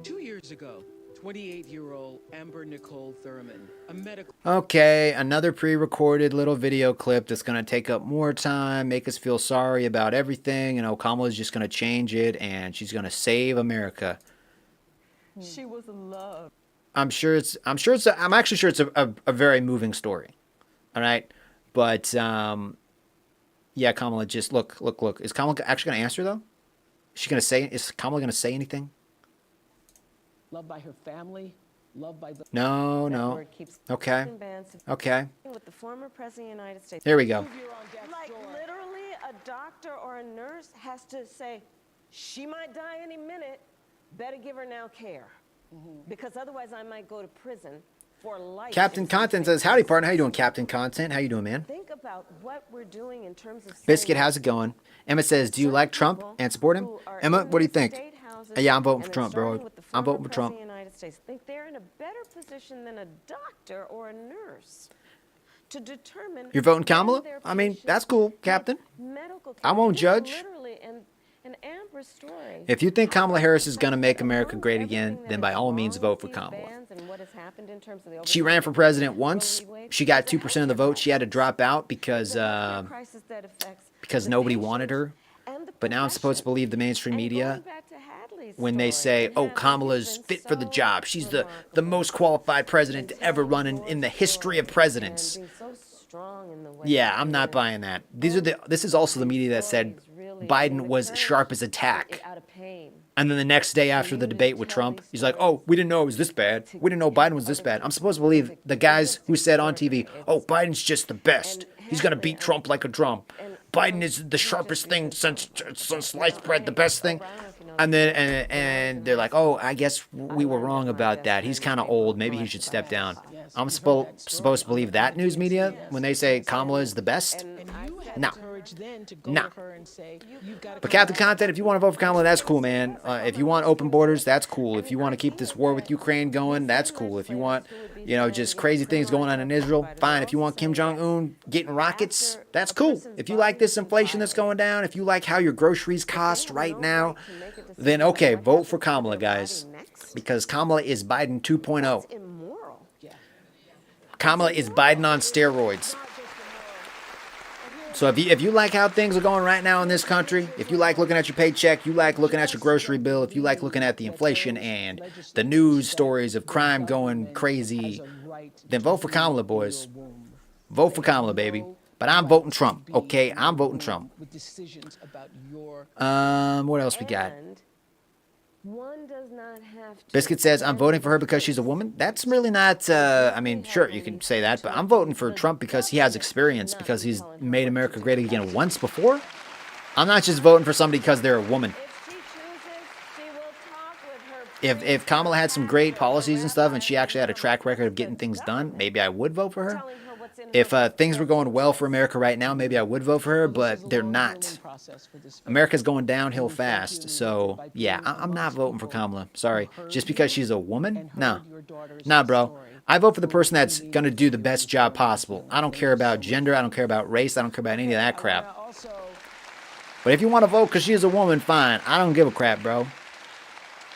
2 years ago, 28-year-old Amber Nicole Thurman, a medical... Okay, another pre-recorded little video clip that's going to take up more time, make us feel sorry about everything, and Kamala's just going to change it, and she's going to save America. She was in love. I'm actually sure it's a very moving story. All right? But, yeah, Kamala, just look. Is Kamala actually going to answer, though? Is Kamala going to say anything? Loved by her family, loved by the... No. Okay. Okay. With the former president of the United States. Here we go. Like literally a doctor or a nurse has to say, she might die any minute, better give her now care. Because otherwise I might go to prison for life. Captain Content says, howdy, partner. How you doing, Captain Content? How you doing, man? Think about what we're doing in terms of... Biscuit, how's it going? Emma says, do you like Trump and support him? Emma, what do you think? Yeah, I'm voting for Trump, bro. I'm voting for Trump. Think they're in a better position than a doctor or a nurse to determine... You're voting Kamala? I mean, that's cool, Captain. I won't judge. If you think Kamala Harris is going to make America great again, then by all means vote for Kamala. She ran for president once. She got 2% of the vote. She had to drop out because nobody wanted her. But now I'm supposed to believe the mainstream media when they say, oh, Kamala's fit for the job. She's the most qualified president to ever run in the history of presidents. Yeah, I'm not buying that. This is also the media that said Biden was sharp as a tack. And then the next day after the debate with Trump, he's like, oh, we didn't know it was this bad. We didn't know Biden was this bad. I'm supposed to believe the guys who said on TV, oh, Biden's just the best. He's going to beat Trump like a drum. Biden is the sharpest thing since sliced bread, the best thing. And then and they're like, oh, I guess we were wrong about that. He's kind of old. Maybe he should step down. I'm supposed to believe that news media when they say Kamala is the best? No. No. But Captain Content, if you want to vote for Kamala, that's cool, man. If you want open borders, that's cool. If you want to keep this war with Ukraine going, that's cool. If you want, just crazy things going on in Israel, fine. If you want Kim Jong-un getting rockets, that's cool. If you like this inflation that's going down, if you like how your groceries cost right now, then okay, vote for Kamala, guys. Because Kamala is Biden 2.0. Kamala is Biden on steroids. So if you like how things are going right now in this country, if you like looking at your paycheck, you like looking at your grocery bill, if you like looking at the inflation and the news stories of crime going crazy, then vote for Kamala, boys. Vote for Kamala, baby. But I'm voting Trump, okay? I'm voting Trump. What else we got? One does not have to... Biscuit says, I'm voting for her because she's a woman. That's really not, I mean, sure, you can say that, but I'm voting for Trump because he has experience, because he's made America great again once before. I'm not just voting for somebody because they're a woman. If Kamala had some great policies and stuff and she actually had a track record of getting things done, maybe I would vote for her. If things were going well for America right now, maybe I would vote for her, but they're not. America's going downhill fast, so yeah, I'm not voting for Kamala. Sorry. Just because she's a woman? No. Nah, bro. I vote for the person that's going to do the best job possible. I don't care about gender. I don't care about race. I don't care about any of that crap. But if you want to vote because she is a woman, fine. I don't give a crap, bro.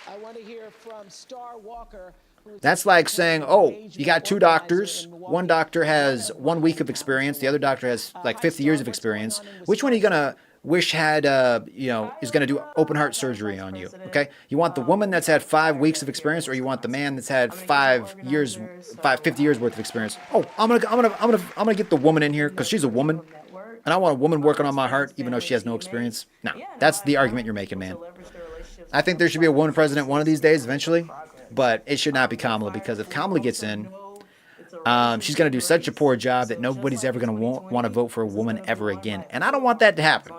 I want to hear from Star Walker. That's like saying, oh, you got two doctors. One doctor has 1 week of experience. The other doctor has like 50 years of experience. Which one are you going to wish had, is going to do open heart surgery on you? Okay. You want the woman that's had 5 weeks of experience, or you want the man that's had 50 years worth of experience? Oh, I'm going to get the woman in here because she's a woman. And I want a woman working on my heart, even though she has no experience. No, that's the argument you're making, man. I think there should be a woman president one of these days eventually, but it should not be Kamala, because if Kamala gets in, she's going to do such a poor job that nobody's ever going to want to vote for a woman ever again. And I don't want that to happen.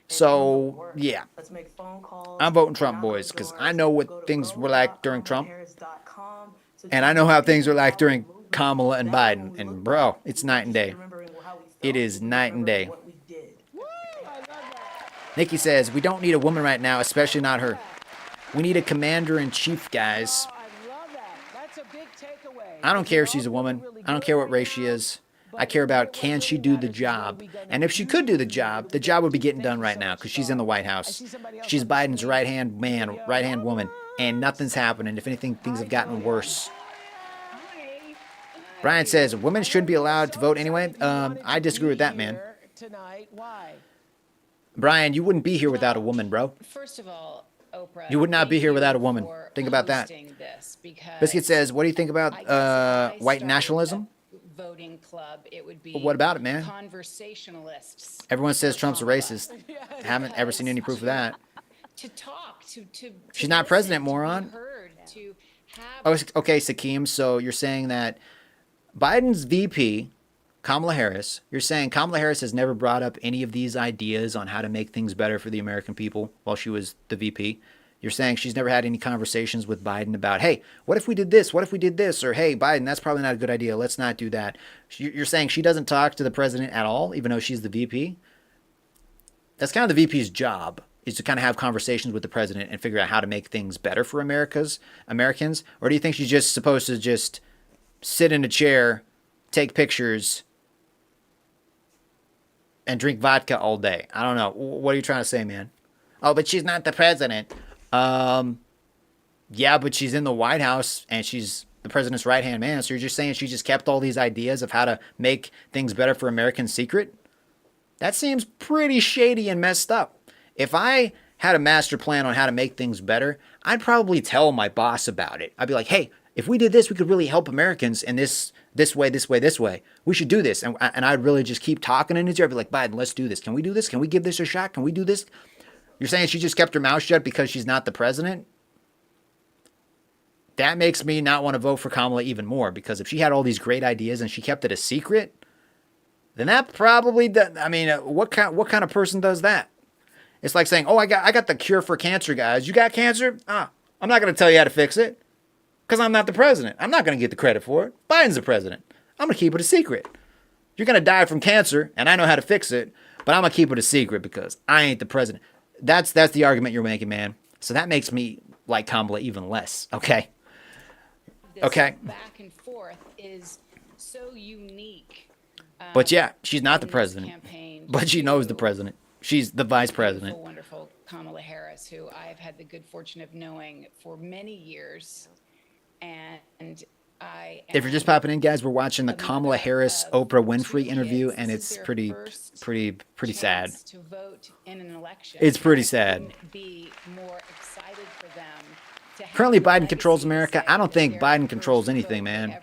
So, yeah. I'm voting Trump, boys, because I know what things were like during Trump. And I know how things are like during Kamala and Biden. And, bro, it's night and day. It is night and day. Nikki says, we don't need a woman right now, especially not her. We need a commander-in-chief, guys. I don't care if she's a woman. I don't care what race she is. I care about, can she do the job? And if she could do the job would be getting done right now because she's in the White House. She's Biden's right-hand man, right-hand woman, and nothing's happening. If anything, things have gotten worse. Brian says, women should be allowed to vote anyway. I disagree with that, man. Brian, you wouldn't be here without a woman, bro. First of all, Oprah, you would not be here without a woman. Think about that. Biscuit says, what do you think about white nationalism? Voting club, it would be what about it, man? Conversationalists. Everyone says Trump's a racist. Haven't ever seen any proof of that. To talk, she's not president, moron. Oh, okay, Sakim, so you're saying that Biden's VP, Kamala Harris, you're saying Kamala Harris has never brought up any of these ideas on how to make things better for the American people while she was the VP. You're saying she's never had any conversations with Biden about, hey, what if we did this? What if we did this? Or, hey, Biden, that's probably not a good idea. Let's not do that. You're saying she doesn't talk to the president at all, even though she's the VP? That's kind of the VP's job, is to kind of have conversations with the president and figure out how to make things better for Americans? Or do you think she's just supposed to just sit in a chair, take pictures, and drink vodka all day? I don't know. What are you trying to say, man? Oh, but she's not the president. Yeah, but she's in the White House and she's the president's right-hand man. So you're just saying she just kept all these ideas of how to make things better for Americans secret? That seems pretty shady and messed up. If I had a master plan on how to make things better, I'd probably tell my boss about it. I'd be like, hey, if we did this, we could really help Americans in this way. We should do this. And I'd really just keep talking in his ear. I'd be like, Biden, let's do this. Can we do this? Can we give this a shot? Can we do this? You're saying she just kept her mouth shut because she's not the president? That makes me not want to vote for Kamala even more, because if she had all these great ideas and she kept it a secret, then that probably, what kind of person does that? It's like saying, oh, I got the cure for cancer, guys. You got cancer? I'm not going to tell you how to fix it because I'm not the president. I'm not going to get the credit for it. Biden's the president. I'm going to keep it a secret. You're going to die from cancer, and I know how to fix it, but I'm going to keep it a secret because I ain't the president. That's the argument you're making, man. So that makes me like Kamala even less. Okay. Okay. Back and forth is so unique. But yeah, she's not the president. But she knows the president. She's the vice president. Wonderful Kamala Harris, who I've had the good fortune of knowing for many years, and if you're just popping in, guys, we're watching the Kamala Harris Oprah Winfrey interview, and it's pretty sad. To vote in an election, it's pretty sad. Currently, Biden controls America. I don't think Biden controls anything, man.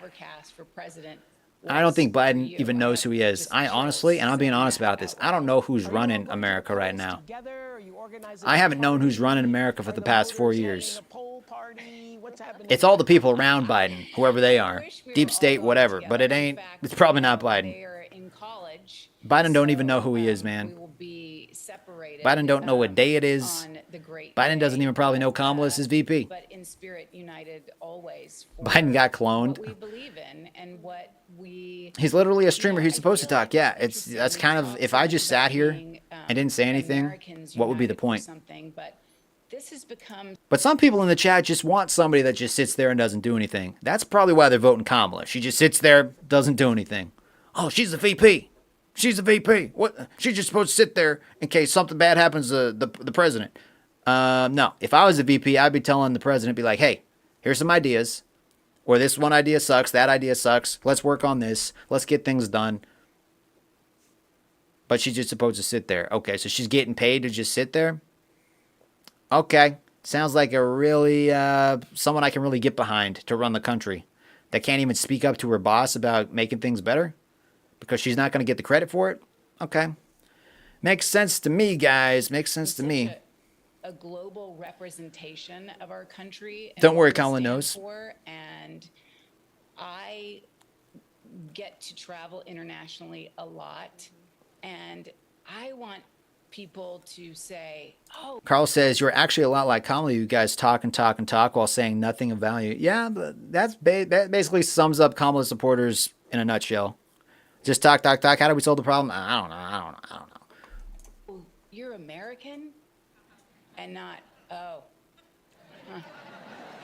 I don't think Biden even knows who he is. I honestly, and I'm being honest about this, I don't know who's running America right now. I haven't known who's running America for the past 4 years. It's all the people around Biden, whoever they are, deep state, whatever. But it's probably not Biden. Biden don't even know who he is, man. Biden don't know what day it is. Biden doesn't even probably know Kamala is his VP. Biden got cloned. He's literally a streamer. He's supposed to talk. Yeah, that's kind of, if I just sat here and didn't say anything, what would be the point? But some people in the chat just want somebody that just sits there and doesn't do anything. That's probably why they're voting Kamala. She just sits there, doesn't do anything. Oh, she's the VP. She's a VP. What? She's just supposed to sit there in case something bad happens to the president. No. If I was a VP, I'd be telling the president, be like, hey, here's some ideas. Or this one idea sucks. That idea sucks. Let's work on this. Let's get things done. But she's just supposed to sit there. Okay, so she's getting paid to just sit there? Okay. Sounds like a really, someone I can really get behind to run the country. That can't even speak up to her boss about making things better? Because she's not going to get the credit for it? Okay. Makes sense to me, guys. Makes sense to me. A global representation of our country. Don't worry, Kamala knows. And I get to travel internationally a lot. And I want people to say, oh. Carl says, you're actually a lot like Kamala. You guys talk and talk and talk while saying nothing of value. Yeah, but that basically sums up Kamala supporters in a nutshell. Just talk, talk, talk. How do we solve the problem? I don't know. You're American and not, oh. Huh.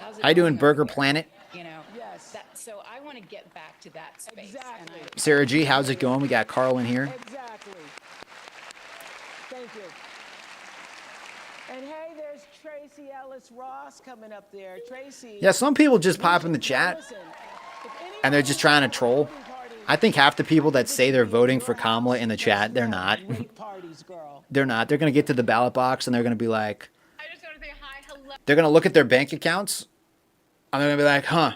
How's it How you doing, going Burger over there? Planet? You know, yes. So I want to get back to that space. Exactly. Sarah G, how's it going? We got Carl in here. Exactly. Thank you. And hey, there's Tracy Ellis Ross coming up there. Tracy. Yeah, some people just pop in the chat and they're just trying to troll. I think half the people that say they're voting for Kamala in the chat, they're not. They're not. They're going to get to the ballot box and they're going to be like, they're going to look at their bank accounts and they're going to be like, huh,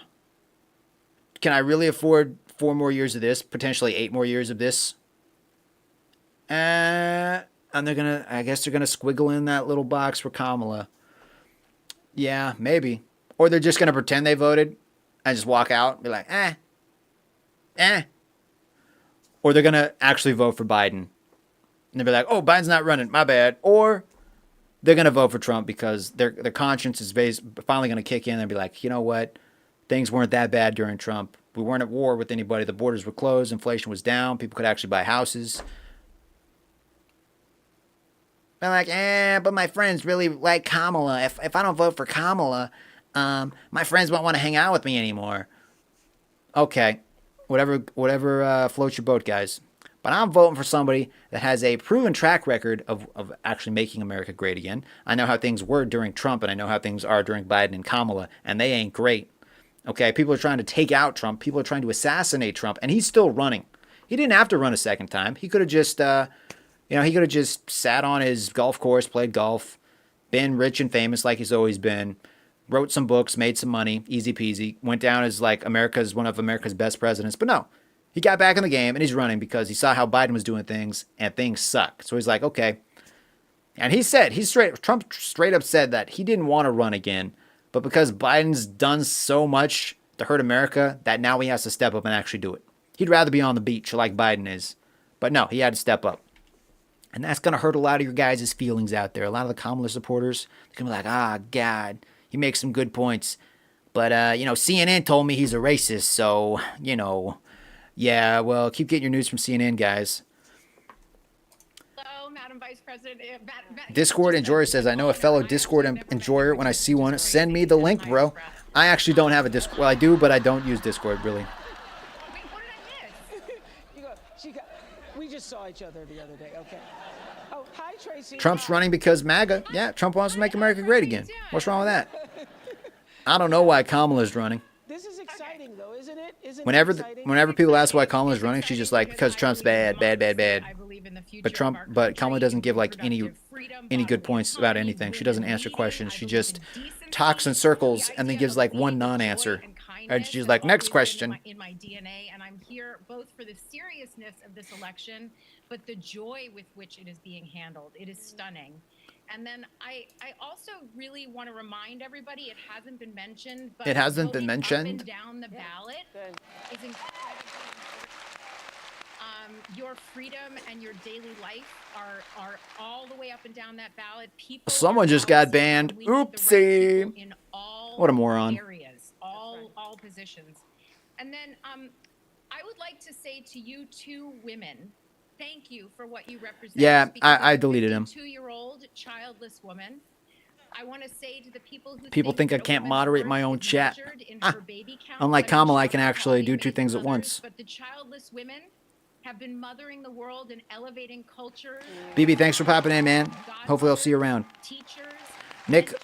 can I really afford 4 more years of this? Potentially 8 more years of this? And they're going to, I guess they're going to squiggle in that little box for Kamala. Yeah, maybe. Or they're just going to pretend they voted and just walk out and be like, Or they're going to actually vote for Biden. And they'll be like, oh, Biden's not running, my bad. Or they're going to vote for Trump because their conscience is finally going to kick in and be like, you know what? Things weren't that bad during Trump. We weren't at war with anybody. The borders were closed. Inflation was down. People could actually buy houses. They're like, but my friends really like Kamala. If I don't vote for Kamala, my friends won't want to hang out with me anymore. Okay. Whatever floats your boat, guys. But I'm voting for somebody that has a proven track record of actually making America great again. I know how things were during Trump, and I know how things are during Biden and Kamala, and they ain't great. Okay, people are trying to take out Trump. People are trying to assassinate Trump, and he's still running. He didn't have to run a second time. He could have just, sat on his golf course, played golf, been rich and famous like he's always been, wrote some books, made some money, easy peasy, went down as like one of America's best presidents. But no, he got back in the game and he's running because he saw how Biden was doing things and things suck. So he's like, okay. And Trump straight up said that he didn't want to run again, but because Biden's done so much to hurt America that now he has to step up and actually do it. He'd rather be on the beach like Biden is. But no, he had to step up. And that's going to hurt a lot of your guys' feelings out there. A lot of the Kamala supporters, they're going to be like, God, he makes some good points. But, CNN told me he's a racist. So, yeah, well, keep getting your news from CNN, guys. Hello, Madam Vice President. Discord Enjoyer says, I know a fellow Discord Enjoyer. When I see one, send me the link, bro. I actually don't have a Discord. Well, I do, but I don't use Discord, really. We just saw each other the other day, okay? Oh, hi, Tracy. Trump's running because MAGA. Yeah, Trump wants to make America great again. What's wrong with that? I don't know why Kamala's running. This is exciting, though, isn't it? Whenever people ask why Kamala's running, she's just like, because Trump's bad. But Kamala doesn't give like any good points about anything. She doesn't answer questions. She just talks in circles and then gives like one non-answer. And she's like, next question. In my DNA, and I'm here both for the seriousness of this election, but the joy with which it is being handled. It is stunning. And then I also really want to remind everybody, it hasn't been mentioned, but it hasn't been mentioned. Up and down the ballot is incredibly important. Your freedom and your daily life are all the way up and down that ballot. People. Someone just got banned. Oopsie. In all what a moron. Areas, all positions. And then I would like to say to you two women, thank you for what you represent. Yeah, I deleted him. 2-year-old childless woman. I want to say to the people think I can't moderate my own chat. Unlike Kamala, I can actually do 2 things at once. But the childless women, have been mothering the world and elevating culture. BB, thanks for popping in, man. Hopefully I'll see you around. Teachers. Nick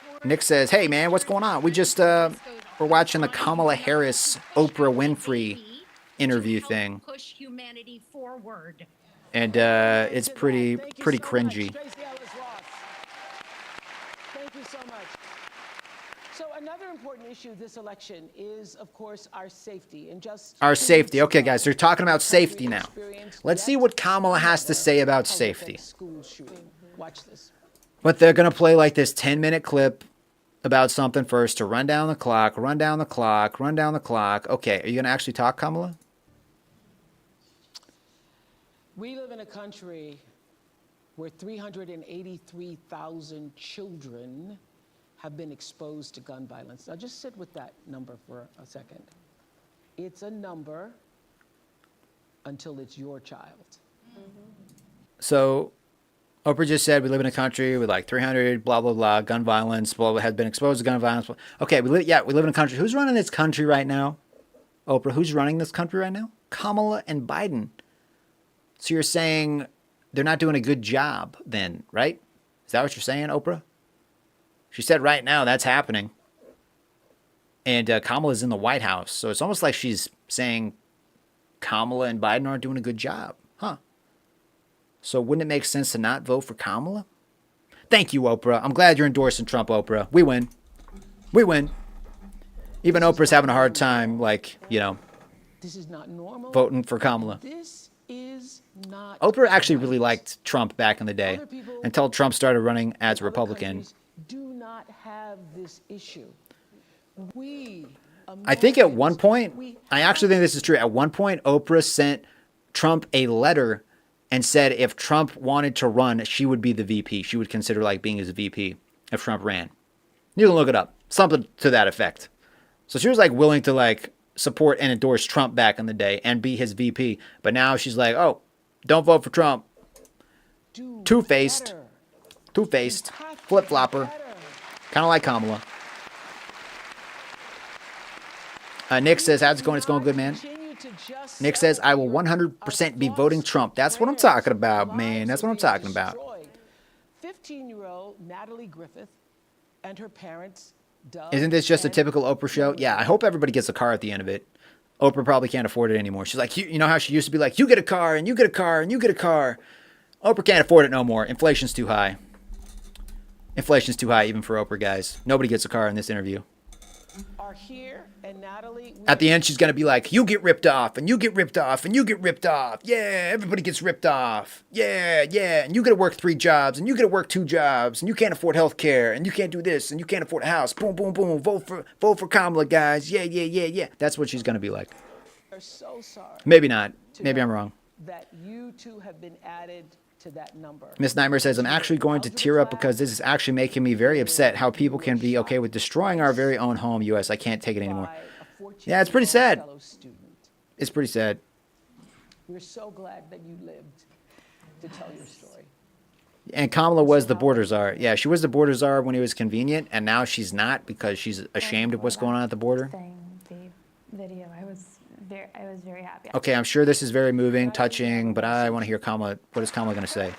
says, hey, man, what's going on? We just, we're watching the Kamala Harris, Oprah Winfrey interview thing. Push humanity forward. And it's pretty cringy. Thank you so much. So another important issue this election is, of course, our safety. And just Our safety. Okay, guys, they're talking about safety now. Let's see what Kamala has to say about safety. School shooting. Watch this. But they're going to play like this 10-minute clip about something first to run down the clock, run down the clock, run down the clock. Okay, are you going to actually talk, Kamala? We live in a country where 383,000 children have been exposed to gun violence. Now just sit with that number for a second. It's a number until it's your child. So Oprah just said we live in a country with like 300 blah blah blah gun violence, blah, blah, had been exposed to gun violence. Okay, we live in a country. Who's running this country right now? Oprah, who's running this country right now? Kamala and Biden. So you're saying they're not doing a good job then, right? Is that what you're saying, Oprah? She said right now that's happening. And Kamala's in the White House. So it's almost like she's saying Kamala and Biden aren't doing a good job. Huh. So wouldn't it make sense to not vote for Kamala? Thank you, Oprah. I'm glad you're endorsing Trump, Oprah. We win. We win. Even Oprah's having a hard time, like, you know, This is not normal. voting for Kamala. This is not Oprah actually really liked Trump back in the day until Trump started running as a Republican. do not have this issue. We I think at one point, I actually think this is true. At one point, Oprah sent Trump a letter and said if Trump wanted to run, she would be the VP. She would consider like being his VP if Trump ran. You can look it up. Something to that effect. So she was like willing to like support and endorse Trump back in the day and be his VP. But now she's like, oh, don't vote for Trump. Two-faced. Two-faced. Flip-flopper. Kind of like Kamala. Nick says, how's it going? It's going good, man. Nick says, I will 100% be voting Trump. That's what I'm talking about, man. That's what I'm talking about. 15-year-old Natalie Griffith and her parents, Doug. Isn't this just a typical Oprah show? Yeah, I hope everybody gets a car at the end of it. Oprah probably can't afford it anymore. She's like, you know how she used to be like, you get a car, and you get a car, and you get a car. Oprah can't afford it no more. Inflation's too high. Inflation's too high even for Oprah, guys. Nobody gets a car in this interview. Are here, and Natalie, At the end, she's going to be like, you get ripped off, and you get ripped off, and you get ripped off. Yeah, everybody gets ripped off. Yeah, yeah. And you got to work 3 jobs, and you got to work 2 jobs, and you can't afford health care, and you can't do this, and you can't afford a house. Boom, boom, boom. Vote for Kamala, guys. Yeah, yeah, yeah, yeah. That's what she's going to be like. are so sorry. Maybe not. Maybe I'm wrong. That you two have been added to that number. Miss Nightmare says, I'm actually going to tear up because this is actually making me very upset how people can be okay with destroying our very own home, U.S. I can't take it anymore. Yeah, it's pretty sad. It's pretty sad. We're so glad that you lived to tell your story. And Kamala was the border czar. Yeah, she was the border czar when it was convenient, and now she's not because she's ashamed of what's going on at the border. The video, I was very happy. Okay, I'm sure this is very moving, touching, but I want to hear Kamala. What is Kamala going to say?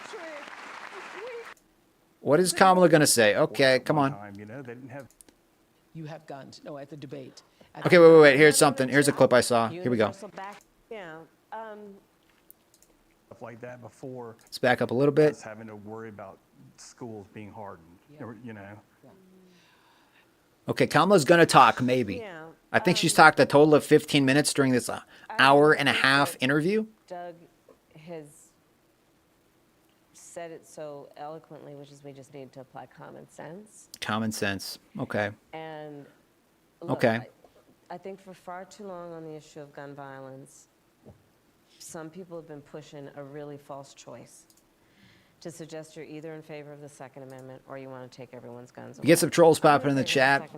What is Kamala going to say? Okay, come on. You have guns. No, at the debate. Okay, wait. Here's something. Here's a clip I saw. Here we go. Yeah. Stuff like that before. Let's back up a little bit. Us having to worry about schools being hardened. You know. Okay, Kamala's going to talk, maybe. I think she's talked a total of 15 minutes during this hour and a half interview. Doug has said it so eloquently, which is we just need to apply common sense. Common sense. Okay. And look, okay. I think for far too long on the issue of gun violence, some people have been pushing a really false choice to suggest you're either in favor of the Second Amendment or you want to take everyone's guns away. We get some trolls popping in the chat.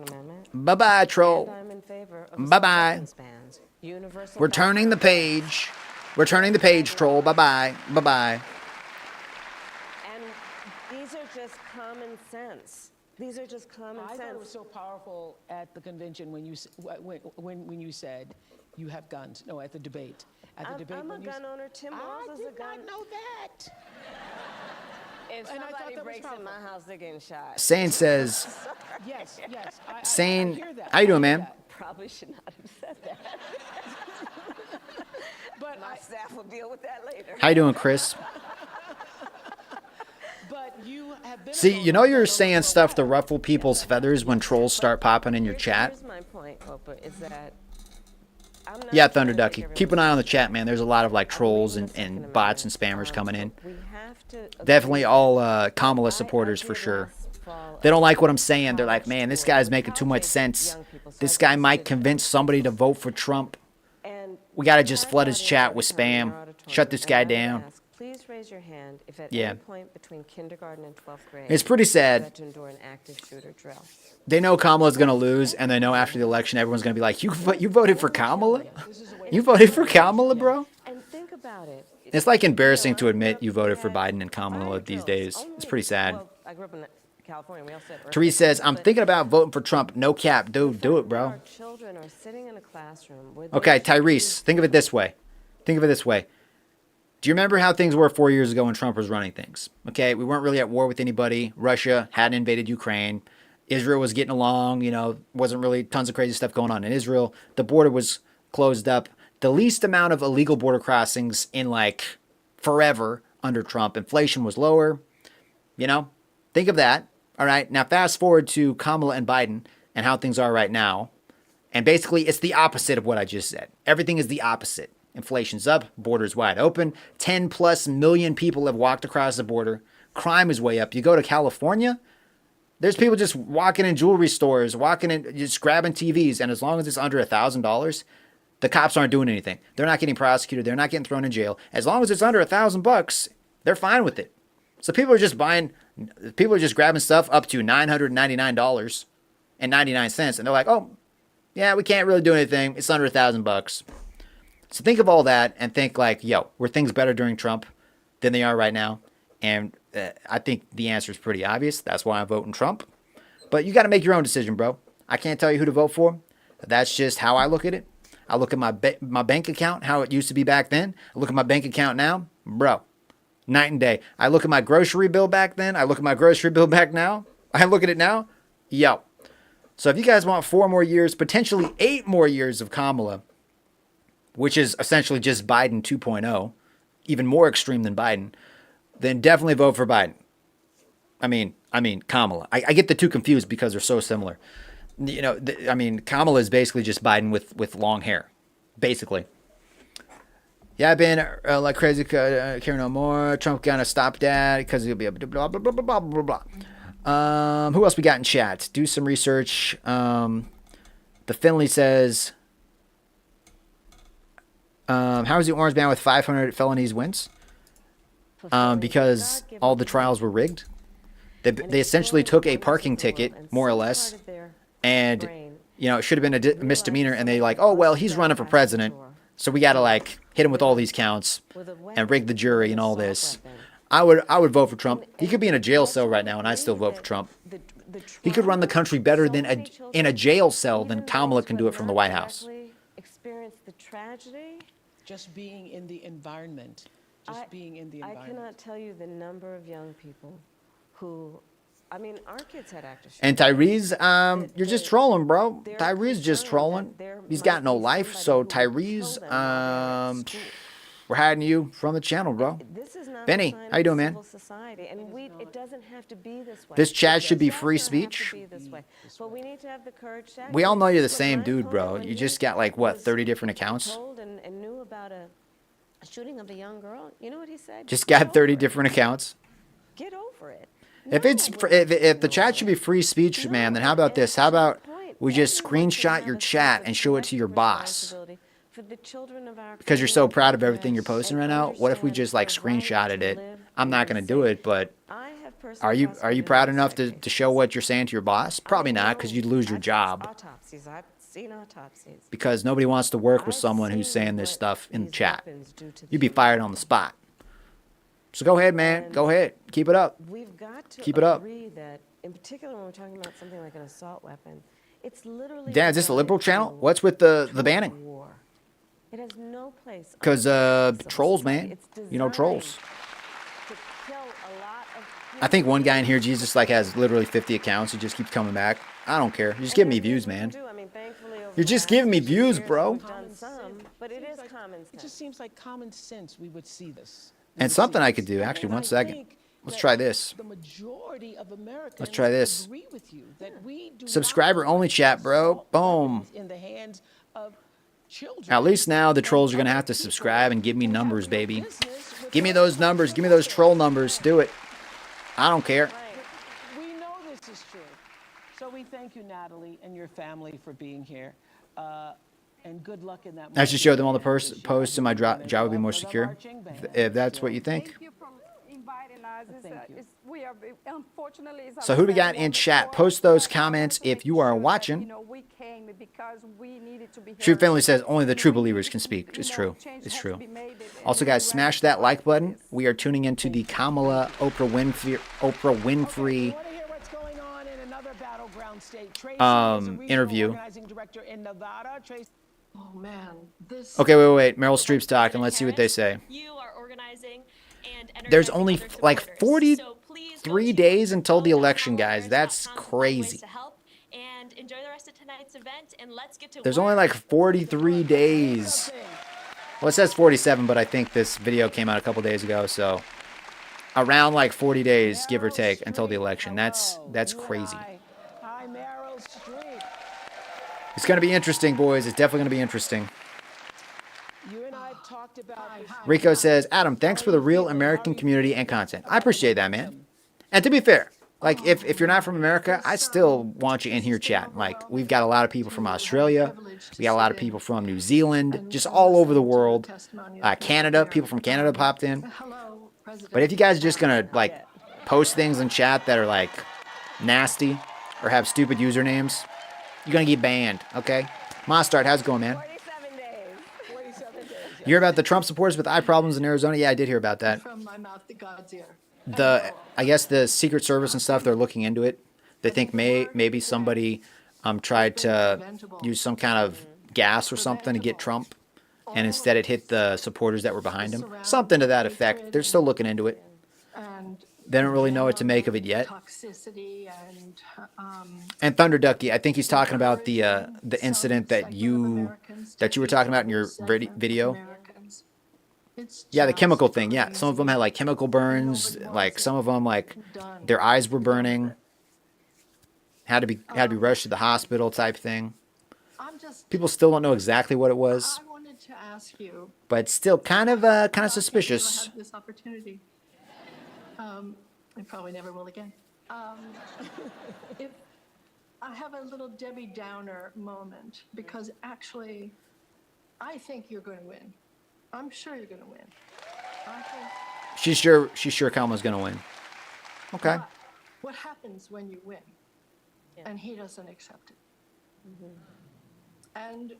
Bye-bye, troll. And I'm in favor of bye-bye. weapons bans, universal We're turning the page. We're turning the page, troll. Bye-bye. Bye-bye. And these are just common sense. These are just common I sense. thought it was so powerful at the convention when you when you said you have guns. No, at the debate. at the debate. I'm a when you gun owner. Tim Walz is a gun. I did not know that. If And I thought somebody that was breaks in powerful. my house, they're getting shot. Sane says, Yes, yes. I Sane, hear that. how you doing, I hear man? that. Probably should not have said that. But my staff will deal with that later. How you doing, Chris? But you have been. See, you know you're saying stuff to ruffle people's feathers when trolls start popping in your chat. Here's my point, Oprah, is that I'm not Yeah, trying Thunder to Ducky. make Keep an eye on the chat, man. There's a lot of like trolls and bots and spammers coming in. Definitely all Kamala supporters for sure. They don't like what I'm saying. They're like, man, this guy's making too much sense. This guy might convince somebody to vote for Trump. We got to just flood his chat with spam. Shut this guy down. Please raise your hand if at Yeah. any point between kindergarten and 12th grade It's pretty sad. you had to endure an active shooter drill. They know Kamala's going to lose, and they know after the election everyone's going to be like, you voted for Kamala? You voted for Kamala, bro? And think about it. It's like embarrassing to admit you voted for Biden and Kamala these days. It's pretty sad. Well, I grew up in California. We all said Therese says, I'm thinking about voting for Trump. No cap. Dude, do it, bro. our children are sitting in a classroom with Okay, Tyrese, think of it this way. Think of it this way. Do you remember how things were 4 years ago when Trump was running things? Okay, we weren't really at war with anybody. Russia hadn't invaded Ukraine. Israel was getting along, you know, wasn't really tons of crazy stuff going on in Israel. The border was closed up. The least amount of illegal border crossings in like forever under Trump. Inflation was lower. You know, think of that. All right, now fast forward to Kamala and Biden and how things are right now. And basically, it's the opposite of what I just said. Everything is the opposite. Inflation's up, borders wide open. 10+ million people have walked across the border. Crime is way up. You go to California, there's people just walking in jewelry stores, walking in, just grabbing TVs. And as long as it's under $1,000, the cops aren't doing anything. They're not getting prosecuted. They're not getting thrown in jail. As long as it's under $1,000, they're fine with it. So people are just grabbing stuff up to $999.99. And they're like, oh, yeah, we can't really do anything. It's under $1,000. So think of all that and think like, yo, were things better during Trump than they are right now? And I think the answer is pretty obvious. That's why I'm voting Trump. But you got to make your own decision, bro. I can't tell you who to vote for. That's just how I look at it. I look at my bank account, how it used to be back then. I look at my bank account now, bro, night and day. I look at my grocery bill back then. I look at my grocery bill back now. I look at it now. Yo. So if you guys want 4 more years, potentially 8 more years of Kamala, which is essentially just Biden 2.0, even more extreme than Biden, then definitely vote for Biden. I mean Kamala. I get the two confused because they're so similar. You know, Kamala is basically just Biden with long hair, basically. Yeah, I've been like crazy, care no more. Trump gonna stop that because he'll be able to blah, blah, blah, blah, blah, blah, blah. Who else we got in chat? Do some research. The Finley says, how is the orange man with 500 felonies wins? Because all the trials were rigged. They essentially took a parking ticket, more or less, and you know it should have been a misdemeanor, and they like, oh well, he's running for president, so we got to like hit him with all these counts and rig the jury and all this. I would vote for Trump. He could be in a jail cell right now, and I still vote for Trump. He could run the country better in a jail cell than Kamala can do it from the White House. Experience the tragedy. Just being in the environment. Just being in the environment. I cannot tell you the number of young people who, I mean, our kids had active shooters. And Tyrese, you're just trolling, bro. Tyrese just trolling. He's got no life. So Tyrese, we're hiding you from the channel, bro. Benny, how you doing, man? Society, and it doesn't have to be this way. This chat should be free speech. But we need to have the courage. We all know you're the same dude, bro. You just got like what, 30 different accounts? And knew about a shooting of a young girl. You know what he said? Just got 30 different accounts. Get over it. If the chat should be free speech, man, then how about this? How about we just screenshot your chat and show it to your boss? Because you're so proud of everything you're posting right now. What if we just like screenshotted it? I'm not gonna do it, but are you proud enough to show what you're saying to your boss? Probably not, because you'd lose your job. Autopsies. I've seen autopsies. Because nobody wants to work with someone who's saying this stuff in the chat. You'd be fired on the spot. So go ahead, man. Go ahead. Keep it up. We've got to keep it up. agree that, in particular, when we're talking about something like an assault weapon, it's literally. Dad, is this a liberal channel? What's with the banning? It has no place. Because on civil trolls, society. man. It's You know, designed trolls. to kill a lot of I think one guy in here, Jesus, like has literally 50 accounts. He just keeps coming back. I don't care. You're just giving me views, man. I mean, thankfully, over You're the just last giving me few views, years, bro. We've done some, but it is common sense. It just seems like common sense we would see this. And something I could do, actually, one second. Let's try this. The majority of Americans Let's try this. agree with you that we do Subscriber only chat, bro. Boom. in the hands of children. At least now the trolls are going to have to subscribe and give me numbers, baby. Give me those numbers. Give me those troll numbers. Do it. I don't care. We know this is true. So we thank you, Natalie, and your family for being here. And good luck in that. I should show them all the posts and my job would be more secure. If that's what you think. Thank you for inviting us. We are, unfortunately, it's So who do we got in chat? Post those comments if you are watching. we came because we needed to be True Family says only the true believers can speak. It's true. It's true. Also, guys, smash that like button. We are tuning into the Kamala Oprah Winfrey interview. Oh man, this. Okay, wait. Meryl Streep's talking. Let's see what they say. You are organizing and There's only like 43 days until the election, guys. That's crazy. and enjoy the rest of tonight's event, and let's get to There's work. only like 43 days. Well, it says 47, but I think this video came out a couple days ago, so around like 40 days, give or take, until the election. That's crazy. Hi, Meryl Streep. It's going to be interesting, boys. It's definitely going to be interesting. You and I have talked about this. Rico says, Adam, thanks for the real American community and content. I appreciate that, man. And to be fair, like, if you're not from America, I still want you in here chatting. Like, we've got a lot of people from Australia. We got a lot of people from New Zealand, just all over the world. Canada, people from Canada popped in. But if you guys are just going to, like, post things in chat that are, like, nasty or have stupid usernames, you're going to get banned, okay? Mostard, how's it going, man? 47 days. You hear about the Trump supporters with eye problems in Arizona? Yeah, I did hear about that. From my mouth to God's ear. I guess the Secret Service and stuff, they're looking into it. They think maybe somebody tried to use some kind of gas or something to get Trump, and instead it hit the supporters that were behind him. Something to that effect. They're still looking into it. They don't really know what to make of it yet. Toxicity And Thunder Ducky, I think he's talking about the incident that you were talking about in your video. Yeah, the chemical thing. Yeah, some of them had like chemical burns. Like some of them, like their eyes were burning. Had to be rushed to the hospital type thing. People still don't know exactly what it was, I wanted to ask you. but it's still kind of suspicious. Have this opportunity. I probably never will again. If I have a little Debbie Downer moment, because actually, I think you're going to win. I'm sure you're going to win. I think. She's sure Kamala's gonna win. Okay. But what happens when you win, and he doesn't accept it? And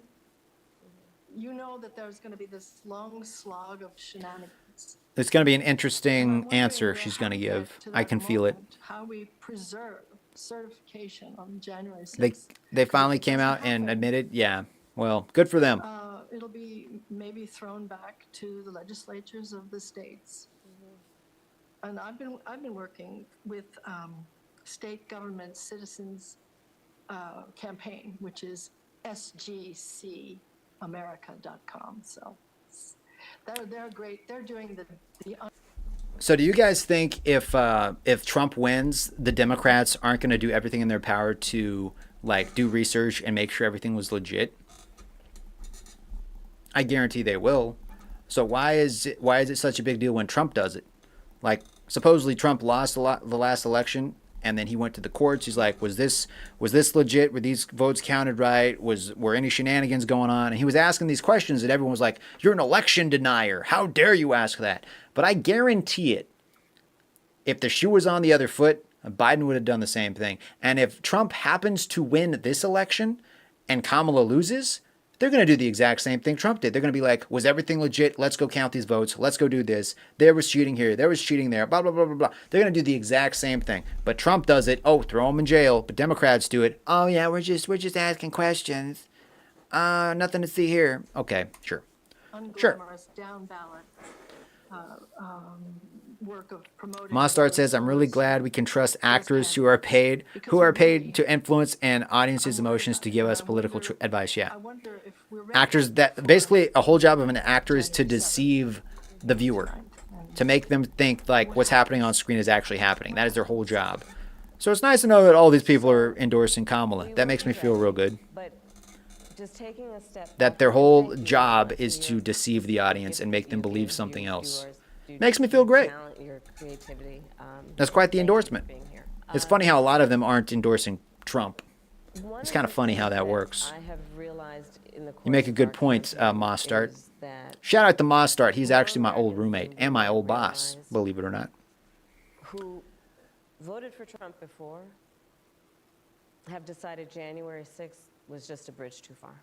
you know that there's going to be this long slog of shenanigans. It's gonna be an interesting answer she's gonna give. I can feel it. How we preserve certification on January 6th. They finally came out and admitted. Yeah. Well, good for them. It'll be maybe thrown back to the legislatures of the states. And I've been working with state government citizens campaign, which is sgcamerica.com. So they're great. They're doing the So do you guys think if Trump wins, the Democrats aren't going to do everything in their power to like do research and make sure everything was legit? I guarantee they will. So why is it such a big deal when Trump does it? Like supposedly Trump lost the last election and then he went to the courts. He's like, was this legit? Were these votes counted right? Were any shenanigans going on? And he was asking these questions and everyone was like, you're an election denier. How dare you ask that? But I guarantee it. If the shoe was on the other foot, Biden would have done the same thing. And if Trump happens to win this election and Kamala loses, they're going to do the exact same thing Trump did. They're going to be like, was everything legit? Let's go count these votes. Let's go do this. There was cheating here. There was cheating there. Blah, blah, blah, blah, blah. They're going to do the exact same thing. But Trump does it. Oh, throw him in jail. But Democrats do it. Oh, yeah, we're just asking questions. Nothing to see here. Okay, sure. Sure. unglamorous, down ballot work of promoting. Mostard says, I'm really glad we can trust actors who are paid to influence an audience's emotions to give us political advice. Yeah. Actors, that basically a whole job of an actor is to deceive the viewer, to make them think like what's happening on screen is actually happening. That is their whole job. So it's nice to know that all these people are endorsing Kamala. That makes me feel real good. Just taking a step That their whole job is to deceive the audience and make them believe something else. Makes me feel great. That's quite the endorsement. It's funny how a lot of them aren't endorsing Trump. It's kind of funny how that works. You make a good point, Mostart. Shout out to Mostart. He's actually my old roommate and my old boss, believe it or not. Who voted for Trump before have decided January 6th was just a bridge too far.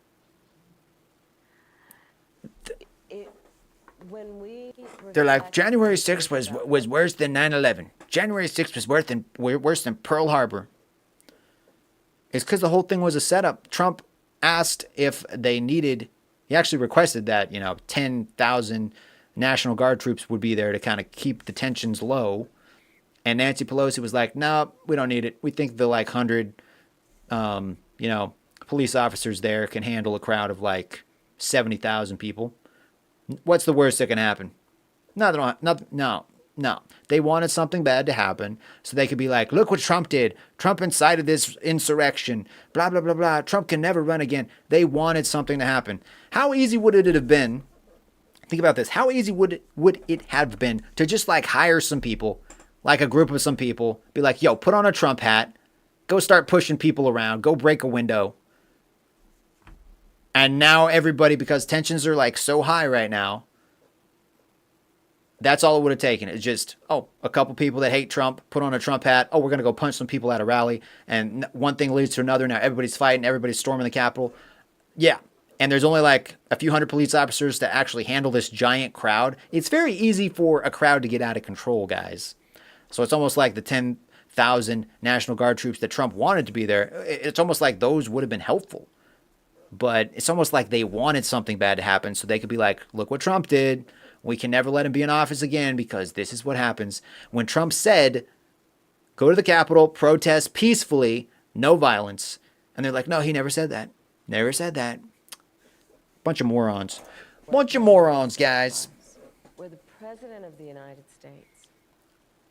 They're like, January 6th was worse than 9/11. January 6th was worse than Pearl Harbor. It's because the whole thing was a setup. Trump asked if they needed, he actually requested that, 10,000 National Guard troops would be there to kind of keep the tensions low. And Nancy Pelosi was like, no, we don't need it. We think the 100, police officers there can handle a crowd of 70,000 people. What's the worst that can happen? No. They wanted something bad to happen so they could be like, look what Trump did. Trump incited this insurrection. Blah, blah, blah, blah. Trump can never run again. They wanted something to happen. How easy would it have been? Think about this. How easy would it have been to just hire some people, like a group of some people, be like, yo, put on a Trump hat, go start pushing people around, go break a window. And now everybody, because tensions are so high right now, that's all it would have taken. It's just, a couple people that hate Trump, put on a Trump hat. Oh, we're going to go punch some people at a rally. And one thing leads to another. Now everybody's fighting. Everybody's storming the Capitol. Yeah. And there's only a few hundred police officers to actually handle this giant crowd. It's very easy for a crowd to get out of control, guys. So it's almost like the 10,000 National Guard troops that Trump wanted to be there. It's almost like those would have been helpful. But it's almost like they wanted something bad to happen so they could be like, look what Trump did. We can never let him be in office again because this is what happens. When Trump said, go to the Capitol, protest peacefully, no violence. And they're like, no, he never said that. Never said that. Bunch of morons. Bunch of morons, guys. Where the President of the United States,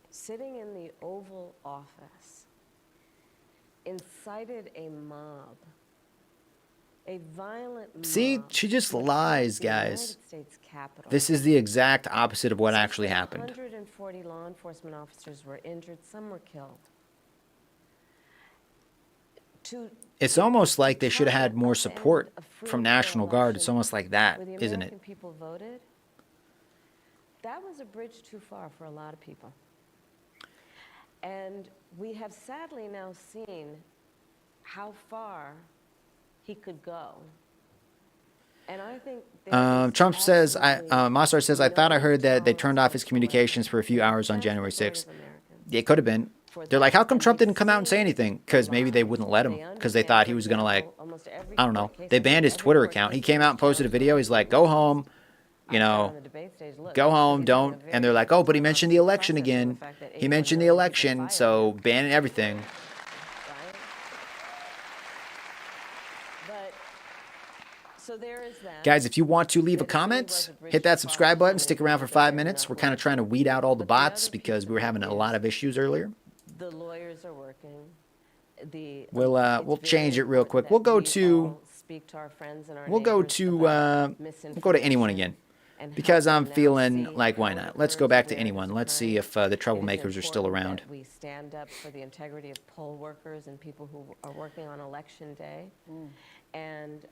sitting in the Oval Office, incited a mob. A violent mob. See, she just lies, guys. This is the exact opposite of what actually happened. 140 law enforcement officers were injured, some were killed. It's almost like they should have had more support from National Guard. It's almost like that, isn't it? People voted. That was a bridge too far for a lot of people. And we have sadly now seen how far he could go. And I think Trump says, Mossad says, I thought I heard that they turned off his communications for a few hours on January 6th. It could have been. They're like, how come Trump didn't come out and say anything? Because maybe they wouldn't let him because they thought he was going to I don't know. They banned his Twitter account. He came out and posted a video. He's like, go home, go home, don't. And they're like, oh, but he mentioned the election again. He mentioned the election, so banning everything. Guys, if you want to leave a comment, hit that subscribe button. Stick around for 5 minutes. We're kind of trying to weed out all the bots because we were having a lot of issues earlier. The lawyers are working. We'll change it real quick. We'll go to anyone again because I'm feeling like why not? Let's go back to anyone. Let's see if the troublemakers are still around. We stand up for the integrity of poll workers and people who are working on election day. And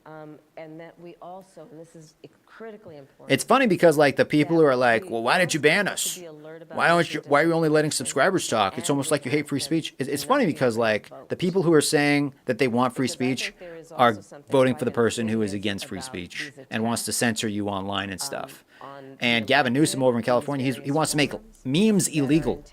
that we also, and this is critically important. It's funny because the people who are like, well, why did you ban us? Why are you only letting subscribers talk? It's almost like you hate free speech. It's funny because the people who are saying that they want free speech are voting for the person who is against free speech and wants to censor you online and stuff. And Gavin Newsom over in California, he wants to make memes illegal.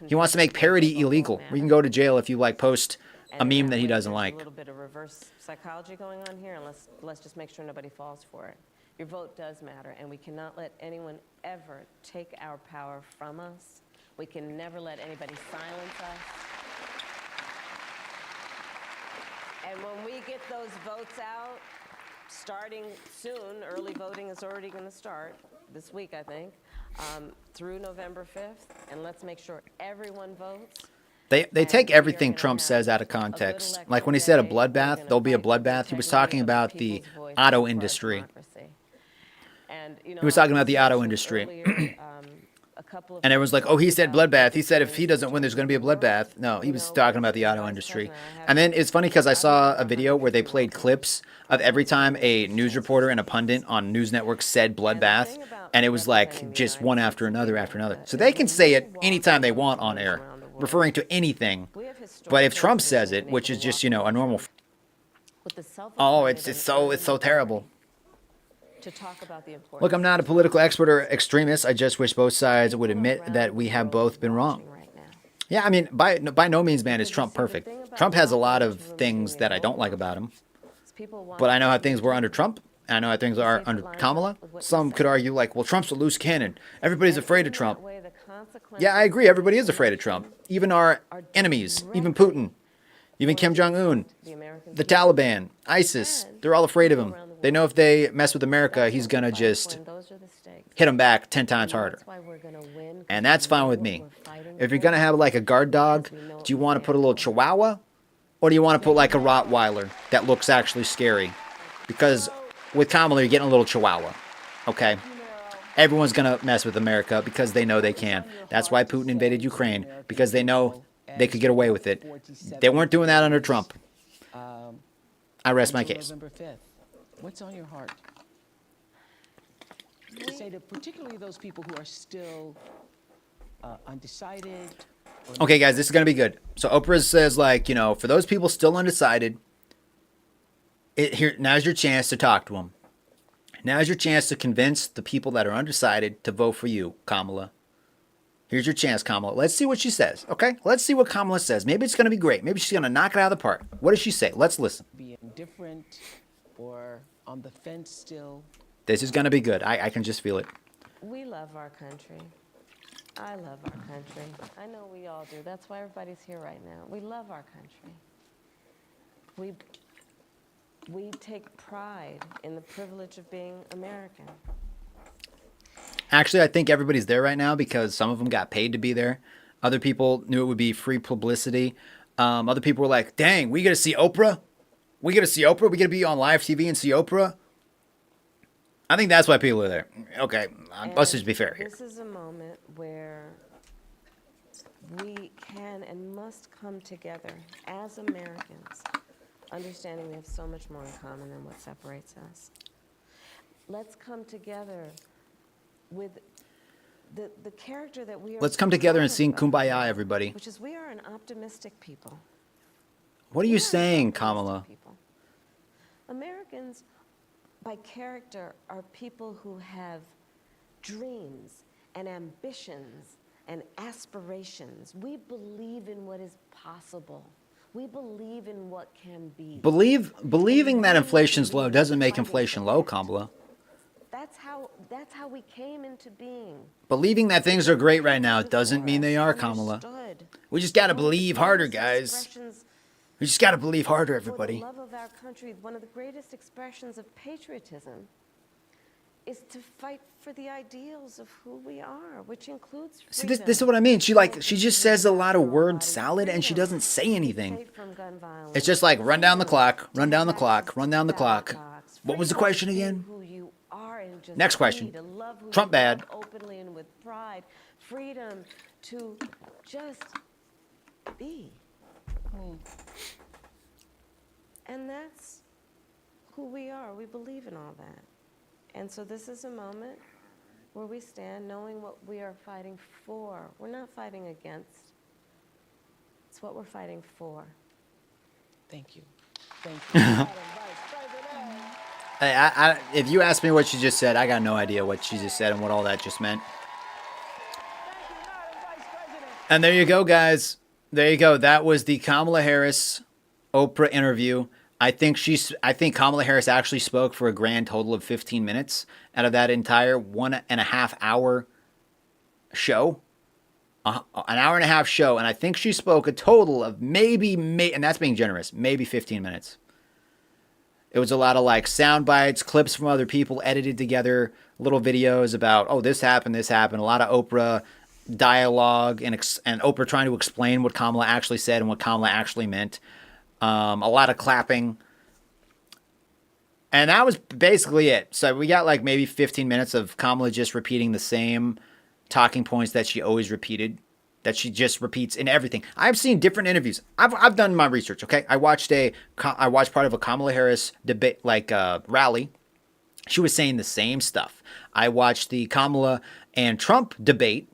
He wants to make parody illegal. We can go to jail if you post a meme that he doesn't like. A little bit of reverse psychology going on here, and let's just make sure nobody falls for it. Your vote does matter, and we cannot let anyone ever take our power from us. We can never let anybody silence us. And when we get those votes out, starting soon, early voting is already going to start this week, I think, through November 5th, and let's make sure everyone votes. They take everything Trump says out of context. Like when he said a bloodbath, there'll be a bloodbath. He was talking about the auto industry. He was talking about the auto industry. And everyone's like, oh, he said bloodbath. He said if he doesn't win, there's going to be a bloodbath. No, he was talking about the auto industry. And then it's funny because I saw a video where they played clips of every time a news reporter and a pundit on news networks said bloodbath. And it was like just one after another after another. So they can say it anytime they want on air, referring to anything. But if Trump says it, which is just, you know, a normal... Oh, it's so terrible. To talk about the importance. Look, I'm not a political expert or extremist. I just wish both sides would admit that we have both been wrong. Yeah, I mean, by no means, man, is Trump perfect. Trump has a lot of things that I don't like about him. But I know how things were under Trump. And I know how things are under Kamala. Some could argue like, well, Trump's a loose cannon. Everybody's afraid of Trump. Yeah, I agree. Everybody is afraid of Trump. Even our enemies, even Putin, even Kim Jong-un, the Taliban, ISIS, they're all afraid of him. They know if they mess with America, he's going to just hit them back 10 times harder. And that's fine with me. If you're going to have like a guard dog, do you want to put a little Chihuahua? Or do you want to put like a Rottweiler that looks actually scary? Because with Kamala, you're getting a little Chihuahua. Okay? Everyone's going to mess with America because they know they can. That's why Putin invaded Ukraine. Because they know they could get away with it. They weren't doing that under Trump. I rest my case. November 5th. What's on your heart? To say to particularly those people who are still undecided. Okay, guys, this is going to be good. So Oprah says, like, you know, for those people still undecided, now's your chance to talk to them. Now's your chance to convince the people that are undecided to vote for you, Kamala. Here's your chance, Kamala. Let's see what she says, okay? Let's see what Kamala says. Maybe it's going to be great. Maybe she's going to knock it out of the park. What does she say? Let's listen. Be indifferent or on the fence still. This is going to be good. I can just feel it. We love our country. I love our country. I know we all do. That's why everybody's here right now. We love our country. We take pride in the privilege of being American. Actually, I think everybody's there right now because some of them got paid to be there. Other people knew it would be free publicity. Other people were like, dang, we get to see Oprah? We get to see Oprah? We get to be on live TV and see Oprah? I think that's why people are there. Okay, let's just be fair here. This is a moment where we can and must come together as Americans, understanding we have so much more in common than what separates us. Let's come together with the character that we are. Let's come together and sing Kumbaya, everybody. Which is we are an optimistic people. What are you saying, Kamala? Americans, by character, are people who have dreams and ambitions and aspirations. We believe in what is possible. We believe in what can be. Believing that inflation's low doesn't make inflation low, Kamala. That's how we came into being. Believing that things are great right now doesn't mean they are, Kamala. We just got to believe harder, guys. We just got to believe harder, everybody. For the love of our country, one of the greatest expressions of patriotism is to fight for the ideals of who we are, which includes freedom. See, this is what I mean. She just says a lot of word salad and she doesn't say anything. It's just like run down the clock, run down the clock, run down the clock. What was the question again? Next question. Trump bad. Openly and with pride, freedom to just be. And that's who we are. We believe in all that. And so this is a moment where we stand knowing what we are fighting for. We're not fighting against. It's what we're fighting for. Thank you. Thank you. Hey, if you ask me what she just said, I got no idea what she just said and what all that just meant. And there you go, guys. There you go. That was the Kamala Harris Oprah interview. I think Kamala Harris actually spoke for a grand total of 15 minutes out of that entire 1.5 hour show. An hour and a half show, and I think she spoke a total of maybe, and that's being generous, maybe 15 minutes. It was a lot of like sound bites, clips from other people edited together, little videos about, oh, this happened, a lot of Oprah dialogue and Oprah trying to explain what Kamala actually said and what Kamala actually meant. A lot of clapping. And that was basically it. So we got like maybe 15 minutes of Kamala just repeating the same talking points that she always repeated, that she just repeats in everything. I've seen different interviews. I've done my research, okay? I watched part of a Kamala Harris debate, rally. She was saying the same stuff. I watched the Kamala and Trump debate.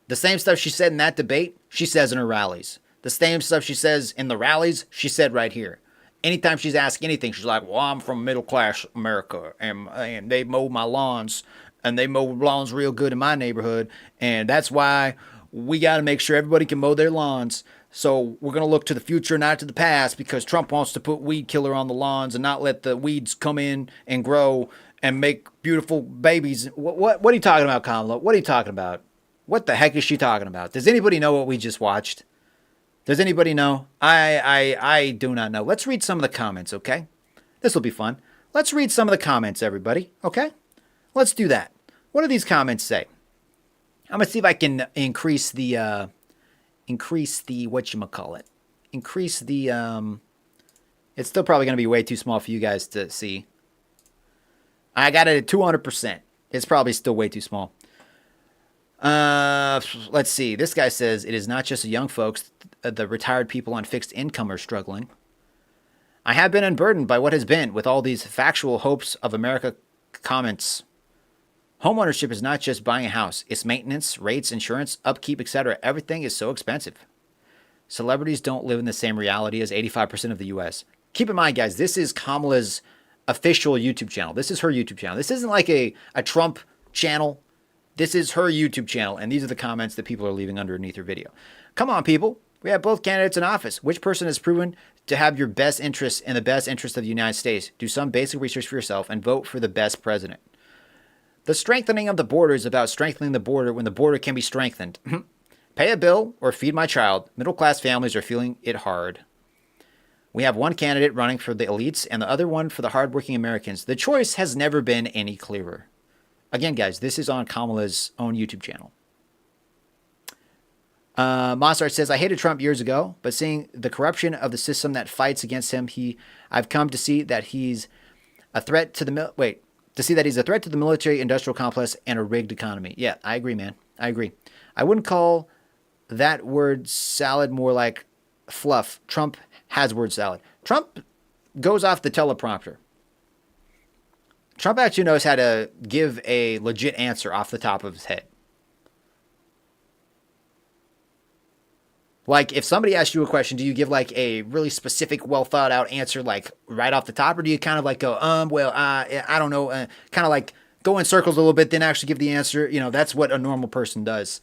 The same stuff she said in that debate, she says in her rallies. The same stuff she says in the rallies, she said right here. Anytime she's asked anything, she's like, well, I'm from middle class America, and they mow my lawns, and they mow lawns real good in my neighborhood, and that's why we got to make sure everybody can mow their lawns. So we're going to look to the future, not to the past, because Trump wants to put weed killer on the lawns and not let the weeds come in and grow and make beautiful babies. What are you talking about, Kamala? What are you talking about? What the heck is she talking about? Does anybody know what we just watched? Does anybody know? I do not know. Let's read some of the comments, okay? This will be fun. Let's read some of the comments, everybody, okay? Let's do that. What do these comments say? I'm going to see if I can increase the whatchamacallit. Increase the, it's still probably going to be way too small for you guys to see. I got it at 200%. It's probably still way too small. Let's see. This guy says, it is not just the young folks, the retired people on fixed income are struggling. I have been unburdened by what has been with all these factual hopes of America comments. Homeownership is not just buying a house. It's maintenance, rates, insurance, upkeep, etc. Everything is so expensive. Celebrities don't live in the same reality as 85% of the U.S. Keep in mind, guys, this is Kamala's official YouTube channel. This is her YouTube channel. This isn't like a Trump channel. This is her YouTube channel, and these are the comments that people are leaving underneath her video. Come on, people. We have both candidates in office. Which person has proven to have your best interests in the best interest of the United States? Do some basic research for yourself and vote for the best president. The strengthening of the border is about strengthening the border when the border can be strengthened. Pay a bill or feed my child. Middle-class families are feeling it hard. We have one candidate running for the elites and the other one for the hardworking Americans. The choice has never been any clearer. Again, guys, this is on Kamala's own YouTube channel. Mossart says, I hated Trump years ago, but seeing the corruption of the system that fights against him, I've come to see that he's a threat to the he's a threat to the military-industrial complex and a rigged economy. Yeah, I agree, man. I agree. I wouldn't call that word salad, more like fluff. Trump has word salad. Trump goes off the teleprompter. Trump actually knows how to give a legit answer off the top of his head. Like, if somebody asks you a question, do you give like a really specific, well thought out answer, like right off the top? Or do you kind of like go, I don't know, kind of like go in circles a little bit, then actually give the answer? You know, that's what a normal person does.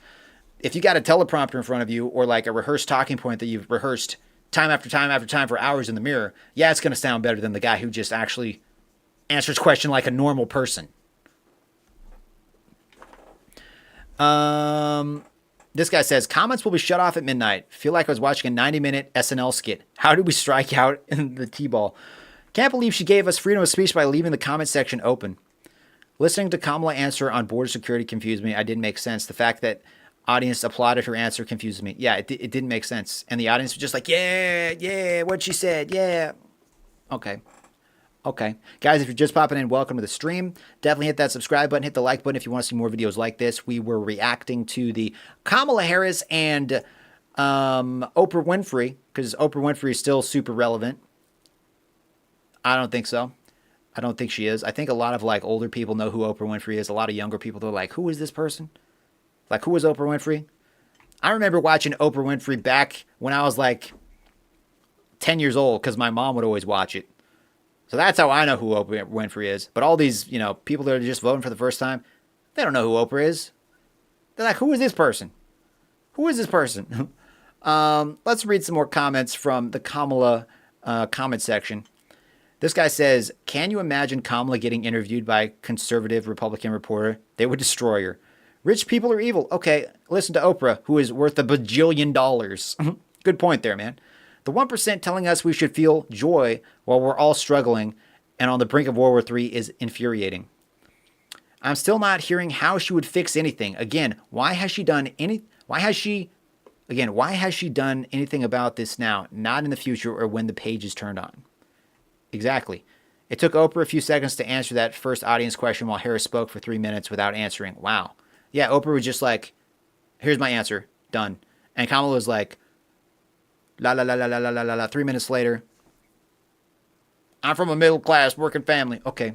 If you got a teleprompter in front of you or like a rehearsed talking point that you've rehearsed time after time after time for hours in the mirror, yeah, it's going to sound better than the guy who just actually answers question like a normal person. This guy says, comments will be shut off at midnight. Feel like I was watching a 90-minute SNL skit. How did we strike out in the T-ball? Can't believe she gave us freedom of speech by leaving the comment section open. Listening to Kamala answer on border security confused me. I didn't make sense. The fact that audience applauded her answer confused me. Yeah, it didn't make sense. And the audience was just like, yeah, what she said, yeah. Okay. Guys, if you're just popping in, welcome to the stream. Definitely hit that subscribe button, hit the like button if you want to see more videos like this. We were reacting to the Kamala Harris and Oprah Winfrey, because Oprah Winfrey is still super relevant. I don't think so. I don't think she is. I think a lot of like older people know who Oprah Winfrey is. A lot of younger people, they're like, who is this person? Like, who is Oprah Winfrey? I remember watching Oprah Winfrey back when I was like 10 years old, because my mom would always watch it. So that's how I know who Oprah Winfrey is. But all these, people that are just voting for the first time, they don't know who Oprah is. They're like, who is this person? Who is this person? Let's read some more comments from the Kamala comment section. This guy says, can you imagine Kamala getting interviewed by a conservative Republican reporter? They would destroy her. Rich people are evil. Okay, listen to Oprah, who is worth $1 bajillion. Good point there, man. The 1% telling us we should feel joy while we're all struggling and on the brink of World War III is infuriating. I'm still not hearing how she would fix anything. Again, why has she done anything about this now, not in the future or when the page is turned on? Exactly. It took Oprah a few seconds to answer that first audience question while Harris spoke for 3 minutes without answering. Wow. Yeah, Oprah was just like, here's my answer. Done. And Kamala was like, la la la la la la la la la. 3 minutes later, I'm from a middle class working family. Okay.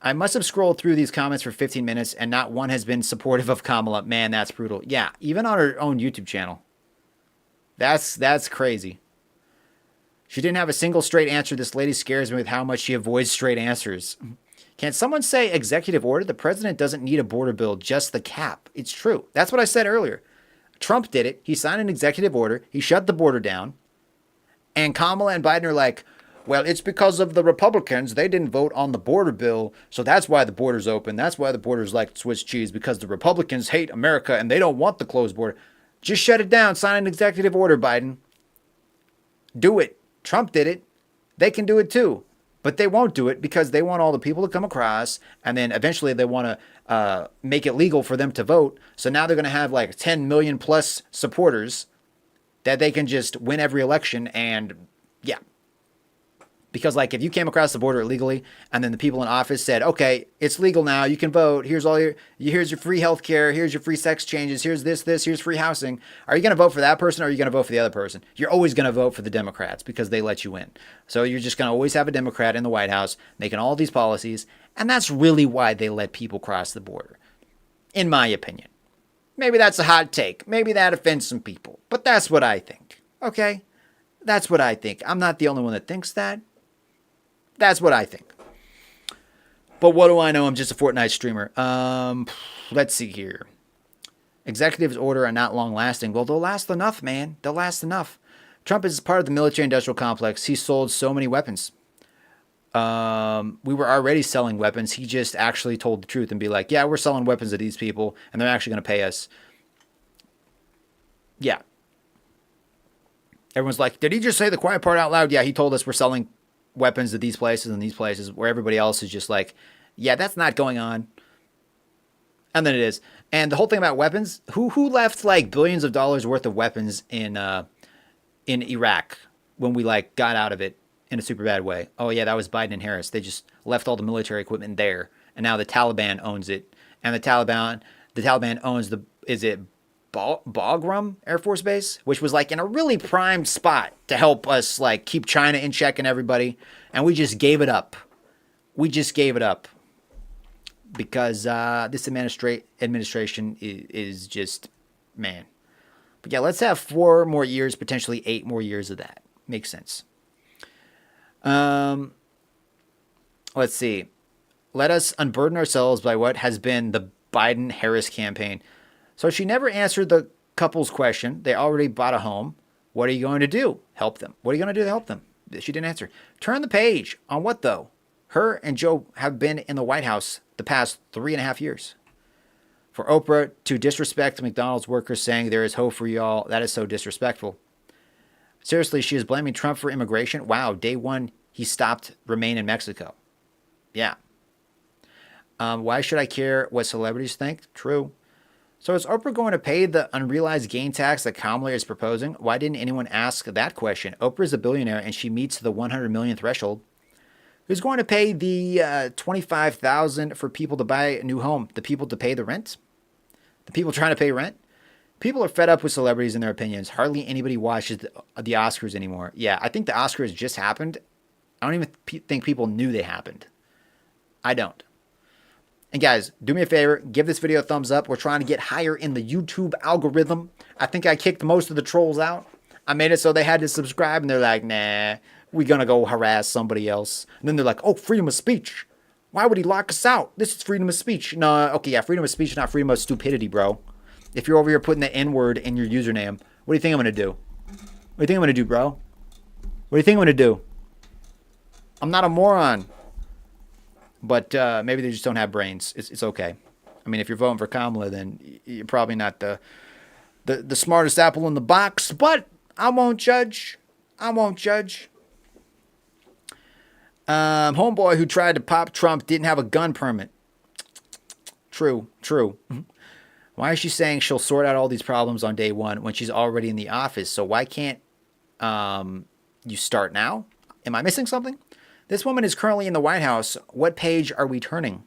I must have scrolled through these comments for 15 minutes and not one has been supportive of Kamala. Man, that's brutal. Yeah, even on her own YouTube channel. That's crazy. She didn't have a single straight answer. This lady scares me with how much she avoids straight answers. Can someone say executive order? The president doesn't need a border bill, just the cap. It's true. That's what I said earlier. Trump did it. He signed an executive order. He shut the border down. And Kamala and Biden are like, well, it's because of the Republicans. They didn't vote on the border bill. So that's why the border's open. That's why the border's like Swiss cheese, because the Republicans hate America and they don't want the closed border. Just shut it down. Sign an executive order, Biden. Do it. Trump did it. They can do it too. But they won't do it because they want all the people to come across. And then eventually they want to make it legal for them to vote. So now they're going to have like 10 million plus supporters that they can just win every election. And yeah. Because like if you came across the border illegally and then the people in office said, okay, it's legal now, you can vote. Here's your free health care. Here's your free sex changes. Here's this, here's free housing. Are you going to vote for that person or are you going to vote for the other person? You're always going to vote for the Democrats because they let you in. So you're just going to always have a Democrat in the White House making all these policies. And that's really why they let people cross the border, in my opinion. Maybe that's a hot take. Maybe that offends some people. But that's what I think. Okay? That's what I think. I'm not the only one that thinks that. That's what I think. But what do I know? I'm just a Fortnite streamer. Let's see here. Executives order are not long lasting. Well, they'll last enough, man. They'll last enough. Trump is part of the military industrial complex. He sold so many weapons. We were already selling weapons. He just actually told the truth and be like, yeah, we're selling weapons to these people and they're actually going to pay us. Yeah. Everyone's like, did he just say the quiet part out loud? Yeah, he told us we're selling weapons to these places and these places, where everybody else is just like, yeah, that's not going on. And then it is. And the whole thing about weapons, who left like billions of dollars worth of weapons in Iraq when we like got out of it in a super bad way? Oh yeah, that was Biden and Harris. They just left all the military equipment there, and now the Taliban owns it. And the Taliban owns Bagram Air Force Base, which was like in a really prime spot to help us like keep China in check and everybody. And we just gave it up. We just gave it up because this administration is just, man. But yeah, let's have 4 more years, potentially 8 more years of that. Makes sense. Let's see. Let us unburden ourselves by what has been the Biden-Harris campaign. So she never answered the couple's question. They already bought a home. What are you going to do? Help them. What are you going to do to help them? She didn't answer. Turn the page. On what, though? Her and Joe have been in the White House the past 3.5 years. For Oprah to disrespect McDonald's workers saying there is hope for y'all, that is so disrespectful. Seriously, she is blaming Trump for immigration? Wow, day 1, he stopped Remain in Mexico. Yeah. Why should I care what celebrities think? True. So is Oprah going to pay the unrealized gain tax that Kamala is proposing? Why didn't anyone ask that question? Oprah is a billionaire and she meets the 100 million threshold. Who's going to pay the $25,000 for people to buy a new home? The people to pay the rent? The people trying to pay rent? People are fed up with celebrities and their opinions. Hardly anybody watches the Oscars anymore. Yeah, I think the Oscars just happened. I don't even think people knew they happened. I don't. And guys, do me a favor, give this video a thumbs up. We're trying to get higher in the YouTube algorithm. I think I kicked most of the trolls out. I made it so they had to subscribe, and they're like, nah, we're going to go harass somebody else. And then they're like, oh, freedom of speech. Why would he lock us out? This is freedom of speech. No, okay, yeah, freedom of speech, not freedom of stupidity, bro. If you're over here putting the N-word in your username, what do you think I'm going to do? What do you think I'm going to do, bro? What do you think I'm going to do? I'm not a moron. But maybe they just don't have brains. It's okay. I mean, if you're voting for Kamala, then you're probably not the smartest apple in the box. But I won't judge. I won't judge. Homeboy who tried to pop Trump didn't have a gun permit. True. Why is she saying she'll sort out all these problems on day one when she's already in the office? So why can't you start now? Am I missing something? This woman is currently in the White House. What page are we turning?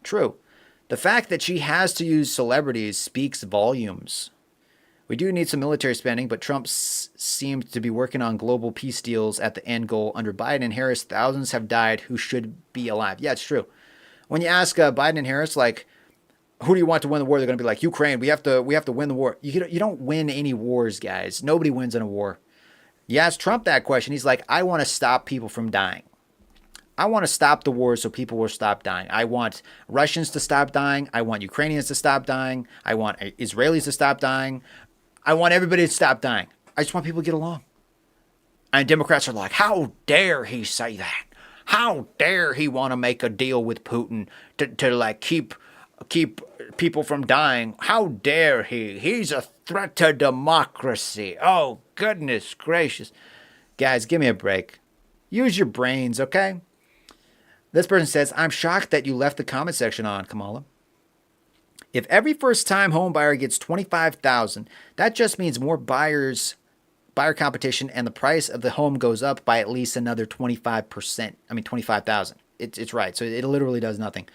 True. The fact that she has to use celebrities speaks volumes. We do need some military spending, but Trump seems to be working on global peace deals at the end goal. Under Biden and Harris, thousands have died who should be alive. Yeah, it's true. When you ask Biden and Harris, like, who do you want to win the war? They're going to be like, Ukraine. We have to win the war. You don't win any wars, guys. Nobody wins in a war. You ask Trump that question, he's like, I want to stop people from dying. I want to stop the war so people will stop dying. I want Russians to stop dying. I want Ukrainians to stop dying. I want Israelis to stop dying. I want everybody to stop dying. I just want people to get along. And Democrats are like, how dare he say that? How dare he want to make a deal with Putin to like keep people from dying? How dare he? He's a threat to democracy. Oh, goodness gracious. Guys, give me a break. Use your brains, okay? This person says, I'm shocked that you left the comment section on, Kamala. If every first-time home buyer gets $25,000, that just means more buyer competition, and the price of the home goes up by at least another 25%. I mean, 25,000. It's right. So it literally does nothing.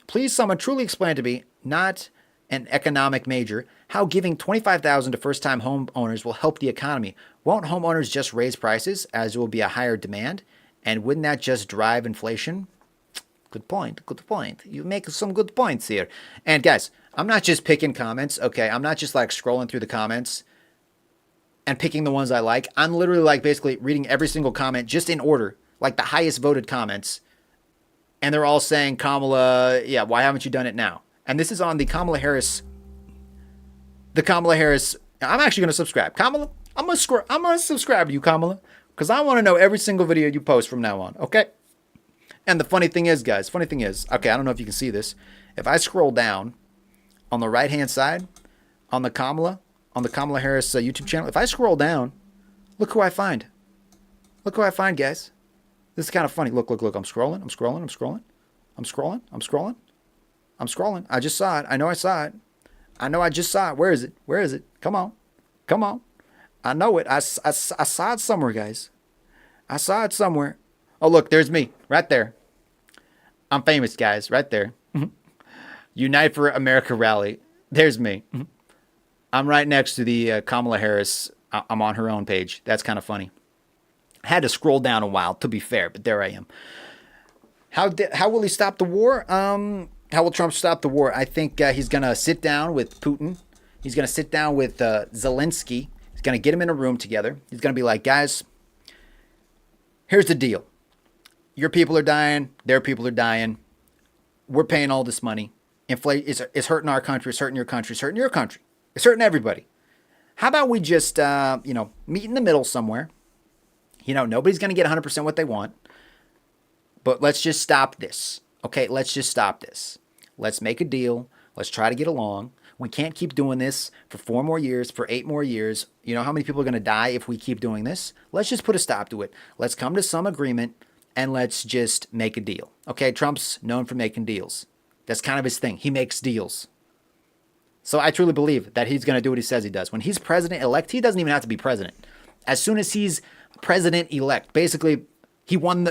Please, someone truly explain to me, not an economic major, how giving $25,000 to first-time homeowners will help the economy. Won't homeowners just raise prices as there will be a higher demand? And wouldn't that just drive inflation? Good point. Good point. You make some good points here. And guys, I'm not just picking comments. Okay, I'm not just like scrolling through the comments and picking the ones I like. I'm literally like basically reading every single comment just in order, like the highest voted comments. And they're all saying, Kamala, yeah, why haven't you done it now? And this is on the Kamala Harris. I'm actually going to subscribe. Kamala, I'm going to subscribe to you, Kamala, because I want to know every single video you post from now on, okay? And the funny thing is, guys, okay, I don't know if you can see this. If I scroll down on the right-hand side, on the Kamala Harris YouTube channel, if I scroll down, look who I find. Look who I find, guys. This is kind of funny. Look. I'm scrolling. I'm scrolling. I just saw it. I know I saw it. Where is it? Come on. I know it. I saw it somewhere, guys. I saw it somewhere. Oh, look, there's me right there. I'm famous, guys, right there. Unite for America rally. There's me. I'm right next to the Kamala Harris. I'm on her own page. That's kind of funny. I had to scroll down a while, to be fair, but there I am. How will he stop the war? How will Trump stop the war? I think he's going to sit down with Putin. He's going to sit down with Zelensky. He's going to get him in a room together. He's going to be like, guys, here's the deal. Your people are dying. Their people are dying. We're paying all this money. Inflation is hurting our country. It's hurting your country. It's hurting your country. It's hurting everybody. How about we just, meet in the middle somewhere? Nobody's going to get 100% what they want. But let's just stop this. Okay, let's just stop this. Let's make a deal. Let's try to get along. We can't keep doing this for 4 more years, for 8 more years. You know how many people are going to die if we keep doing this? Let's just put a stop to it. Let's come to some agreement and let's just make a deal. Okay, Trump's known for making deals. That's kind of his thing. He makes deals. So I truly believe that he's going to do what he says he does. When he's president-elect, he doesn't even have to be president. As soon as he's president-elect, basically he won,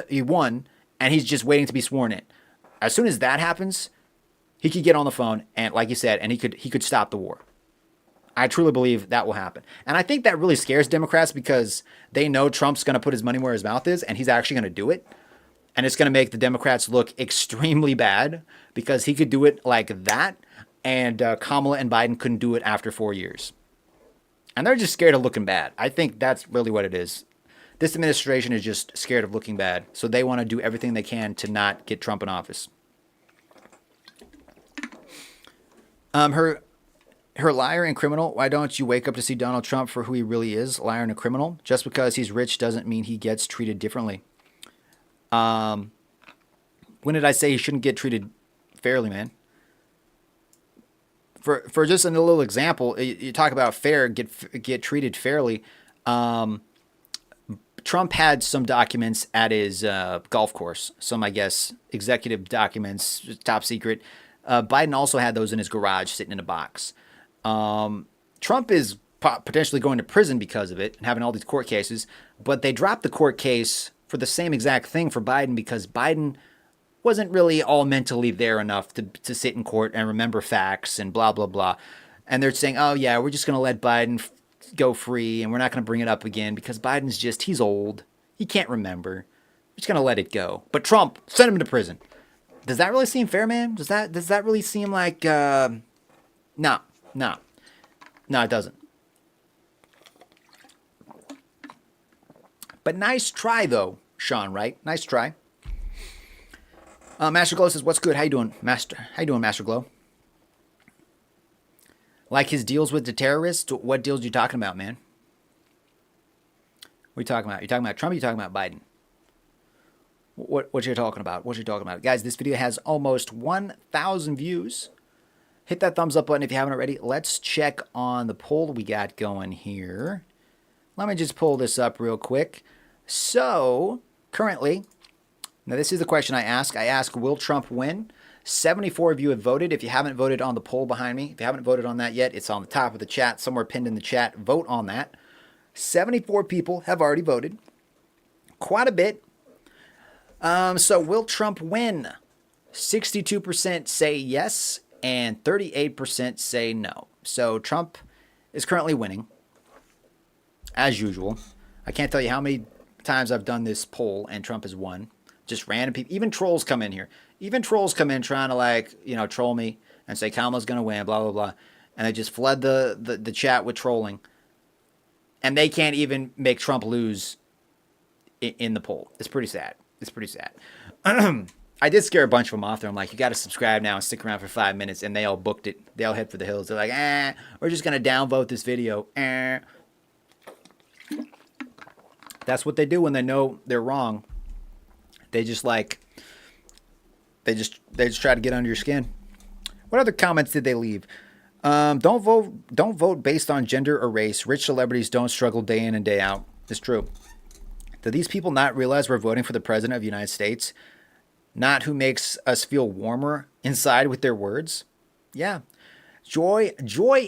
and he's just waiting to be sworn in. As soon as that happens, he could get on the phone and, like you said, and he could stop the war. I truly believe that will happen. And I think that really scares Democrats because they know Trump's going to put his money where his mouth is, and he's actually going to do it. And it's going to make the Democrats look extremely bad because he could do it like that, and Kamala and Biden couldn't do it after 4 years. And they're just scared of looking bad. I think that's really what it is. This administration is just scared of looking bad, so they want to do everything they can to not get Trump in office. Her her liar and criminal. Why don't you wake up to see Donald Trump for who he really is, liar and a criminal? Just because he's rich doesn't mean he gets treated differently. When did I say he shouldn't get treated fairly, man? For just a little example, you talk about fair, get treated fairly. Trump had some documents at his golf course. Some, I guess, executive documents, top secret. Biden also had those in his garage sitting in a box. Trump is potentially going to prison because of it and having all these court cases. But they dropped the court case for the same exact thing for Biden because Biden wasn't really all mentally there enough to sit in court and remember facts and blah, blah, blah. And they're saying, oh, yeah, we're just going to let Biden go free and we're not going to bring it up again because Biden's he's old. He can't remember. We're just going to let it go. But Trump, send him to prison. Does that really seem fair, man? Does that really seem like, no, it doesn't. But nice try, though, Sean, right? Nice try. Master Glow says, what's good? How you doing, Master Glow? Like his deals with the terrorists? What deals are you talking about, man? What are you talking about? You talking about Trump or you talking about Biden? What you talking about? What you talking about? Guys, this video has almost 1,000 views. Hit that thumbs up button if you haven't already. Let's check on the poll we got going here. Let me just pull this up real quick. So, currently, now this is the question I ask. I ask, will Trump win? 74 of you have voted. If you haven't voted on the poll behind me, if you haven't voted on that yet, it's on the top of the chat, somewhere pinned in the chat. Vote on that. 74 people have already voted. Quite a bit. So will Trump win? 62% say yes, and 38% say no. So Trump is currently winning, as usual. I can't tell you how many times I've done this poll and Trump has won. Just random people. Even trolls come in here. Even trolls come in trying to troll me and say Kamala's going to win, blah, blah, blah. And they just flood the chat with trolling. And they can't even make Trump lose in the poll. It's pretty sad. It's pretty sad. I did scare a bunch of them off there. I'm like, you got to subscribe now and stick around for 5 minutes. And they all booked it. They all head for the hills. They're like, we're just going to downvote this video. That's what they do when they know they're wrong. They just try to get under your skin. What other comments did they leave? Don't vote based on gender or race. Rich celebrities don't struggle day in and day out. It's true. Do these people not realize we're voting for the president of the United States? Not who makes us feel warmer inside with their words? Yeah. Joy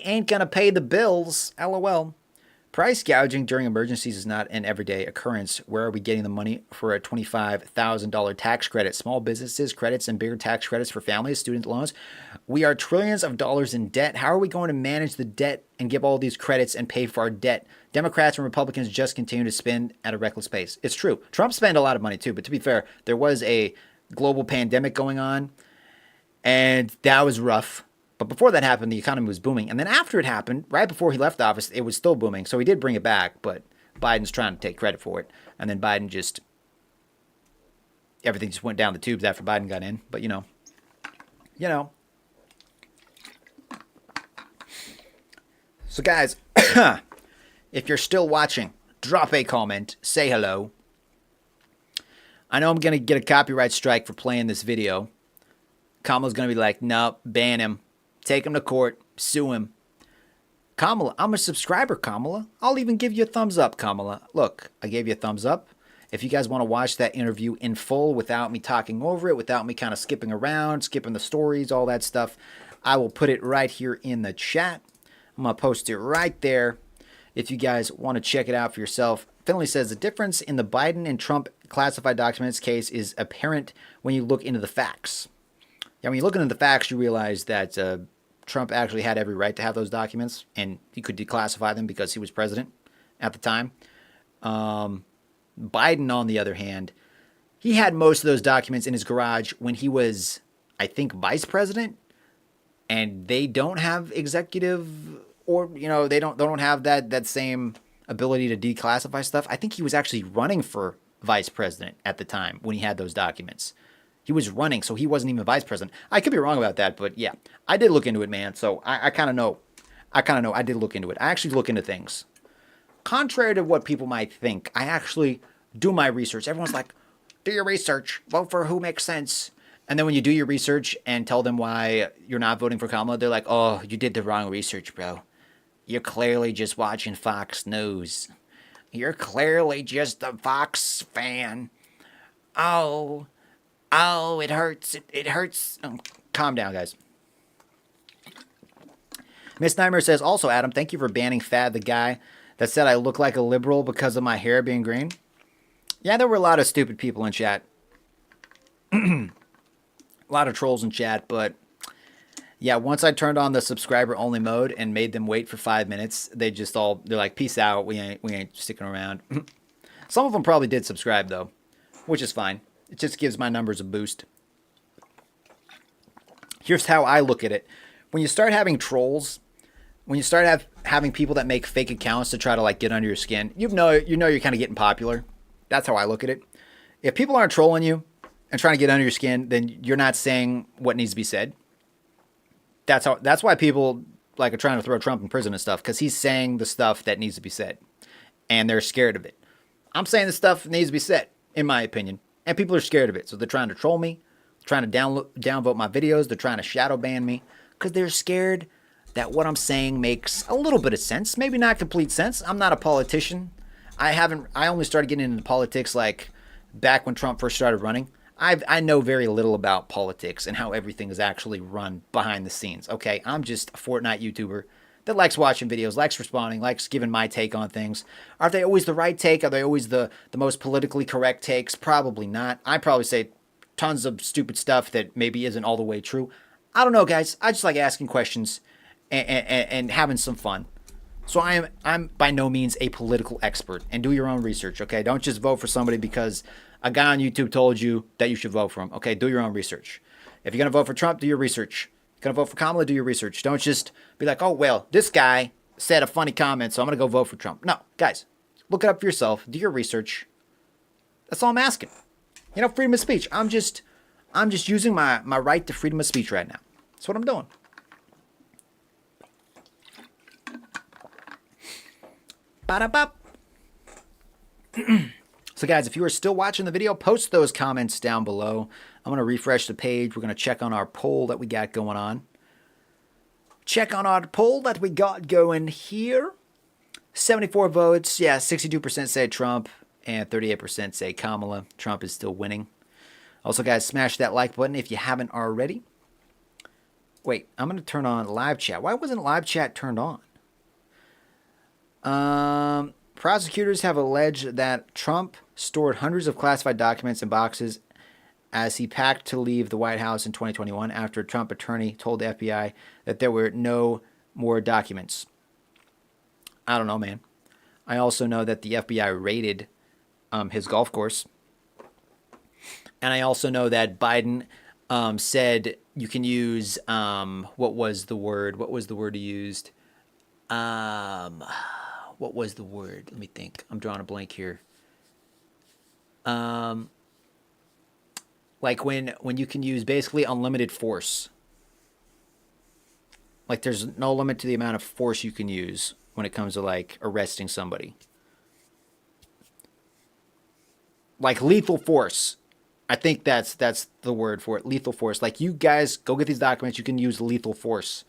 ain't gonna pay the bills. LOL. Price gouging during emergencies is not an everyday occurrence. Where are we getting the money for a $25,000 tax credit? Small businesses credits and bigger tax credits for families, student loans. We are trillions of dollars in debt. How are we going to manage the debt and give all these credits and pay for our debt? Democrats and Republicans just continue to spend at a reckless pace. It's true. Trump spent a lot of money too, but to be fair, there was a global pandemic going on, and that was rough. But before that happened, the economy was booming. And then after it happened, right before he left office, it was still booming. So he did bring it back, but Biden's trying to take credit for it. And then Biden everything just went down the tubes after Biden got in. But, you know. So, guys, if you're still watching, drop a comment, say hello. I know I'm going to get a copyright strike for playing this video. Kamala's going to be like, nope, ban him. Take him to court. Sue him. Kamala, I'm a subscriber, Kamala. I'll even give you a thumbs up, Kamala. Look, I gave you a thumbs up. If you guys want to watch that interview in full without me talking over it, without me kind of skipping around, skipping the stories, all that stuff, I will put it right here in the chat. I'm going to post it right there if you guys want to check it out for yourself. Finley says, the difference in the Biden and Trump classified documents case is apparent when you look into the facts. Yeah, when you look into the facts, you realize that Trump actually had every right to have those documents, and he could declassify them because he was president at the time. Biden, on the other hand, he had most of those documents in his garage when he was, I think, vice president, and they don't have executive, or they don't have that same ability to declassify stuff. I think he was actually running for vice president at the time when he had those documents. He was running, so he wasn't even vice president. I could be wrong about that, but yeah, I did look into it, man. So I kind of know. I kind of know. I did look into it. I actually look into things. Contrary to what people might think, I actually do my research. Everyone's like, do your research. Vote for who makes sense. And then when you do your research and tell them why you're not voting for Kamala, they're like, oh, you did the wrong research, bro. You're clearly just watching Fox News. You're clearly just a Fox fan. Oh, it hurts. It hurts. Calm down, guys. Miss Nightmare says, also, Adam, thank you for banning Fad, the guy that said I look like a liberal because of my hair being green. Yeah, there were a lot of stupid people in chat. A lot of trolls in chat, but yeah, once I turned on the subscriber only mode and made them wait for 5 minutes, they're like, peace out, we ain't sticking around. Some of them probably did subscribe though, which is fine. It just gives my numbers a boost. Here's how I look at it. When you start having trolls, when you start having people that make fake accounts to try to like get under your skin, you know you're kind of getting popular. That's how I look at it. If people aren't trolling you and trying to get under your skin, then you're not saying what needs to be said. That's why people like are trying to throw Trump in prison and stuff, because he's saying the stuff that needs to be said, and they're scared of it. I'm saying the stuff needs to be said, in my opinion, and people are scared of it. So they're trying to troll me, trying to downvote my videos, they're trying to shadow ban me, because they're scared that what I'm saying makes a little bit of sense, maybe not complete sense. I'm not a politician. I only started getting into politics like back when Trump first started running. I know very little about politics and how everything is actually run behind the scenes. Okay, I'm just a Fortnite YouTuber that likes watching videos, likes responding, likes giving my take on things. Are they always the right take? Are they always the most politically correct takes? Probably not. I probably say tons of stupid stuff that maybe isn't all the way true. I don't know, guys. I just like asking questions and having some fun. So I'm by no means a political expert. And do your own research, okay? Don't just vote for somebody because a guy on YouTube told you that you should vote for him. Okay, do your own research. If you're going to vote for Trump, do your research. If you're going to vote for Kamala, do your research. Don't just be like, oh, well, this guy said a funny comment, so I'm going to go vote for Trump. No, guys, look it up for yourself. Do your research. That's all I'm asking. You know, freedom of speech. I'm just using my right to freedom of speech right now. That's what I'm doing. Ba-da-bop. So guys, if you are still watching the video, post those comments down below. I'm going to refresh the page. We're going to check on our poll that we got going on. Check on our poll that we got going here. 74 votes. Yeah, 62% say Trump and 38% say Kamala. Trump is still winning. Also, guys, smash that like button if you haven't already. Wait, I'm going to turn on live chat. Why wasn't live chat turned on? Prosecutors have alleged that Trump stored hundreds of classified documents in boxes as he packed to leave the White House in 2021 after a Trump attorney told the FBI that there were no more documents. I don't know, man. I also know that the FBI raided his golf course. And I also know that Biden said you can use, what was the word? What was the word he used? What was the word? Let me think. I'm drawing a blank here. Like when you can use basically unlimited force. Like there's no limit to the amount of force you can use when it comes to like arresting somebody. Like lethal force. I think that's the word for it. Lethal force. Like you guys go get these documents, you can use lethal force.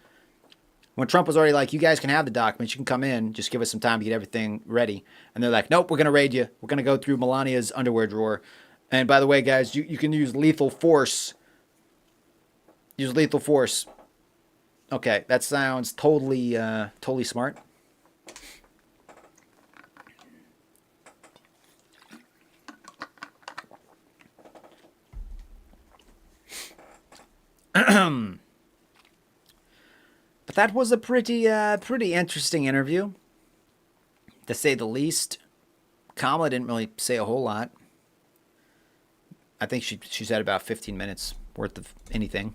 When Trump was already like, you guys can have the documents, you can come in, just give us some time to get everything ready. And they're like, nope, we're going to raid you. We're going to go through Melania's underwear drawer. And by the way, guys, you can use lethal force. Use lethal force. Okay, that sounds totally smart. But that was a pretty interesting interview, to say the least. Kamala didn't really say a whole lot. I think she said about 15 minutes worth of anything.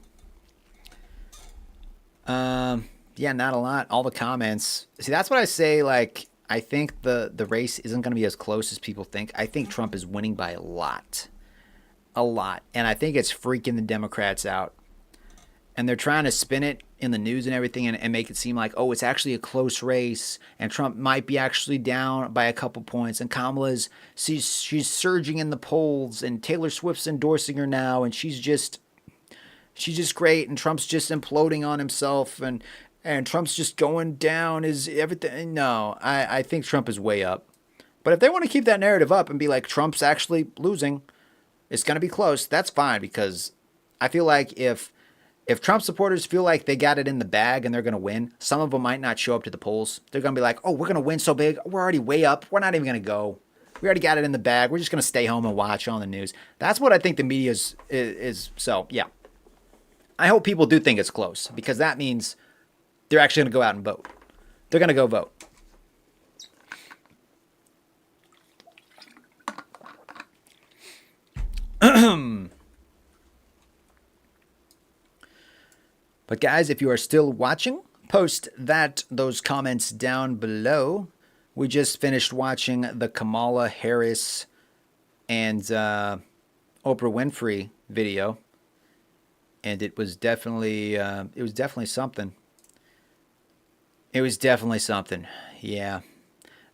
Yeah, not a lot. All the comments. See, that's what I say. Like, I think the race isn't going to be as close as people think. I think Trump is winning by a lot. A lot. And I think it's freaking the Democrats out. and they're trying to spin it in the news and everything and make it seem like, oh, it's actually a close race and Trump might be actually down by a couple points and Kamala's she's surging in the polls and Taylor Swift's endorsing her now and she's just great and Trump's just imploding on himself and Trump's just going down is everything. No, I think Trump is way up. But if they want to keep that narrative up and be like Trump's actually losing, it's going to be close, that's fine, because I feel like if Trump supporters feel like they got it in the bag and they're going to win, some of them might not show up to the polls. They're going to be like, oh, we're going to win so big. We're already way up. We're not even going to go. We already got it in the bag. We're just going to stay home and watch on the news. That's what I think the media is. So, yeah. I hope people do think it's close, because that means they're actually going to go out and vote. They're going to go vote. But guys, if you are still watching, post those comments down below. We just finished watching the Kamala Harris and Oprah Winfrey video, and it was definitely something. It was definitely something. Yeah,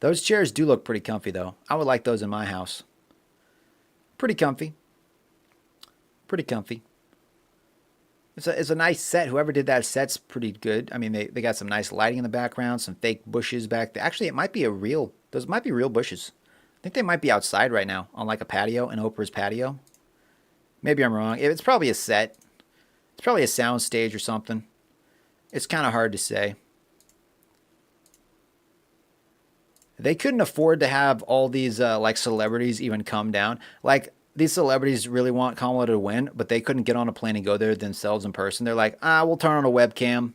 those chairs do look pretty comfy though. I would like those in my house. Pretty comfy. Pretty comfy. It's a nice set. Whoever did that set's pretty good. I mean, they got some nice lighting in the background, some fake bushes back there. Actually, it might be those might be real bushes. I think they might be outside right now on like a patio, in Oprah's patio. Maybe I'm wrong. It's probably a set. It's probably a sound stage or something. It's kind of hard to say. They couldn't afford to have all these like celebrities even come down. Like, these celebrities really want Kamala to win, but they couldn't get on a plane and go there themselves in person. They're like, we'll turn on a webcam.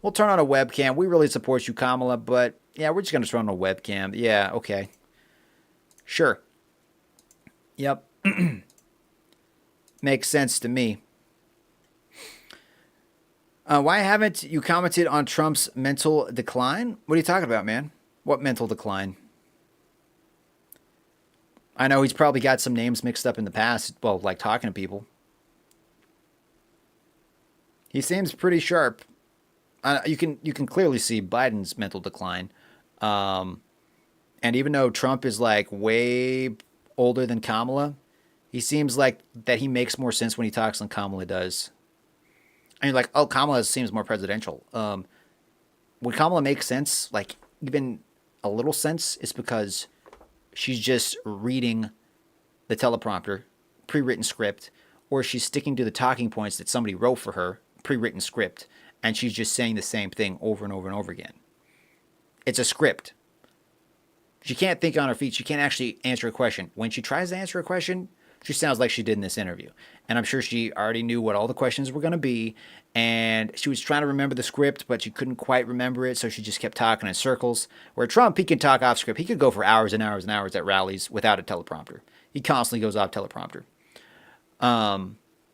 We'll turn on a webcam. We really support you, Kamala, but yeah, we're just going to turn on a webcam. Yeah, okay. Sure. Yep. Makes sense to me. Why haven't you commented on Trump's mental decline? What are you talking about, man? What mental decline? I know he's probably got some names mixed up in the past, well, like talking to people. He seems pretty sharp. You can clearly see Biden's mental decline. And even though Trump is like way older than Kamala, he seems like that he makes more sense when he talks than Kamala does. And you're like, oh, Kamala seems more presidential. When Kamala makes sense, like even a little sense, it's because she's just reading the teleprompter, pre-written script, or she's sticking to the talking points that somebody wrote for her, pre-written script, and she's just saying the same thing over and over and over again. It's a script. She can't think on her feet. She can't actually answer a question. When she tries to answer a question, she sounds like she did in this interview. And I'm sure she already knew what all the questions were going to be, and she was trying to remember the script, but she couldn't quite remember it, so she just kept talking in circles. Where Trump, he can talk off script. He could go for hours and hours and hours at rallies without a teleprompter. He constantly goes off teleprompter.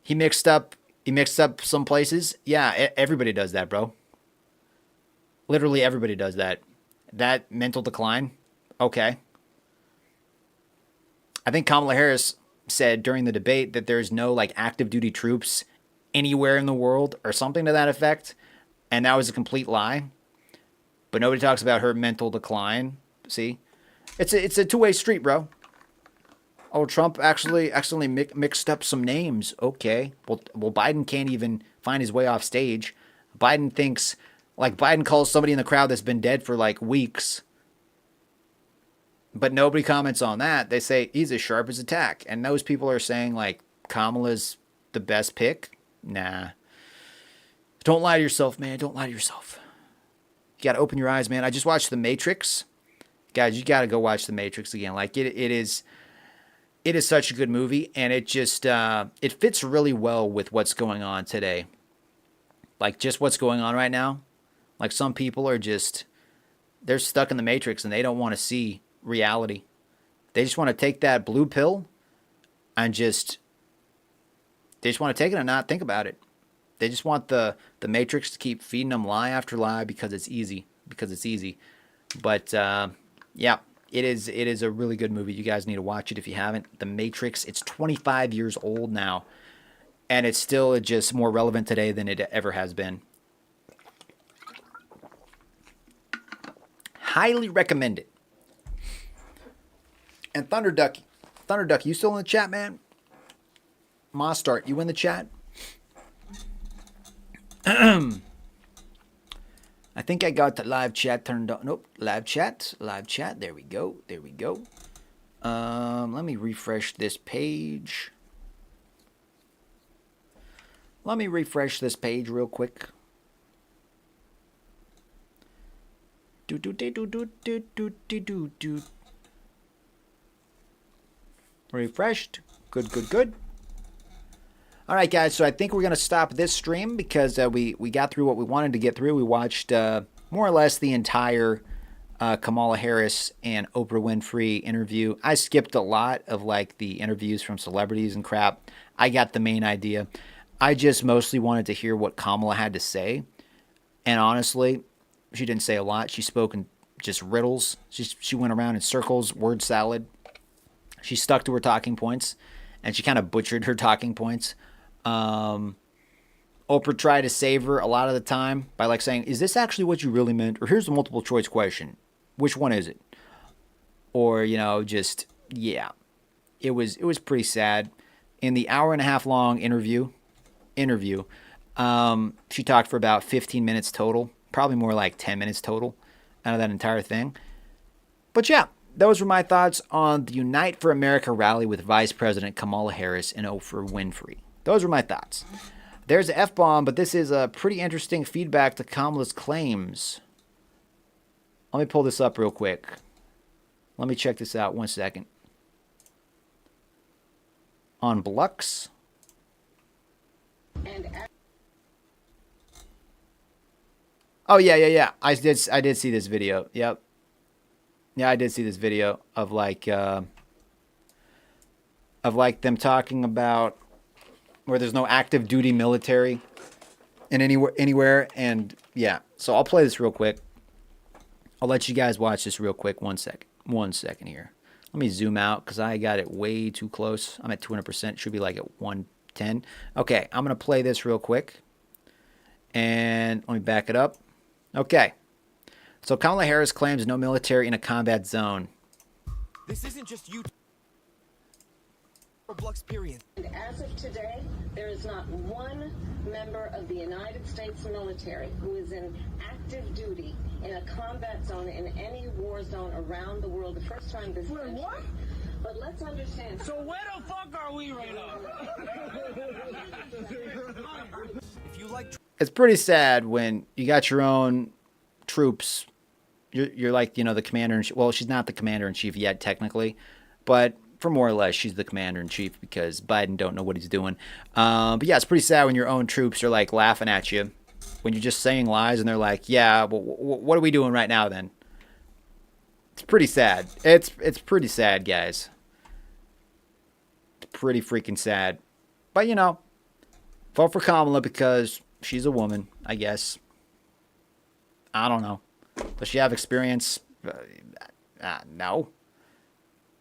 He mixed up some places. Yeah, everybody does that, bro. Literally everybody does that. That mental decline, okay. I think Kamala Harris said during the debate that there's no like active duty troops anywhere in the world or something to that effect, and that was a complete lie. But nobody talks about her mental decline. See, it's a two-way street, bro. Oh, Trump actually mixed up some names. Okay, well, Biden can't even find his way off stage. Biden thinks, like, Biden calls somebody in the crowd that's been dead for like weeks. But nobody comments on that. They say he's as sharp as a tack. And those people are saying, like, Kamala's the best pick. Nah. Don't lie to yourself, man. Don't lie to yourself. You got to open your eyes, man. I just watched The Matrix. Guys, you got to go watch The Matrix again. Like, it is such a good movie. And it just, it fits really well with what's going on today. Like, just what's going on right now. Like, some people are just, they're stuck in the Matrix and they don't want to see reality. They just want to take that blue pill and they just want to take it and not think about it. They just want the Matrix to keep feeding them lie after lie because it's easy. But yeah, it is a really good movie. You guys need to watch it if you haven't. The Matrix, it's 25 years old now. And it's still just more relevant today than it ever has been. Highly recommend it. And Thunder Ducky, you still in the chat, man? Mostart, you in the chat? I think I got the live chat turned on. Nope, live chat. There we go. Let me refresh this page. Real quick. Refreshed. Good. All right, guys. So I think we're gonna stop this stream because we got through what we wanted to get through. We watched more or less the entire Kamala Harris and Oprah Winfrey interview. I skipped a lot of like the interviews from celebrities and crap. I got the main idea. I just mostly wanted to hear what Kamala had to say. And honestly, she didn't say a lot. She spoke in just riddles. She went around in circles, word salad. She stuck to her talking points, and she kind of butchered her talking points. Oprah tried to save her a lot of the time by like saying, is this actually what you really meant? Or here's the multiple choice question. Which one is it? Or, just, yeah. It was pretty sad. In the hour and a half long interview, she talked for about 15 minutes total. Probably more like 10 minutes total out of that entire thing. But yeah, those were my thoughts on the Unite for America rally with Vice President Kamala Harris and Oprah Winfrey. Those were my thoughts. There's an F-bomb, but this is a pretty interesting feedback to Kamala's claims. Let me pull this up real quick. Let me check this out 1 second. On Blux. Oh, yeah. I did see this video. Yep. Yeah, I did see this video of like them talking about where there's no active duty military in anywhere. And yeah, so I'll play this real quick. I'll let you guys watch this real quick. 1 second here. Let me zoom out because I got it way too close. I'm at 200%. Should be like at 110. Okay, I'm going to play this real quick. And let me back it up. Okay. So Kamala Harris claims no military in a combat zone. This isn't just you. Blux, period. And as of today, there is not one member of the United States military who is in active duty in a combat zone in any war zone around the world. The first time this century. What? But let's understand. So where the fuck are we right now? If you like, it's pretty sad when you got your own troops. You're like, the commander-in-chief. Well, she's not the commander-in-chief yet, technically. But for more or less, she's the commander-in-chief because Biden don't know what he's doing. But yeah, it's pretty sad when your own troops are like laughing at you. When you're just saying lies and they're like, yeah, well, what are we doing right now then? It's pretty sad. It's pretty sad, guys. It's pretty freaking sad. But, vote for Kamala because she's a woman, I guess. I don't know. Does she have experience? No.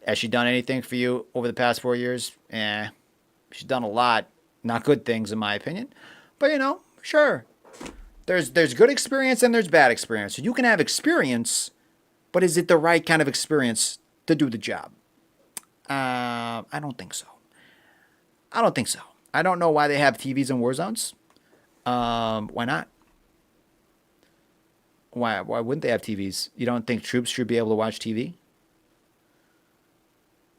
Has she done anything for you over the past 4 years? She's done a lot. Not good things, in my opinion. But, sure. There's good experience and there's bad experience. So you can have experience, but is it the right kind of experience to do the job? I don't think so. I don't know why they have TVs in war zones. Why not? Why wouldn't they have TVs? You don't think troops should be able to watch TV?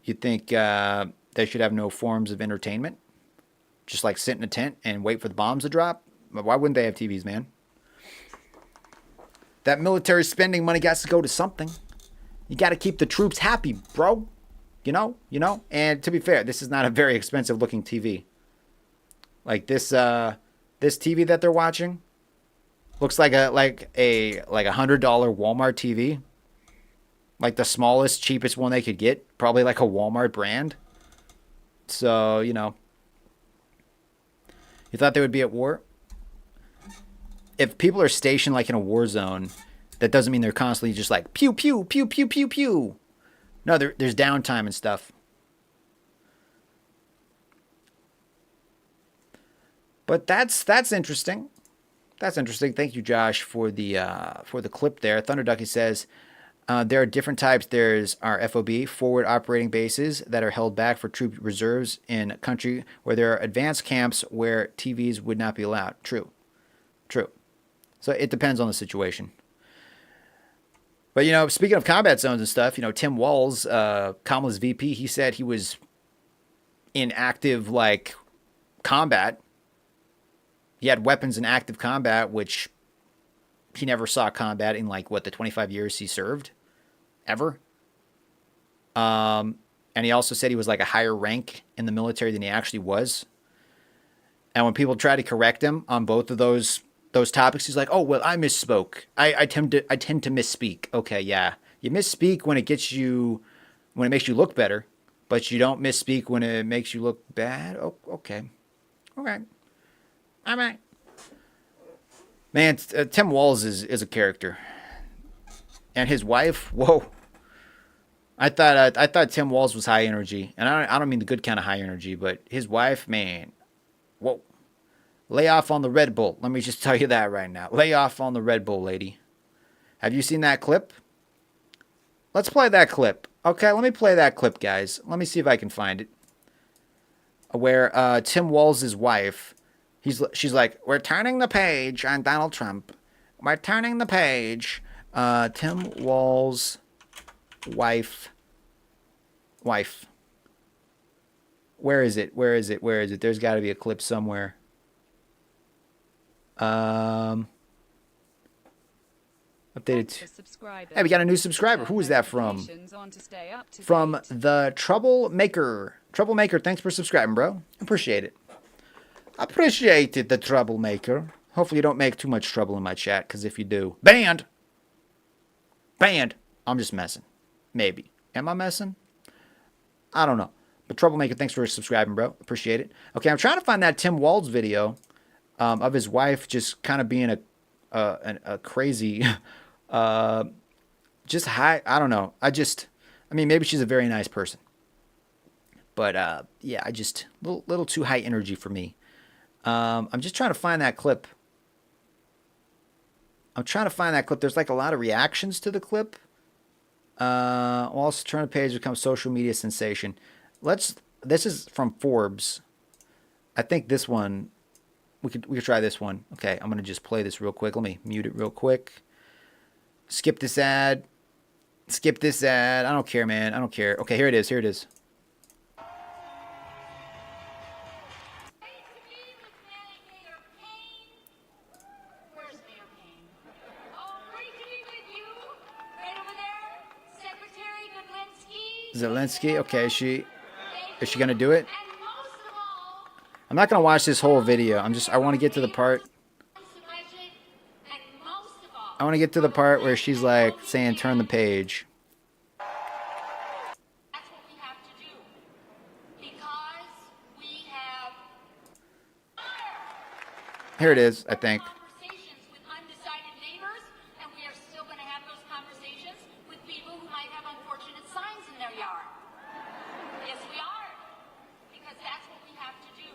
You think they should have no forms of entertainment? Just like sit in a tent and wait for the bombs to drop? Why wouldn't they have TVs, man? That military spending money got to go to something. You got to keep the troops happy, bro. You know? And to be fair, this is not a very expensive looking TV. Like this TV that they're watching looks like a $100 Walmart TV. Like the smallest, cheapest one they could get. Probably like a Walmart brand. So, you thought they would be at war? If people are stationed like in a war zone, that doesn't mean they're constantly just like pew, pew, pew, pew, pew, pew. No, there's downtime and stuff. But that's interesting. That's interesting. Thank you, Josh, for the clip there. Thunder Ducky says there are different types. There's our FOB, forward operating bases, that are held back for troop reserves in a country where there are advanced camps where TVs would not be allowed. True. So it depends on the situation. But, you know, speaking of combat zones and stuff, you know, Tim Walz, Kamala's VP, he said he was in active, like, combat. He had weapons in active combat, which he never saw combat in, like, what, the 25 years he served? Ever? And he also said he was, like, a higher rank in the military than he actually was. And when people try to correct him on both of those topics, he's like, oh, well, I misspoke. I tend to misspeak. Okay, yeah. You misspeak when it makes you look better, but you don't misspeak when it makes you look bad. Oh, okay. All right. All right. Man, Tim Walz is a character. And his wife, whoa. I thought Tim Walz was high energy. And I don't mean the good kind of high energy, but his wife, man, whoa. Lay off on the Red Bull. Let me just tell you that right now. Lay off on the Red Bull, lady. Have you seen that clip? Let's play that clip. Okay, let me play that clip, guys. Let me see if I can find it. Where Tim Walz's wife, she's like, we're turning the page on Donald Trump. We're turning the page. Tim Walz wife. Where is it? There's got to be a clip somewhere. Updated. Hey, we got a new subscriber. Who is that from? From the Troublemaker. Troublemaker, thanks for subscribing, bro. Appreciate it. Appreciate it, the Troublemaker. Hopefully you don't make too much trouble in my chat, because if you do, banned. I'm just messing. Maybe. Am I messing? I don't know. But Troublemaker, thanks for subscribing, bro. Appreciate it. Okay, I'm trying to find that Tim Walz video of his wife just kind of being a crazy, just high. I don't know. I mean, maybe she's a very nice person, but yeah, I just little too high energy for me. I'm just trying to find that clip. There's like a lot of reactions to the clip. Also, turn the page become social media sensation. This is from Forbes. I think this one. We could try this one. Okay, I'm gonna just play this real quick. Let me mute it real quick. Skip this ad. I don't care, man. I don't care. Okay, here it is. Zelensky. Okay, is she gonna do it? I'm not gonna watch this whole video. I want to get to the part. I want to get to the part where she's like saying, "Turn the page." That's what we have to do because we have. Here it is, I think. Conversations with undecided neighbors, and we are still going to have those conversations with people who might have unfortunate signs in their yard. Yes, we are, because that's what we have to do.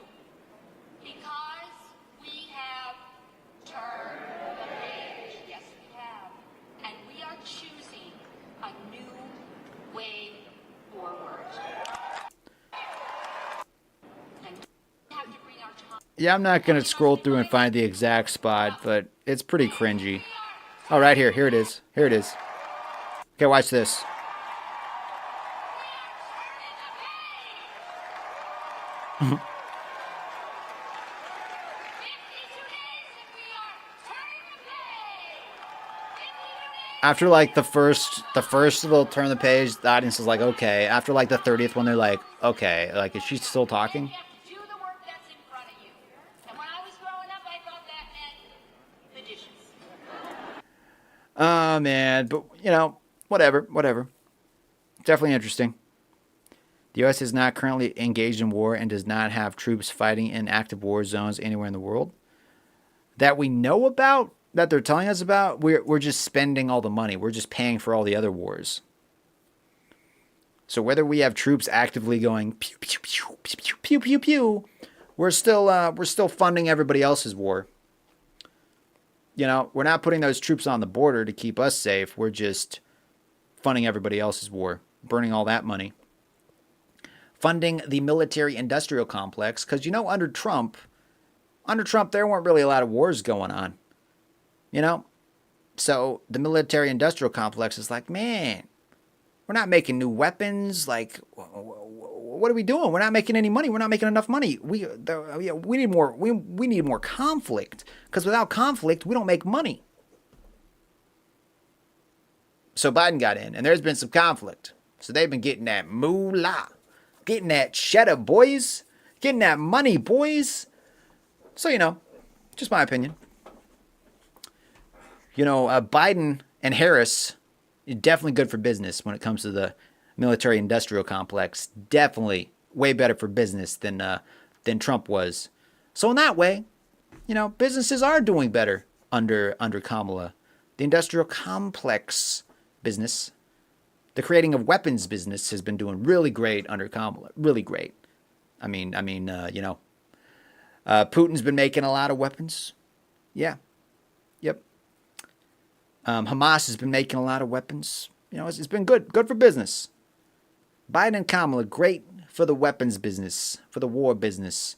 Because we have turned the page. Yes, we have. And we are choosing a new way forward. And we have to bring our time. Yeah, I'm not gonna scroll through and find the exact spot, but it's pretty cringy. Oh, right here. Here it is. Okay, watch this. After like the first little turn of the page, the audience is like, okay. After like the 30th one, they're like, okay, like is she still talking? Oh man, but you know, whatever. Definitely interesting. The U.S. is not currently engaged in war and does not have troops fighting in active war zones anywhere in the world that we know about, that they're telling us about. We're just spending all the money. We're just paying for all the other wars. So whether we have troops actively going pew pew pew pew pew pew pew, we're still funding everybody else's war. You know, we're not putting those troops on the border to keep us safe. We're just funding everybody else's war, burning all that money. Funding the military-industrial complex, because, you know, under Trump, there weren't really a lot of wars going on. You know? So the military-industrial complex is like, man, we're not making new weapons. Like, what are we doing? We're not making any money. We're not making enough money. We need more. We need more conflict, because without conflict, we don't make money. So Biden got in, and there's been some conflict. So they've been getting that moolah, getting that cheddar, boys, getting that money, boys. So, you know, just my opinion. You know, Biden and Harris, definitely good for business when it comes to the military-industrial complex. Definitely way better for business than Trump was. So in that way, you know, businesses are doing better under Kamala. The industrial complex business, the creating of weapons business, has been doing really great under Kamala. Really great. I mean, you know, Putin's been making a lot of weapons. Yeah. Yep. Hamas has been making a lot of weapons. You know, it's been good for business. Biden and Kamala, great for the weapons business, for the war business.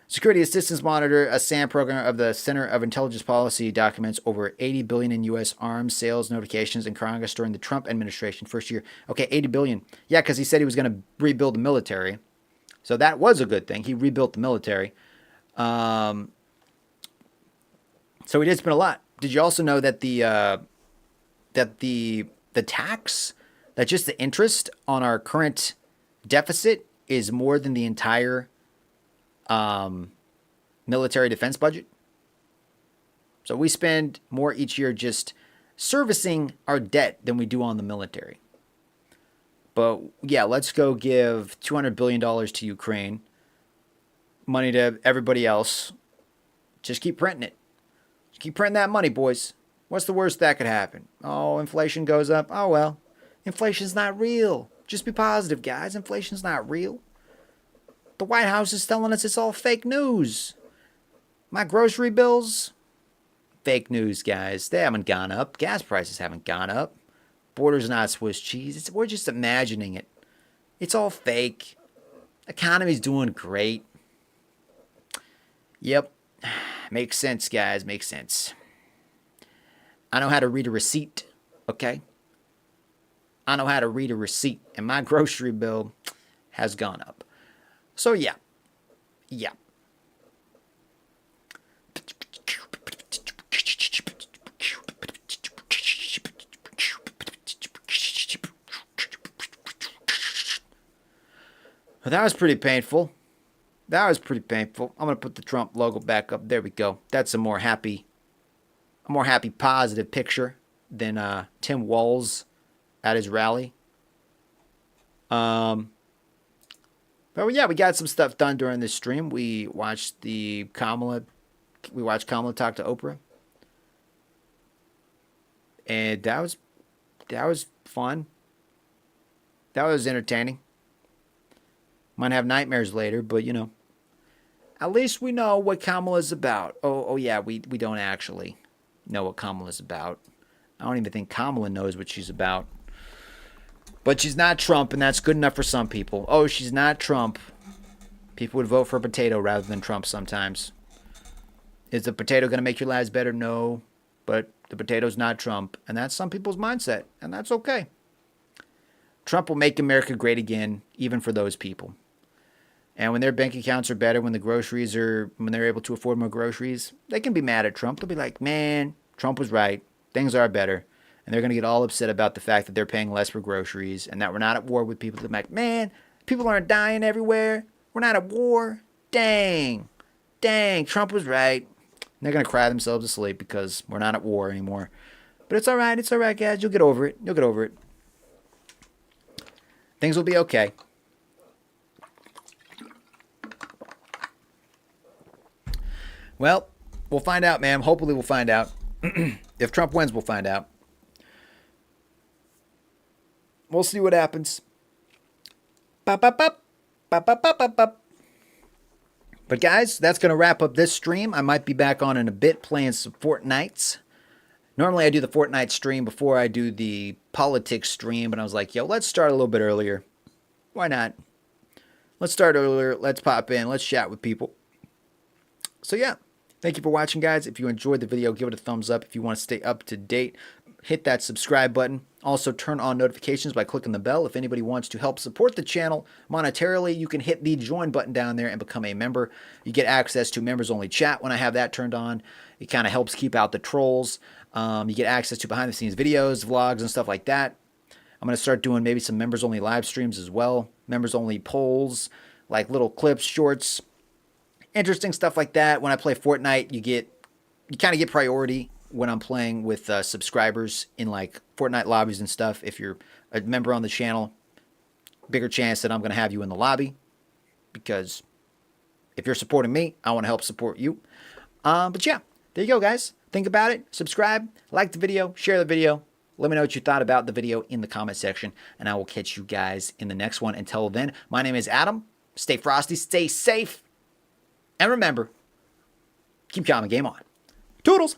Security Assistance Monitor, a SAM program of the Center of Intelligence Policy, documents over $80 billion in U.S. arms sales notifications in Congress during the Trump administration first year. Okay, $80 billion. Yeah, because he said he was going to rebuild the military. So that was a good thing. He rebuilt the military. So he did spend a lot. Did you also know that the tax, that just the interest on our current deficit is more than the entire military defense budget? So we spend more each year just servicing our debt than we do on the military. But yeah, let's go give $200 billion to Ukraine, money to everybody else. Just keep printing it. Just keep printing that money, boys. What's the worst that could happen? Oh, inflation goes up. Oh, well, inflation's not real. Just be positive, guys. Inflation's not real. The White House is telling us it's all fake news. My grocery bills, fake news, guys. They haven't gone up. Gas prices haven't gone up. Border's not Swiss cheese. We're just imagining it. It's all fake. Economy's doing great. Yep. Makes sense, guys. Makes sense. I know how to read a receipt, okay? I know how to read a receipt, and my grocery bill has gone up. So, yeah. Yeah. Well, that was pretty painful. That was pretty painful. I'm going to put the Trump logo back up. There we go. That's a more happy, positive picture than Tim Walz at his rally. But yeah, we got some stuff done during this stream. We watched Kamala talk to Oprah. And that was fun. That was entertaining. Might have nightmares later, but you know, at least we know what Kamala's about. Oh yeah, we don't actually know what Kamala's about. I don't even think Kamala knows what she's about. But she's not Trump, and that's good enough for some people. Oh, she's not Trump. People would vote for a potato rather than Trump sometimes. Is the potato going to make your lives better? No. But the potato's not Trump. And that's some people's mindset. And that's okay. Trump will make America great again, even for those people. And when their bank accounts are better, when they're able to afford more groceries, they can be mad at Trump. They'll be like, man, Trump was right. Things are better. And they're going to get all upset about the fact that they're paying less for groceries and that we're not at war with people. They're like, man, people aren't dying everywhere. We're not at war. Dang, Trump was right. And they're going to cry themselves to sleep because we're not at war anymore. But it's all right, guys. You'll get over it. Things will be okay. Well, we'll find out, ma'am. Hopefully we'll find out. If Trump wins, we'll find out. We'll see what happens. But But guys, that's going to wrap up this stream. I might be back on in a bit playing some Fortnite. Normally I do the Fortnite stream before I do the politics stream, but I was like, yo, let's start a little bit earlier. Why not? Let's start earlier. Let's pop in. Let's chat with people. So yeah, thank you for watching, guys. If you enjoyed the video, give it a thumbs up. If you want to stay up to date, hit that subscribe button. Also, turn on notifications by clicking the bell. If anybody wants to help support the channel monetarily, you can hit the join button down there and become a member. You get access to members-only chat when I have that turned on. It kind of helps keep out the trolls. You get access to behind-the-scenes videos, vlogs, and stuff like that. I'm going to start doing maybe some members-only live streams as well. Members-only polls, like little clips, shorts, interesting stuff like that. When I play Fortnite, you kind of get priority when I'm playing with subscribers in like Fortnite lobbies and stuff. If you're a member on the channel, bigger chance that I'm going to have you in the lobby, because if you're supporting me, I want to help support you. But yeah, there you go, guys. Think about it. Subscribe, like the video, share the video. Let me know what you thought about the video in the comment section, and I will catch you guys in the next one. Until then, my name is Adam. Stay frosty, stay safe, and remember, keep calm and game on. Toodles!